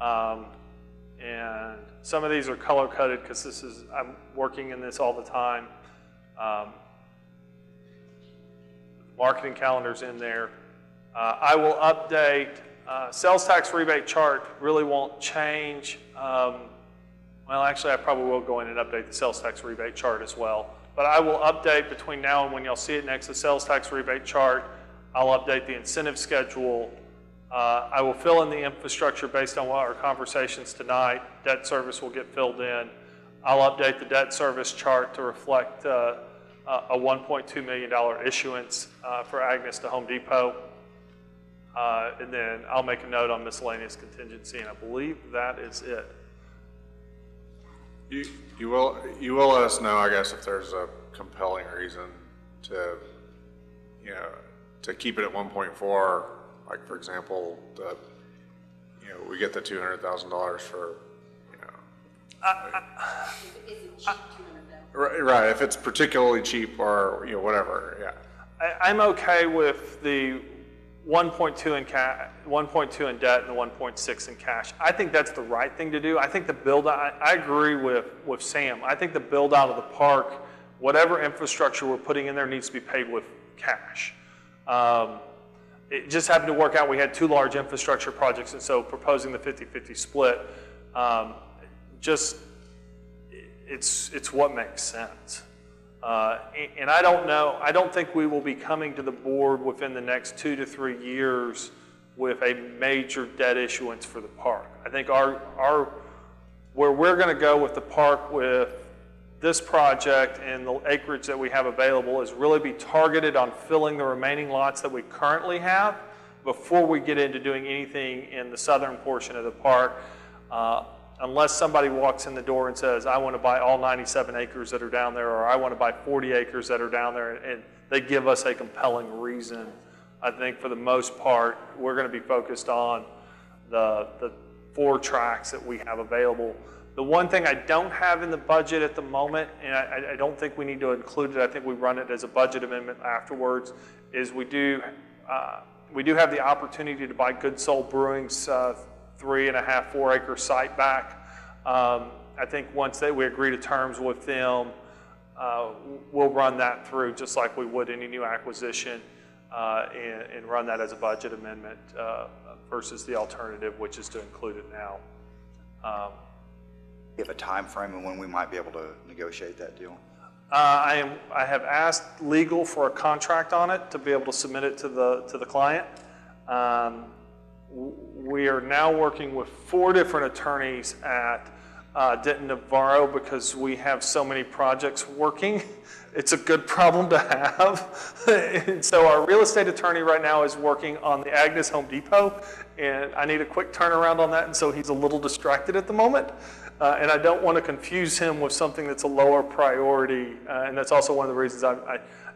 And some of these are color-coded because I'm working in this all the time. Marketing calendar's in there. I will update. Sales tax rebate chart really won't change. Well, actually, I probably will go in and update the sales tax rebate chart as well. But I will update between now and when y'all see it next, the sales tax rebate chart. I'll update the incentive schedule. I will fill in the infrastructure based on what our conversations tonight. Debt service will get filled in. I'll update the debt service chart to reflect a $1.2 million issuance for Agnes to Home Depot. And then I'll make a note on miscellaneous contingency, and I believe that is it. You will let us know, I guess, if there's a compelling reason to keep it at 1.4. Like, for example, we get the $200,000 for, right, if it's particularly cheap or, whatever, yeah. I'm okay with the 1.2 in cash, 1.2 in debt and the 1.6 in cash. I think that's the right thing to do. I think the build out, I agree with Sam. I think the build out of the park, whatever infrastructure we're putting in there needs to be paid with cash. It just happened to work out. We had two large infrastructure projects, and so proposing the 50-50 split, it's what makes sense. And I don't know, I don't think we will be coming to the board within the next 2 to 3 years with a major debt issuance for the park. I think where we're going to go with the park with this project and the acreage that we have available is really be targeted on filling the remaining lots that we currently have before we get into doing anything in the southern portion of the park. Unless somebody walks in the door and says, I want to buy all 97 acres that are down there, or I want to buy 40 acres that are down there, and they give us a compelling reason. I think for the most part, we're going to be focused on the 4 tracks that we have available. The one thing I don't have in the budget at the moment, and I don't think we need to include it, I think we run it as a budget amendment afterwards, is we do have the opportunity to buy Good Soul Brewing's 3.5, 4 acre site back. I think once we agree to terms with them, we'll run that through just like we would any new acquisition and run that as a budget amendment versus the alternative, which is to include it now. You have a time frame and when we might be able to negotiate that deal? I have asked legal for a contract on it to be able to submit it to the client. We are now working with 4 different attorneys at Denton Navarro because we have so many projects working. It's a good problem to have. And so our real estate attorney right now is working on the Agnes Home Depot, and I need a quick turnaround on that, and so he's a little distracted at the moment. And I don't want to confuse him with something that's a lower priority, and that's also one of the reasons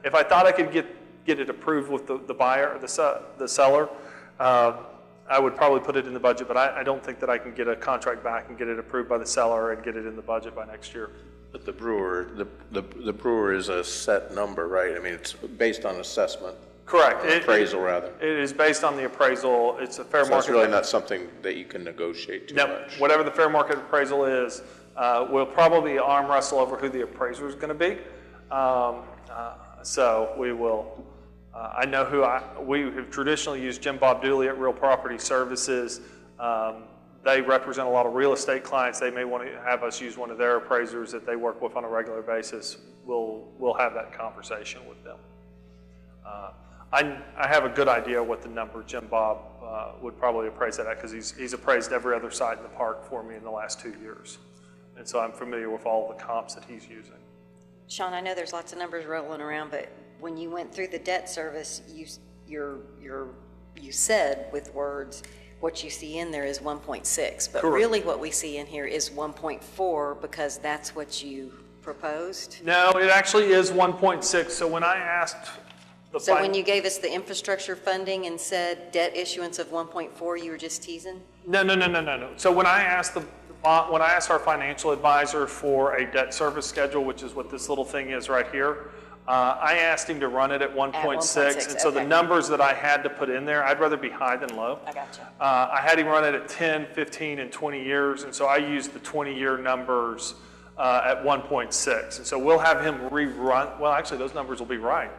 if I thought I could get it approved with the buyer or the seller, I would probably put it in the budget, but I don't think that I can get a contract back and get it approved by the seller and get it in the budget by next year. But the brewer is a set number, right? I mean, it's based on assessment. Correct. Appraisal, rather. It is based on the appraisal. It's a fair So market. it's really not something that you can negotiate too much. Whatever the fair market appraisal is, we'll probably arm wrestle over who the appraiser is going to be. So we will. I know we have traditionally used Jim Bob Dooley at Real Property Services. They represent a lot of real estate clients. They may want to have us use one of their appraisers that they work with on a regular basis. We'll have that conversation with them. I have a good idea what the number Jim Bob would probably appraise that at because he's appraised every other site in the park for me in the last 2 years. And so I'm familiar with all the comps that he's using. Sean, I know there's lots of numbers rolling around, but when you went through the debt service, you said with words, what you see in there is 1.6, but Correct. Really what we see in here is 1.4 because that's what you proposed? No, it actually is 1.6. So when I asked So when you gave us the infrastructure funding and said debt issuance of 1.4, you were just teasing? No. So when I asked our financial advisor for a debt service schedule, which is what this little thing is right here, I asked him to run it at 1.6, and so the numbers that I had to put in there, I'd rather be high than low. I gotcha. I had him run it at 10, 15, and 20 years, and so I used the 20-year numbers at 1.6. And so we'll have him rerun, well, actually, those numbers will be right.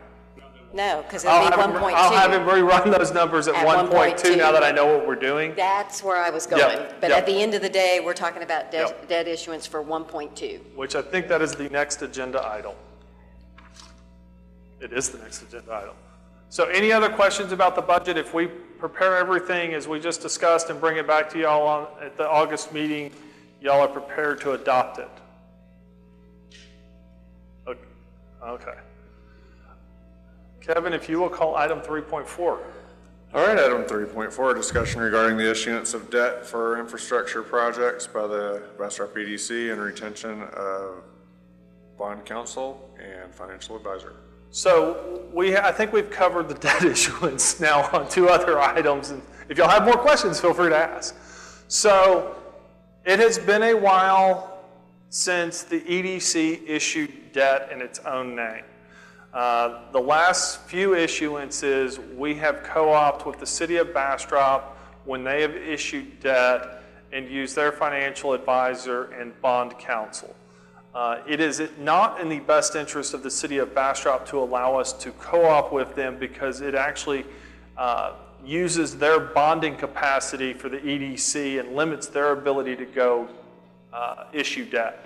No, because it'll be 1.2. I'll have him rerun those numbers at 1.2 now that I know what we're doing. That's where I was going. Yep, But yep. At the end of the day, we're talking about Yep. debt issuance for 1.2. Which I think that is the next agenda item. It is the next agenda item. So any other questions about the budget? If we prepare everything as we just discussed and bring it back to y'all at the August meeting, y'all are prepared to adopt it? Okay. Kevin, if you will call item 3.4. All right, item 3.4, discussion regarding the issuance of debt for infrastructure projects by the Bastrop EDC and retention of bond counsel and financial advisor. So I think we've covered the debt issuance now on 2 other items. And if y'all have more questions, feel free to ask. So it has been a while since the EDC issued debt in its own name. The last few issuances we have co-opted with the city of Bastrop when they have issued debt and used their financial advisor and bond counsel. It is not in the best interest of the city of Bastrop to allow us to co-op with them because it actually uses their bonding capacity for the EDC and limits their ability to go issue debt.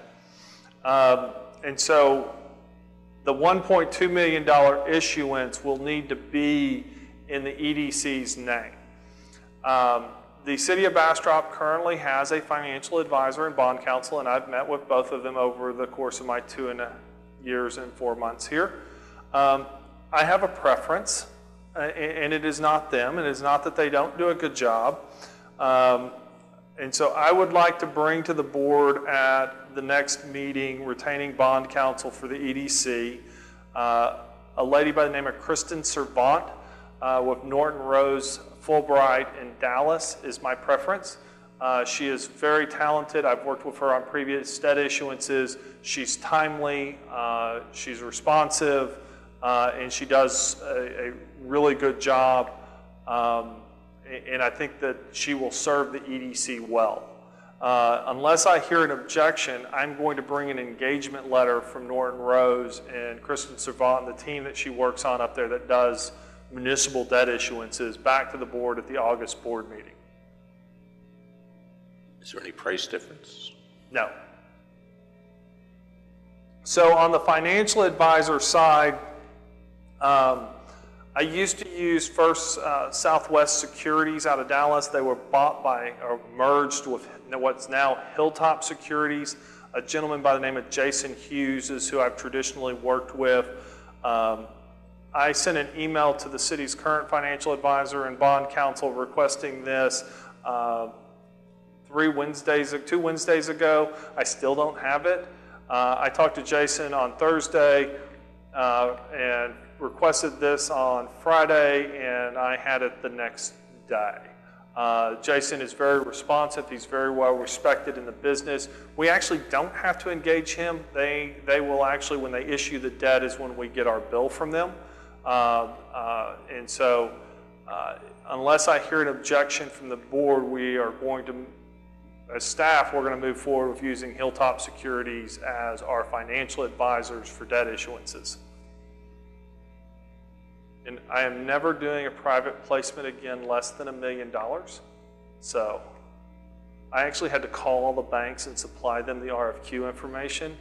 And so the $1.2 million issuance will need to be in the EDC's name. The city of Bastrop currently has a financial advisor and bond counsel, and I've met with both of them over the course of my 2.5 years and 4 months here. I have a preference, and it is not them. It is not that they don't do a good job. And so I would like to bring to the board at the next meeting retaining bond counsel for the EDC, a lady by the name of Kristen Servant with Norton Rose Fulbright in Dallas is my preference. She is very talented. I've worked with her on previous debt issuances. She's timely, she's responsive, and she does a really good job. And I think that she will serve the EDC well. Unless I hear an objection, I'm going to bring an engagement letter from Norton Rose and Kristen Servant and the team that she works on up there that does municipal debt issuances back to the board at the August board meeting. Is there any price difference? No. So on the financial advisor side, I used to use First Southwest Securities out of Dallas. They were bought by or merged with what's now Hilltop Securities. A gentleman by the name of Jason Hughes is who I've traditionally worked with. I sent an email to the city's current financial advisor and bond counsel requesting this 2 Wednesdays ago. I still don't have it. I talked to Jason on Thursday and requested this on Friday, and I had it the next day. Jason is very responsive. He's very well respected in the business. We actually don't have to engage him. They will actually, when they issue the debt, is when we get our bill from them. And so unless I hear an objection from the board, we are going to, as staff, we're going to move forward with using Hilltop Securities as our financial advisors for debt issuances. And I am never doing a private placement again less than $1 million. So I actually had to call all the banks and supply them the RFQ information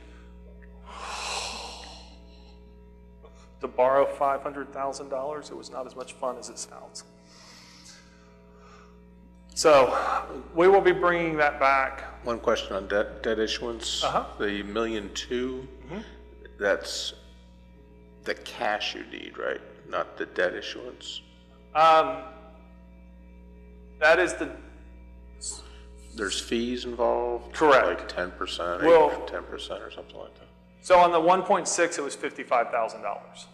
to borrow $500,000. It was not as much fun as it sounds. So we will be bringing that back. One question on debt issuance. The $1.2 million, that's the cash you need, right? Not the debt issuance. That is the... There's fees involved? Correct. Like 10%, Well, 10% or something like that. So on the 1.6, it was $55,000.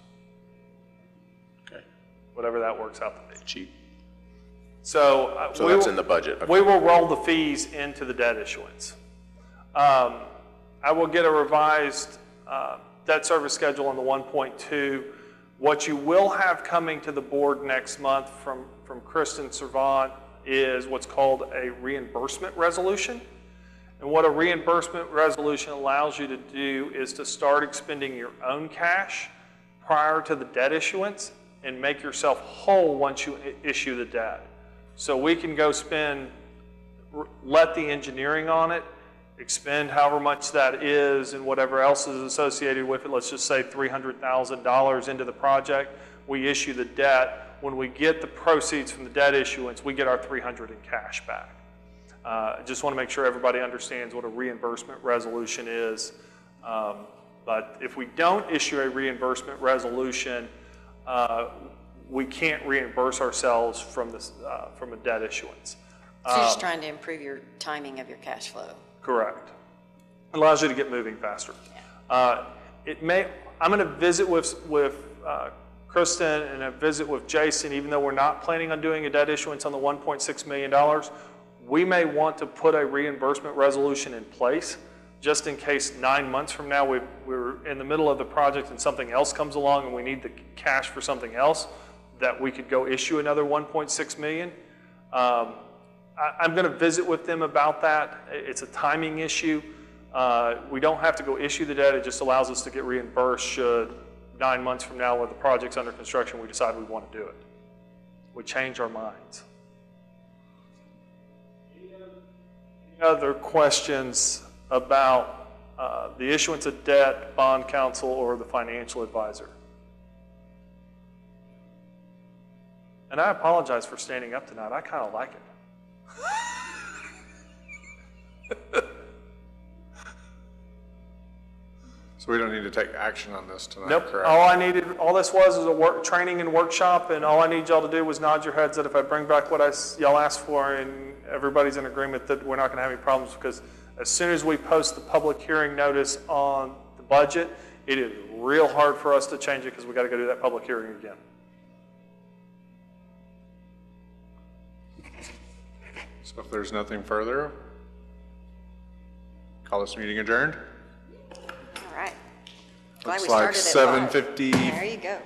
Okay. Whatever that works out to be. Cheap. So, So that's in the budget. Okay. We will roll the fees into the debt issuance. I will get a revised debt service schedule on the 1.2. What you will have coming to the board next month from Kristen Servant is what's called a reimbursement resolution. And what a reimbursement resolution allows you to do is to start expending your own cash prior to the debt issuance and make yourself whole once you issue the debt. So we can go let the engineering on it, expend however much that is and whatever else is associated with it. Let's just say $300,000 into the project. We issue the debt. When we get the proceeds from the debt issuance, we get our $300 in cash back. I just want to make sure everybody understands what a reimbursement resolution is. But if we don't issue a reimbursement resolution, we can't reimburse ourselves from a debt issuance. So you're just trying to improve your timing of your cash flow. Correct. It allows you to get moving faster. I'm going to visit with Kristen and a visit with Jason, even though we're not planning on doing a debt issuance on the $1.6 million. we may want to put a reimbursement resolution in place just in case 9 months from now we're in the middle of the project and something else comes along and we need the cash for something else, that we could go issue another 1.6 million. I'm going to visit with them about that. It's a timing issue. We don't have to go issue the debt. It just allows us to get reimbursed should 9 months from now, when the project's under construction, we decide we want to do it. We change our minds. Any other questions about the issuance of debt, bond counsel, or the financial advisor? And I apologize for standing up tonight. I kind of like it. So we don't need to take action on this tonight, Nope. correct? All this was a training and workshop, and all I need y'all to do was nod your heads that if I bring back what y'all asked for and everybody's in agreement, that we're not going to have any problems, because as soon as we post the public hearing notice on the budget, it is real hard for us to change it because we got to go do that public hearing again. So if there's nothing further, call this meeting adjourned. All right. Glad Looks we like started at 5. 7:54. There you go.